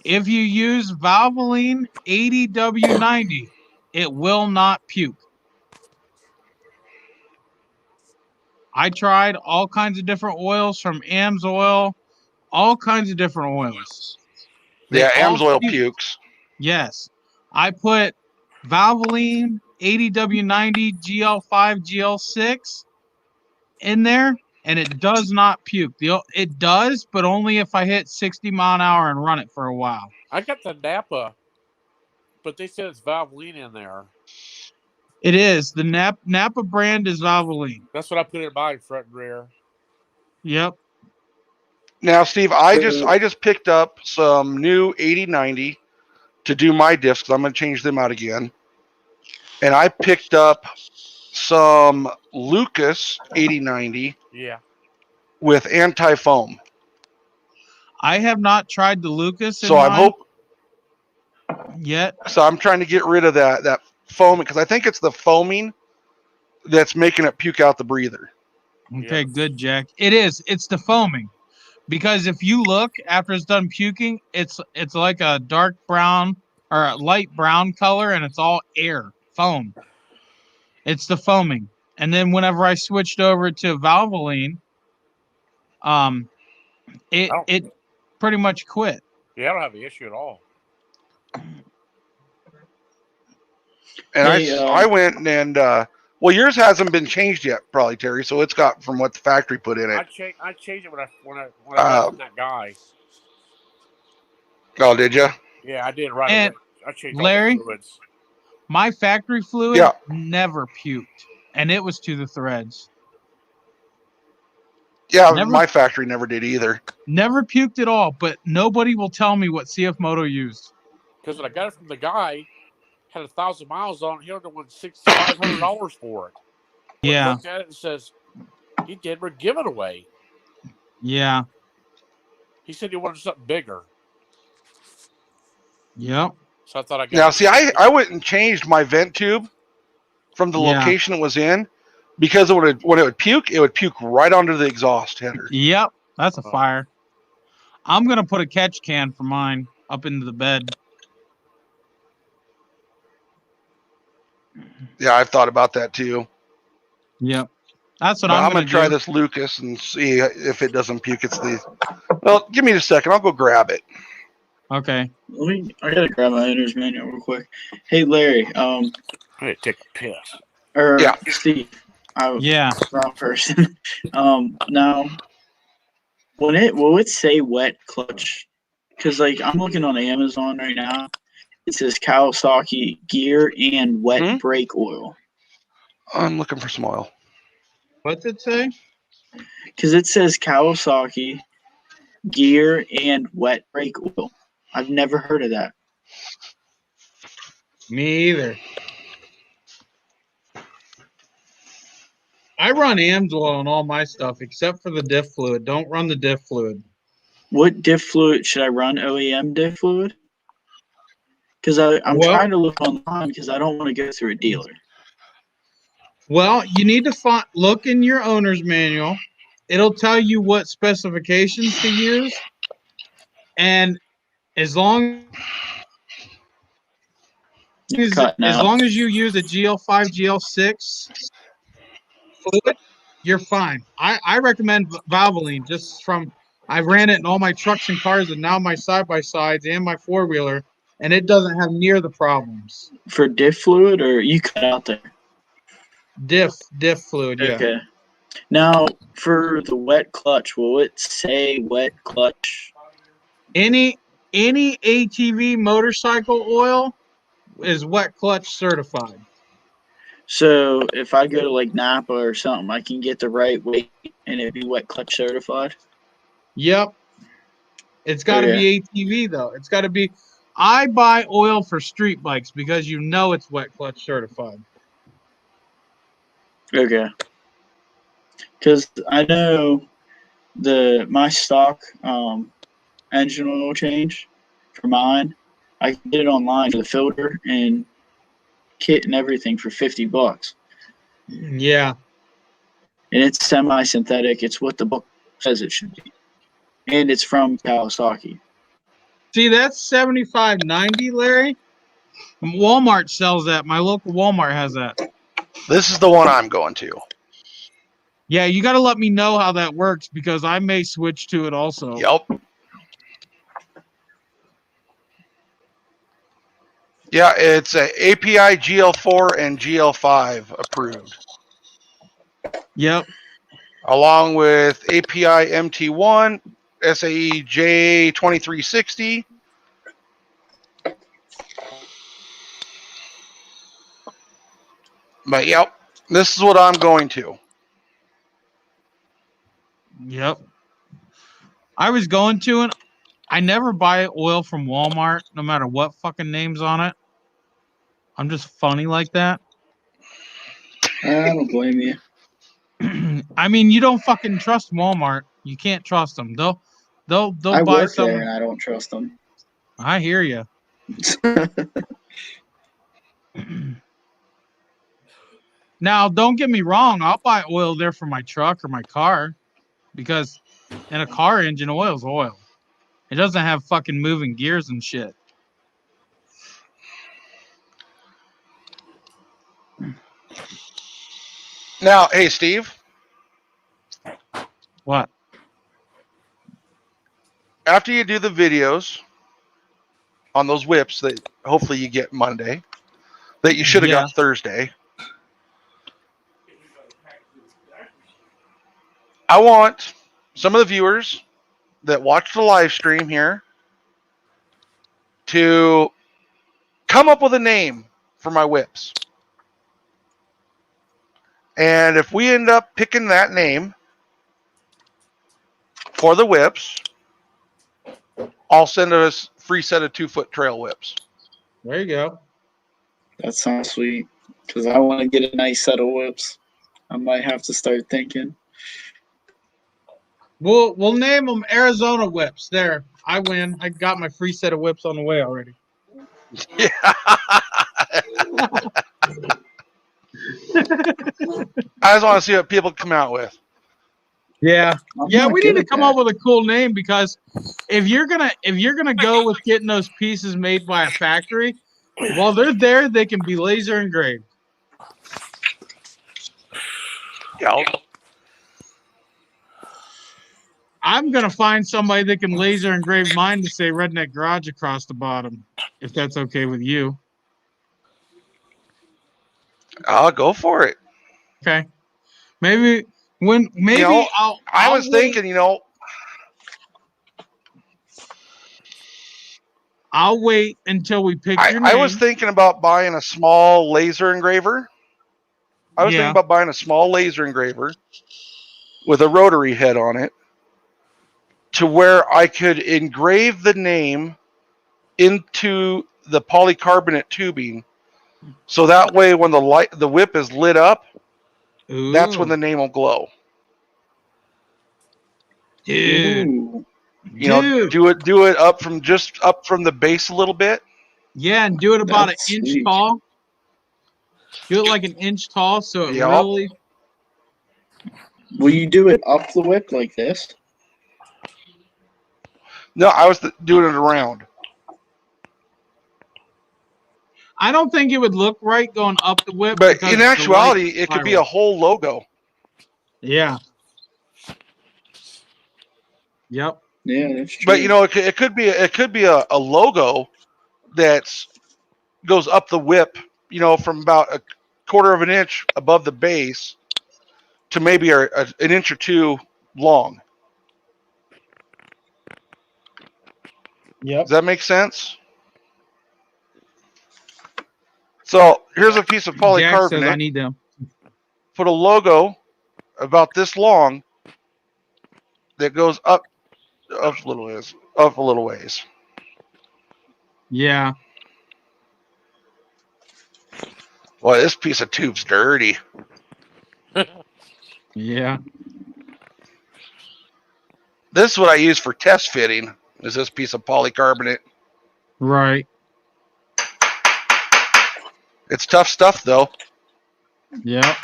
if you use Valvoline 80W90, it will not puke. I tried all kinds of different oils from AMS oil, all kinds of different oils. Yeah, AMS oil pukes. Yes. I put Valvoline 80W90 GL5 GL6 in there, and it does not puke. It does, but only if I hit 60 mile an hour and run it for a while. I got the Napa, but they said it's Valvoline in there. It is. The Napa brand is Valvoline. That's what I put in mine, front and rear. Yep. Now, Steve, I just picked up some new 8090 to do my diffs because I'm going to change them out again. And I picked up some Lucas 8090 Yeah. with anti-foam. I have not tried the Lucas So I'm yet. So I'm trying to get rid of that foam because I think it's the foaming that's making it puke out the breather. Okay, Yeah. good, Jack. It is. It's the foaming. Because if you look after it's done puking, it's like a dark brown or a light brown color, and it's all air foam. It's the foaming. And then whenever I switched over to Valvoline, it pretty much quit. Yeah, I don't have an issue at all. And I went and well, yours hasn't been changed yet, probably, Terry. So it's got from what the factory put in it. I changed it when I got from that guy. Oh, did you? Yeah, I did right And away. I changed Larry, all the fluids. My factory fluid never puked, and it was to the threads. Yeah, my factory never did either. Never puked at all, but nobody will tell me what CF Moto used. Because when I got it from the guy, had 1,000 miles on it, he only won $500 for it. Well, Yeah. he looked at it and says, he did give it away. Yeah. He said he wanted something bigger. Yep. So I thought I got Now, see, I went and changed my vent tube from the location it was in because when it would puke right onto the exhaust header. Yep. That's a fire. I'm going to put a catch can for mine up into the bed. Yeah, I've thought about that too. Yep. That's what I'm going to try this Lucas and see if it doesn't puke. It's the. Well, give me a second. I'll go grab it. Okay. I gotta grab my owner's manual real quick. Hey, Larry. I need to take a piss. Steve. Yeah. Wrong person. Now, will it say wet clutch? Because I'm looking on Amazon right now. It says Kawasaki gear and wet brake oil. I'm looking for some oil. What's it say? Because it says Kawasaki gear and wet brake oil. I've never heard of that. Me either. I run AMSOIL on all my stuff except for the diff fluid. Don't run the diff fluid. What diff fluid should I run? OEM diff fluid? Because I'm trying to look online because I don't want to go through a dealer. Well, you need to look in your owner's manual. It'll tell you what specifications to use. And as long as you use a GL5, GL6 fluid, you're fine. I recommend Valvoline just from I ran it in all my trucks and cars and now my side-by-sides and my four-wheeler, and it doesn't have near the problems. For diff fluid, or you cut out there? Diff fluid, yeah. Okay. Now, for the wet clutch, will it say wet clutch? Any ATV motorcycle oil is wet clutch certified. So if I go to Napa or something, I can get the right weight and it'd be wet clutch certified? Yep. It's got to be ATV, though. It's got to be. I buy oil for street bikes because it's wet clutch certified. Okay. Because I know my stock engine oil change for mine, I can get it online for the filter and kit and everything for $50. Yeah. And it's semi-synthetic. It's what the book says it should be. And it's from Kawasaki. See, that's $75.90, Larry. Walmart sells that. My local Walmart has that. This is the one I'm going to. Yeah, you got to let me know how that works because I may switch to it also. Yep. Yeah, it's a API GL4 and GL5 approved. Yep. Along with API MT1, SAE J2360. But yep, this is what I'm going to. Yep. I was going to, and I never buy oil from Walmart, no matter what fucking name's on it. I'm just funny like that. I don't blame you. I mean, you don't fucking trust Walmart. You can't trust them. They'll I buy work some. there and I don't trust them. I hear you. Now, don't get me wrong. I'll buy oil there for my truck or my car, because in a car engine, oil's oil. It doesn't have fucking moving gears and shit. Now, hey, Steve. What? After you do the videos on those whips that hopefully you get Monday, that you should have got Thursday, I want some of the viewers that watch the live stream here to come up with a name for my whips. And if we end up picking that name for the whips, I'll send us a free set of 2-foot trail whips. There you go. That sounds sweet. Because I want to get a nice set of whips. I might have to start thinking. We'll name them Arizona whips. There, I win. I got my free set of whips on the way already. Yeah. I just want to see what people come out with. Yeah, I'm yeah. not We good need to at come that. up with a cool name, because if you're gonna go with getting those pieces made by a factory, while they're there, they can be laser engraved. Yeah. I'm gonna find somebody that can laser engrave mine to say Redneck Garage across the bottom, if that's okay with you. I'll go for it. Okay. Maybe I was thinking, I'll wait until we pick your name. I was thinking about buying a small laser engraver. Thinking about buying a small laser engraver with a rotary head on it, to where I could engrave the name into the polycarbonate tubing, so that way when the whip is lit up, that's when the name will glow. Dude. Ooh. Do it up from the base a little bit. Yeah, and do it about That's an inch sweet. tall. Do it like an inch tall, so it Yep. really. Will you do it up the whip like this? No, I was doing it around. I don't think it would look right going up the whip. But in actuality, it could be a whole logo. Yeah. Yep. Yeah, that's true. But it could be a logo that's goes up the whip, from about a quarter of an inch above the base to maybe an inch or two long. Yep. Does that make sense? So here's a piece of polycarbonate. Jack says I need them. Put a logo about this long that goes up a little ways. Yeah. Boy, this piece of tube's dirty. Yeah. This is what I use for test fitting, is this piece of polycarbonate. Right. It's tough stuff, though. Yeah.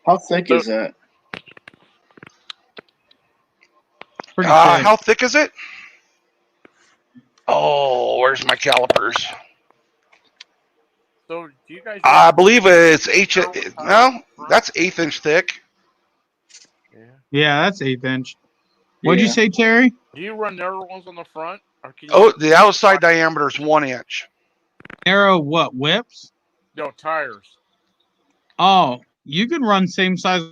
How thick is that? Pretty thick. How thick is it? Oh, where's my calipers? So, do you guys? I believe it's no, that's 1/8 inch thick. Yeah, that's 1/8 inch. What'd you say, Terry? Do you run narrow ones on the front? Or can you The outside diameter is 1 inch. Narrow what? Whips? No, tires. Oh, you can run same size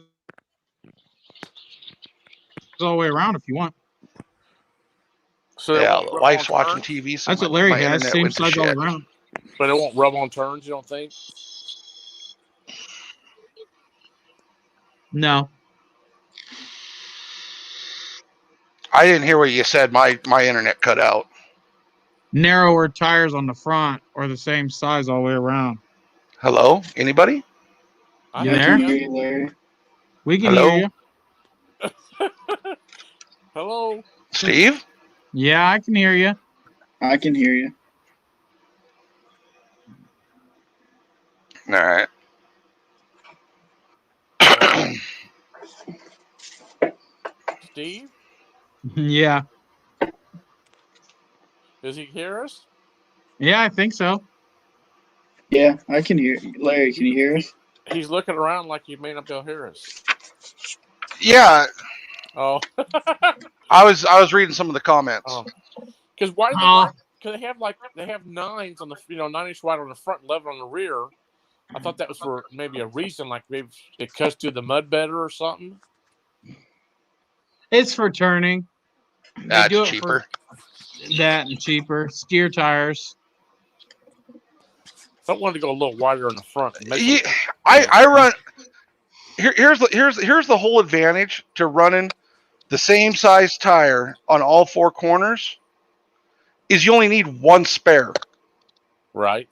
all the way around if you want. So Yeah, the wife's watching TV. So that's what Larry my has. internet Same went to size all shit. around. But it won't rub on turns, you don't think? No. I didn't hear what you said. My internet cut out. Narrower tires on the front or the same size all the way around. Hello? Anybody? I You have there? you. Larry. We can Hello? hear you. Hello. Steve? Yeah, I can hear you. I can hear you. All right. Steve, Yeah. does he hear us? Yeah, I think so. Yeah, I can hear you. Larry, can you hear us? He's looking around like he may not be able to hear us. Yeah, Oh. I was reading some of the comments. Oh. Because why do they? Oh, Because they have 9s on the 9-inch wide on the front, and 11 on the rear. I thought that was for maybe a reason, like maybe it cuts through the mud better or something. it's for turning. They That's do it cheaper. for that and cheaper. Steer tires. If I wanted to go a little wider in the front, I run. Here's the whole advantage to running the same size tire on all four corners. Is you only need one spare. right.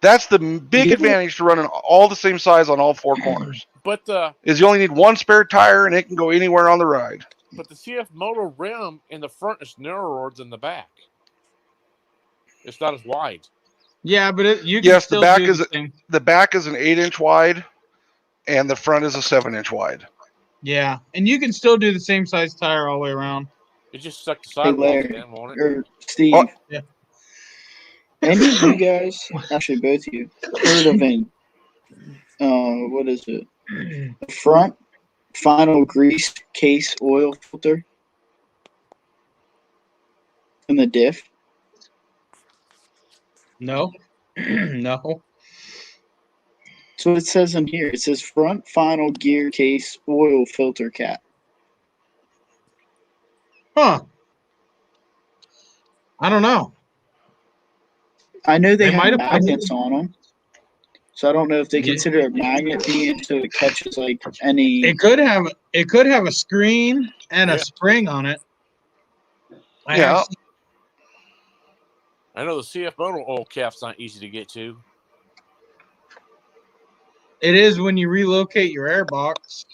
That's the big advantage to running all the same size on all four corners. But is you only need one spare tire and it can go anywhere on the ride. But the CF Moto rim in the front is narrower than the back. It's not as wide. Yeah, but you can still do the same. The back is an 8-inch wide, and the front is a 7-inch wide. Yeah, and you can still do the same size tire all the way around. It just sucked the sidewalls in, won't it? Or Steve. Oh. Yeah. Any of you guys, actually both of you, heard of an what is it? The front final grease case oil filter in the diff? No. No. So it says in here. It says front final gear case oil filter cap. Huh. I don't know. I know they might have magnets on them. So I don't know if they consider a magnet being so it catches like any. It could have a screen and a spring on it. I know the CF Moto oil cap's not easy to get to. It is when you relocate your air box.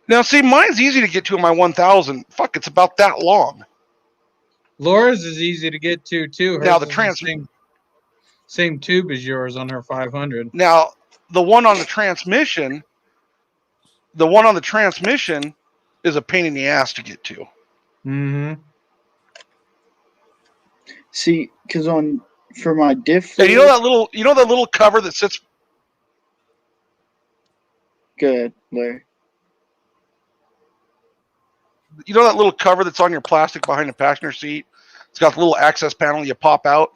Now, see, mine's easy to get to in my 1000. Fuck, it's about that long. Laura's is easy to get to too. Now the same tube as yours on her 500. Now the one on the transmission is a pain in the ass to get to. Mm-hmm. See, because for my diff, and you know that little cover that sits. Good, Larry. You know that little cover that's on your plastic behind the passenger seat? It's got the little access panel you pop out.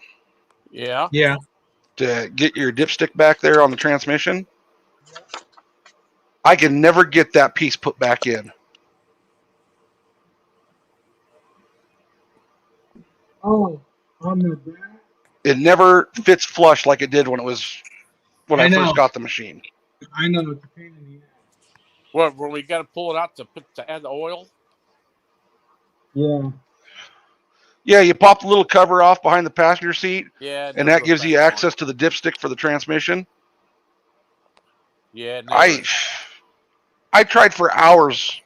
Yeah. Yeah. To get your dipstick back there on the transmission. I can never get that piece put back in. Oh, on the back? It never fits flush like it did when I first got the machine. I know, it's a pain in the ass. What, where we got to pull it out to add the oil? Yeah. Yeah, you pop the little cover off behind the passenger seat. Yeah. And that gives you access to the dipstick for the transmission. Yeah. I tried for hours.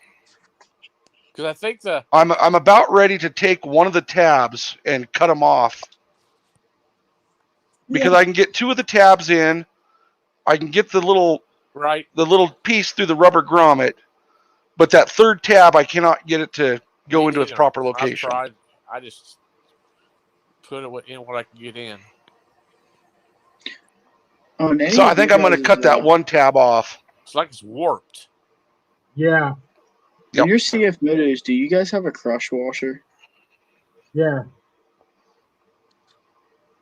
Because I think I'm about ready to take one of the tabs and cut them off. Because I can get two of the tabs in. I can get the little piece through the rubber grommet. But that third tab, I cannot get it to go into its proper location. I tried. I just put it in what I can get in. So I think I'm going to cut that one tab off. It's like it's warped. Yeah. In your CF Motos, do you guys have a crush washer? Yeah.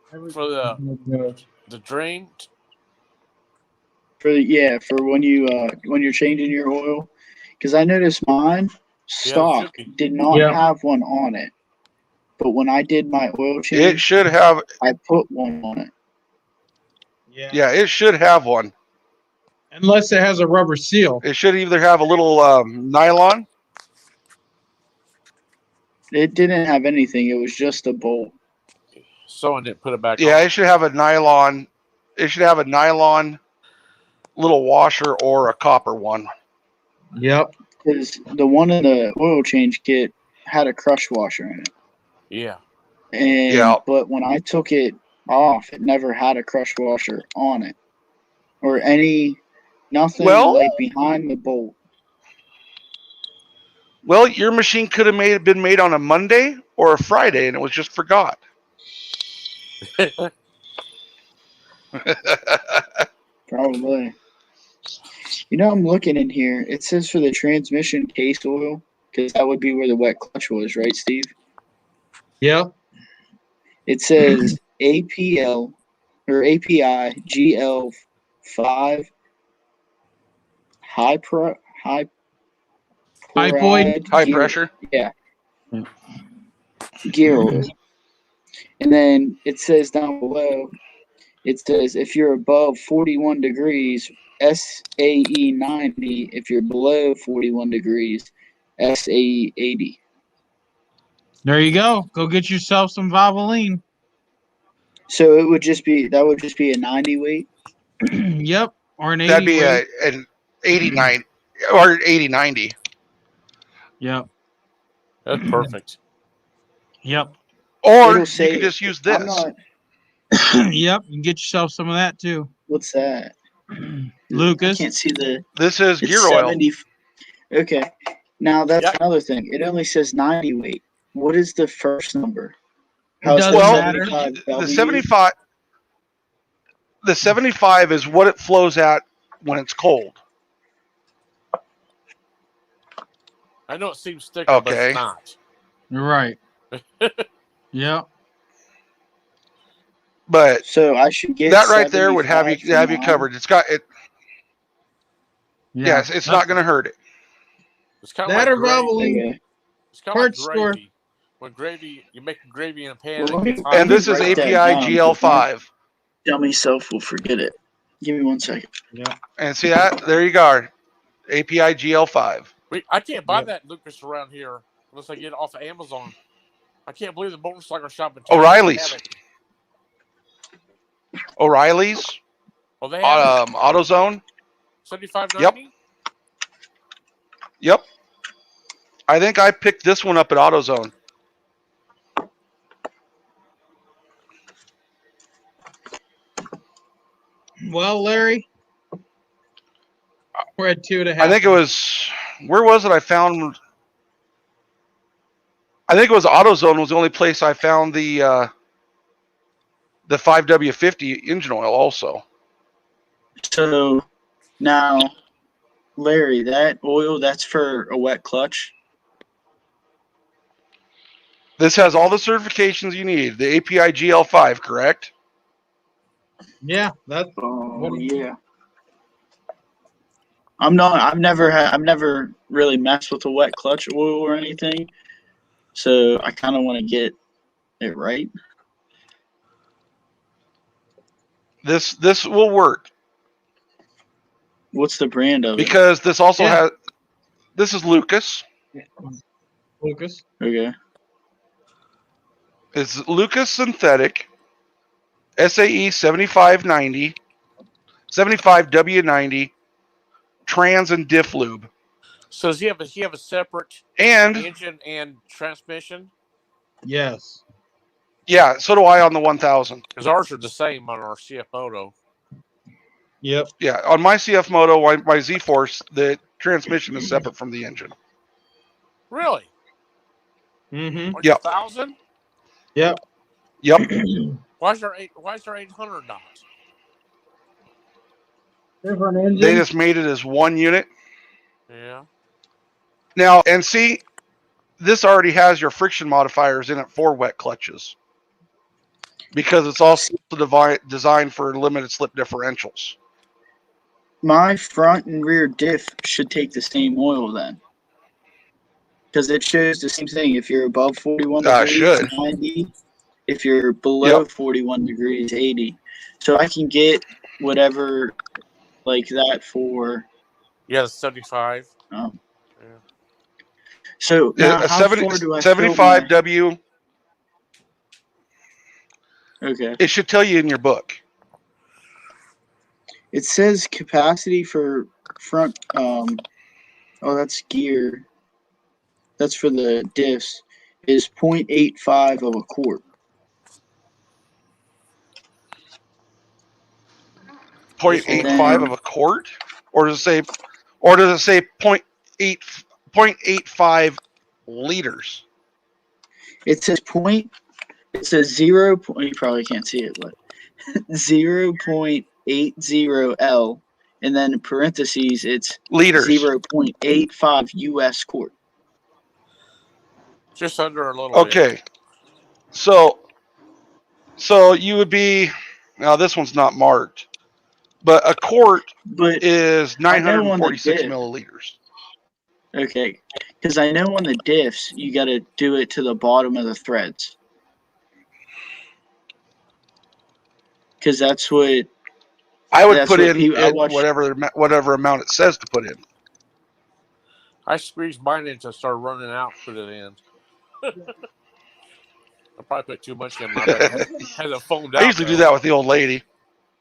For the drain? For when you're changing your oil, because I noticed mine stock did not have one on it, but when I did my oil change, it should have. I put one on it. Yeah, it should have one. Unless it has a rubber seal. It should either have a little nylon. It didn't have anything. It was just a bolt. Someone didn't put it back Yeah, on. it should have a nylon. It should have a nylon little washer or a copper one. Yep. Because the one in the oil change kit had a crush washer in it. Yeah. But when I took it off, it never had a crush washer on it. Or nothing like behind the bolt. Well, your machine could have been made on a Monday or a Friday, and it was just forgot. Probably. I'm looking in here. It says for the transmission case oil, because that would be where the wet clutch was, right, Steve? Yep. It says APL or API GL5 high pressure. Yeah. Gear oil. And then it says down below, it says if you're above 41 degrees, SAE 90. If you're below 41 degrees, SAE 80. There you go. Go get yourself some Valvoline. So that would just be a 90 weight? Yep. Or an 80 That'd be weight. an 89 or 80-90. Yep. That's perfect. Yep. Or you could just use this. Yep. You can get yourself some of that too. What's that? Lucas. I can't see the. This is gear 70, oil. Okay. Now that's another thing. It only says 90 weight. What is the first number? It doesn't matter. The 75. The 75 is what it flows at when it's cold. I know it seems thicker, but it's not. You're right. Yep. But so I should get that right there would have you covered. It's got it. Yeah. Yes, it's not going to hurt it. It's kind that of or like Valvoline. It's kind of like gravy. When you make gravy in a pan. And this is API GL5. Dummy self will forget it. Give me 1 second. Yeah. And see that? There you go. API GL5. I can't buy that Lucas around here unless I get it off of Amazon. I can't believe the motorcycle shop in town. O'Reilly's. Oh, they have AutoZone. $75.90? Yep. I think I picked this one up at AutoZone. Well, Larry, we're at 2.5. I think it was. Where was it? I think it was AutoZone was the only place I found the 5W50 engine oil also. So now, Larry, that oil, that's for a wet clutch? This has all the certifications you need. The API GL5, correct? Yeah, that's. Yeah. I've never really messed with a wet clutch oil or anything, so I kind of want to get it right. This will work. What's the brand of it? Because this also has. This is Lucas. Lucas. Okay. It's Lucas Synthetic. SAE 7590, 75W90, trans and diff lube. So does he have a separate engine and transmission? Yes. Yeah, so do I on the 1000. Because ours are the same on our CF Moto. Yep. Yeah, on my CF Moto, my Z-Force, the transmission is separate from the engine. Really? Mm-hmm. On your 1000? Yep. Yep. Why is there 800 not? Different engine. They just made it as one unit. Yeah. Now, and see, this already has your friction modifiers in it for wet clutches. Because it's also designed for limited slip differentials. My front and rear diff should take the same oil then. Because it shows the same thing. If you're above 41 degrees, 90. If you're below 41 degrees, 80. So I can get whatever like that for. Yeah, the 75. Um, Yeah. so now, A how far do I fill 75 my? W. Okay. It should tell you in your book. It says capacity for front. Oh, that's gear. That's for the diffs. Is 0.85 of a quart. 0.85 of a quart, or does it say 0.85 liters? It says point. It says 0. You probably can't see it, but 0.80 L, and then in parentheses it's Liters. 0.85 U.S. quart. Just under a little bit. Okay. So you would be, now this one's not marked, but a quart is 946 milliliters. Okay, because I know on the diffs you got to do it to the bottom of the threads. Because that's what I would put in whatever amount it says to put in. I squeezed mine in to start running out, put it in. I probably put too much in. My bad. It hasn't foamed out. I usually do that with the old lady.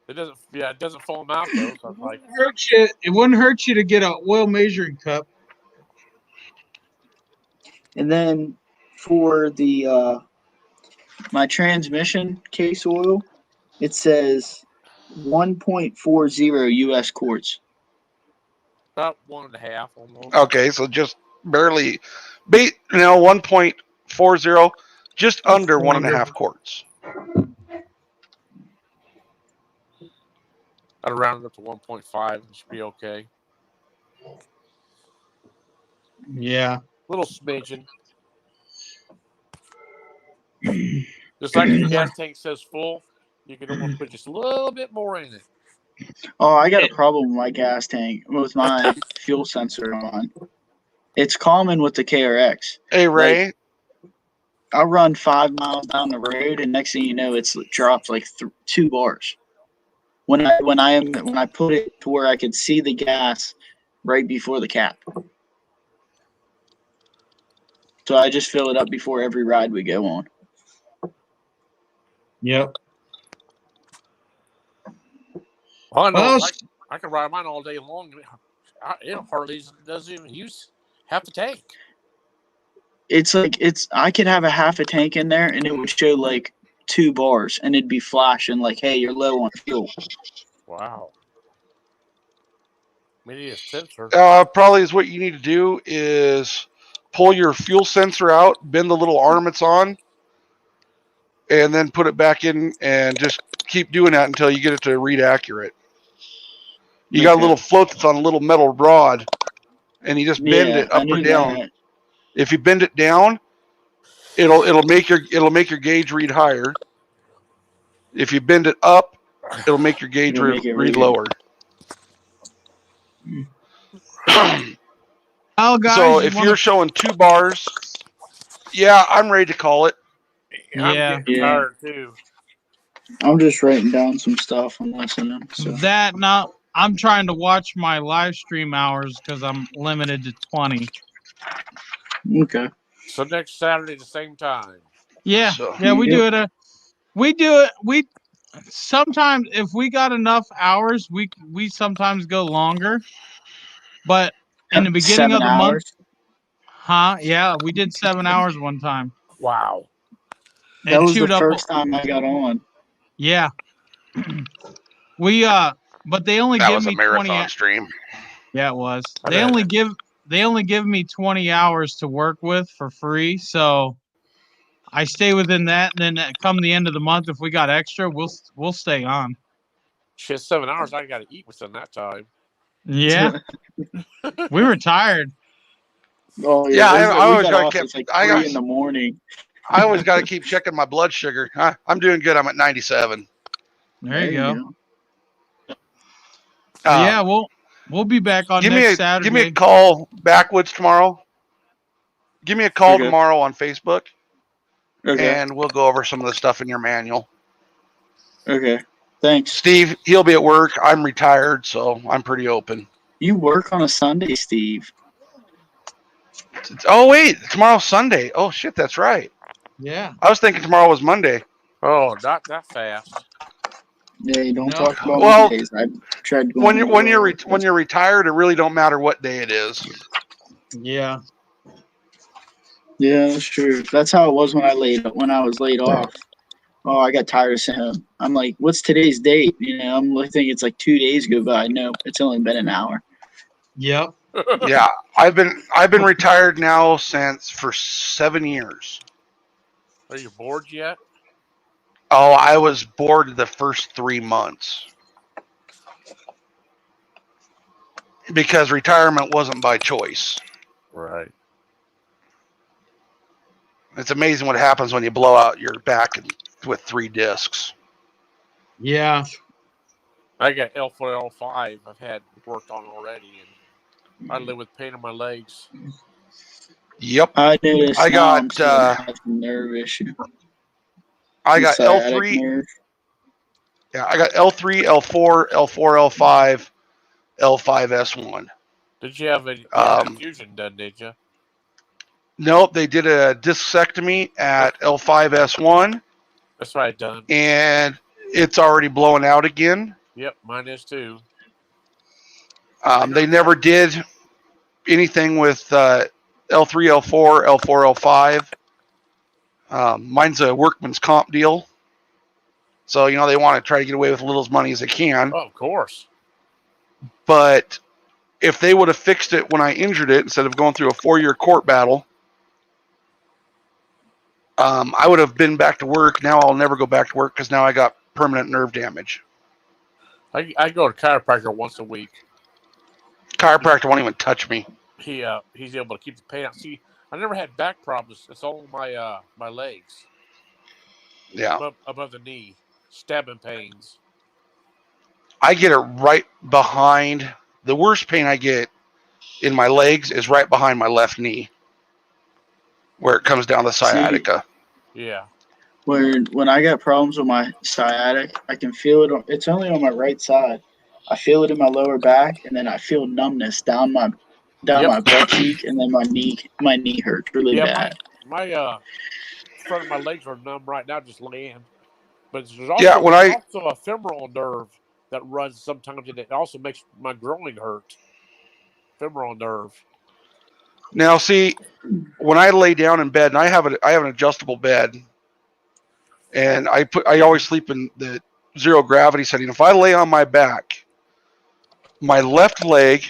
It doesn't. Yeah, it doesn't foam out though. So I'm like, It wouldn't hurt you to get an oil measuring cup. And then for the my transmission case oil, it says 1.40 U.S. quarts. about 1.5 almost. Okay, so just barely, 1.40, just under 1.5 quarts. I'd round it up to 1.5. It should be okay. Yeah. Little smidgen. Just like the gas tank says full, you can almost put just a little bit more in it. Oh, I got a problem with my gas tank, with my fuel sensor on. It's common with the KRX. Hey, Ray. Like, I'll run 5 miles down the road, and next thing you know, it's dropped like 2 bars. When I put it to where I could see the gas right before the cap. So I just fill it up before every ride we go on. Yep. I can ride mine all day long. It hardly doesn't even use half the tank. It's like I could have a half a tank in there, and it would show like 2 bars, and it'd be flashing like, "Hey, you're low on fuel." Wow. We need a sensor. Probably is what you need to do is pull your fuel sensor out, bend the little arm it's on, and then put it back in, and just keep doing that until you get it to read accurate. You got a little float that's on a little metal rod, and you just bend it up or down. That. If you bend it down, it'll make your gauge read higher. If you bend it up, it'll make your gauge read lower. Guys, so if you're showing 2 bars, yeah, I'm ready to call it. Yeah. I'm getting tired too. I'm just writing down some stuff I'm listening. So. I'm trying to watch my live stream hours because I'm limited to 20. Okay. So next Saturday, the same time. Yeah. We do it. We sometimes, if we got enough hours, we sometimes go longer. But in the beginning of the month, yeah, we did 7 hours one time. Wow. That was the first time I got on. Yeah. But they only give me 20 stream. Yeah, it was. They only give me 20 hours to work with for free, so I stay within that, and then come the end of the month, if we got extra, we'll stay on. Shit, 7 hours. I got to eat within that time. Yeah. We were tired. Oh yeah. I always got to keep. Like 3 in the morning. I always got to keep checking my blood sugar. I'm doing good. I'm at 97. There you go. Yeah, we'll be back on next Saturday. Give me a call backwoods tomorrow. Give me a call tomorrow on Facebook, and we'll go over some of the stuff in your manual. Okay. Thanks. Steve, he'll be at work. I'm retired, so I'm pretty open. You work on a Sunday, Steve. Oh, wait. Tomorrow's Sunday. Oh, shit, that's right. Yeah. I was thinking tomorrow was Monday. Oh, not that fast. Yeah, you don't No. talk about Well, Mondays. I tried going When you're retired, it really don't matter what day it is. Yeah. Yeah, that's true. That's how it was when I was laid off. Oh, I got tired of saying him. I'm like, what's today's date? I'm thinking it's like 2 days go by. No, it's only been an hour. Yep. Yeah, I've been retired now for 7 years. Are you bored yet? Oh, I was bored the first 3 months because retirement wasn't by choice. Right. It's amazing what happens when you blow out your back with 3 discs. Yeah. I got L4, L5 I've had worked on already, and I live with pain in my legs. Yep. I noticed I now I'm got starting to have some nerve issue. I got Sciatic L3. nerve. Yeah, I got L3, L4, L4, L5, L5S1. Did you have a fusion done, did you? Nope, they did a discectomy at L5S1. That's what I done. And it's already blowing out again. Yep, mine is too. They never did anything with L3, L4, L4, L5. Mine's a workman's comp deal. So, they want to try to get away with as little money as they can. Oh, of course. But if they would have fixed it when I injured it instead of going through a 4-year court battle, I would have been back to work. Now I'll never go back to work because now I got permanent nerve damage. I go to chiropractor once a week. Chiropractor won't even touch me. He's able to keep the pain out. See, I never had back problems. It's all my legs. Yeah. Above the knee. Stabbing pains. I get it right behind. The worst pain I get in my legs is right behind my left knee, where it comes down the sciatica. See, yeah. When I got problems with my sciatic, I can feel it. It's only on my right side. I feel it in my lower back, and then I feel numbness down my butt cheek, and then my knee hurts really bad. My front of my legs are numb right now, just laying. But there's also, also a femoral nerve that runs sometimes, and it also makes my groin hurt. Femoral nerve. Now, see, when I lay down in bed, and I have an adjustable bed, and I always sleep in the 0 gravity setting. If I lay on my back, my left leg,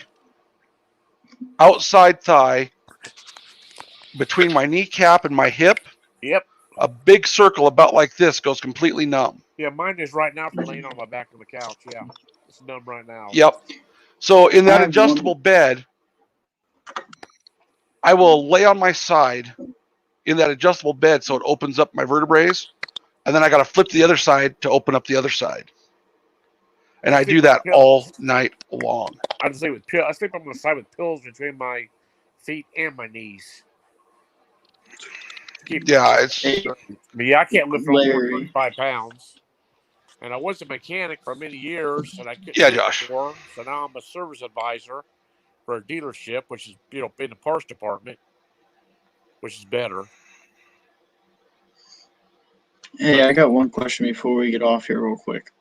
outside thigh, between my kneecap and my hip, yep, a big circle about like this goes completely numb. Yeah, mine is right now from laying on my back on the couch. Yeah, it's numb right now. Yep. So in that adjustable bed, I will lay on my side in that adjustable bed so it opens up my vertebrae, and then I got to flip to the other side to open up the other side. And I do that all night long. I sleep on the side with pillows between my feet and my knees. I can't lift over 35 pounds. And I was a mechanic for many years, and I couldn't do it before. So now I'm a service advisor for a dealership, which is in the parts department, which is better. Hey, I got one question before we get off here real quick.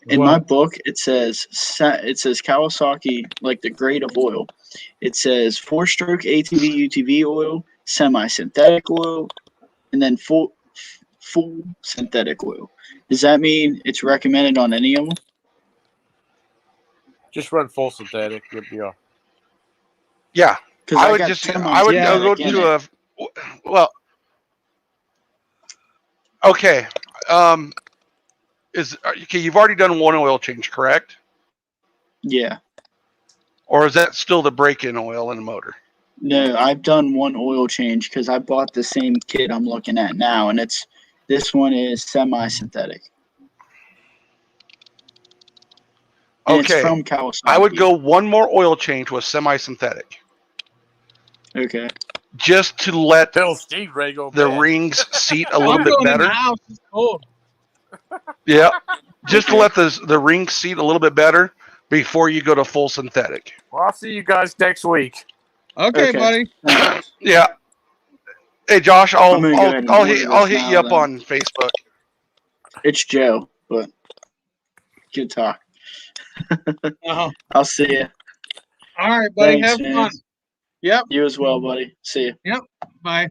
In my book, it says Kawasaki, like the grade of oil. It says 4-stroke ATV UTV oil, semi-synthetic oil, and then full synthetic oil. Does that mean it's recommended on any of them? Just run full synthetic. Yeah. I would go to a. Well. Okay. You've already done one oil change, correct? Yeah. Or is that still the break-in oil in the motor? No, I've done one oil change because I bought the same kit I'm looking at now, and this one is semi-synthetic. And okay. It's from Kawasaki. I would go one more oil change with semi-synthetic. Okay. Just to let the rings seat a little bit better. In the house. It's cold. Yeah. just to let the ring seat a little bit better before you go to full synthetic. Well, I'll see you guys next week. Okay, buddy. Yeah. Hey Josh, I'm gonna go ahead and order I'll this hit now, you up then. on Facebook. It's Joe, but good talk. I'll see you. All right, buddy. Thanks, Have man. fun. Yep. You as well, buddy. See you. Yep. Bye.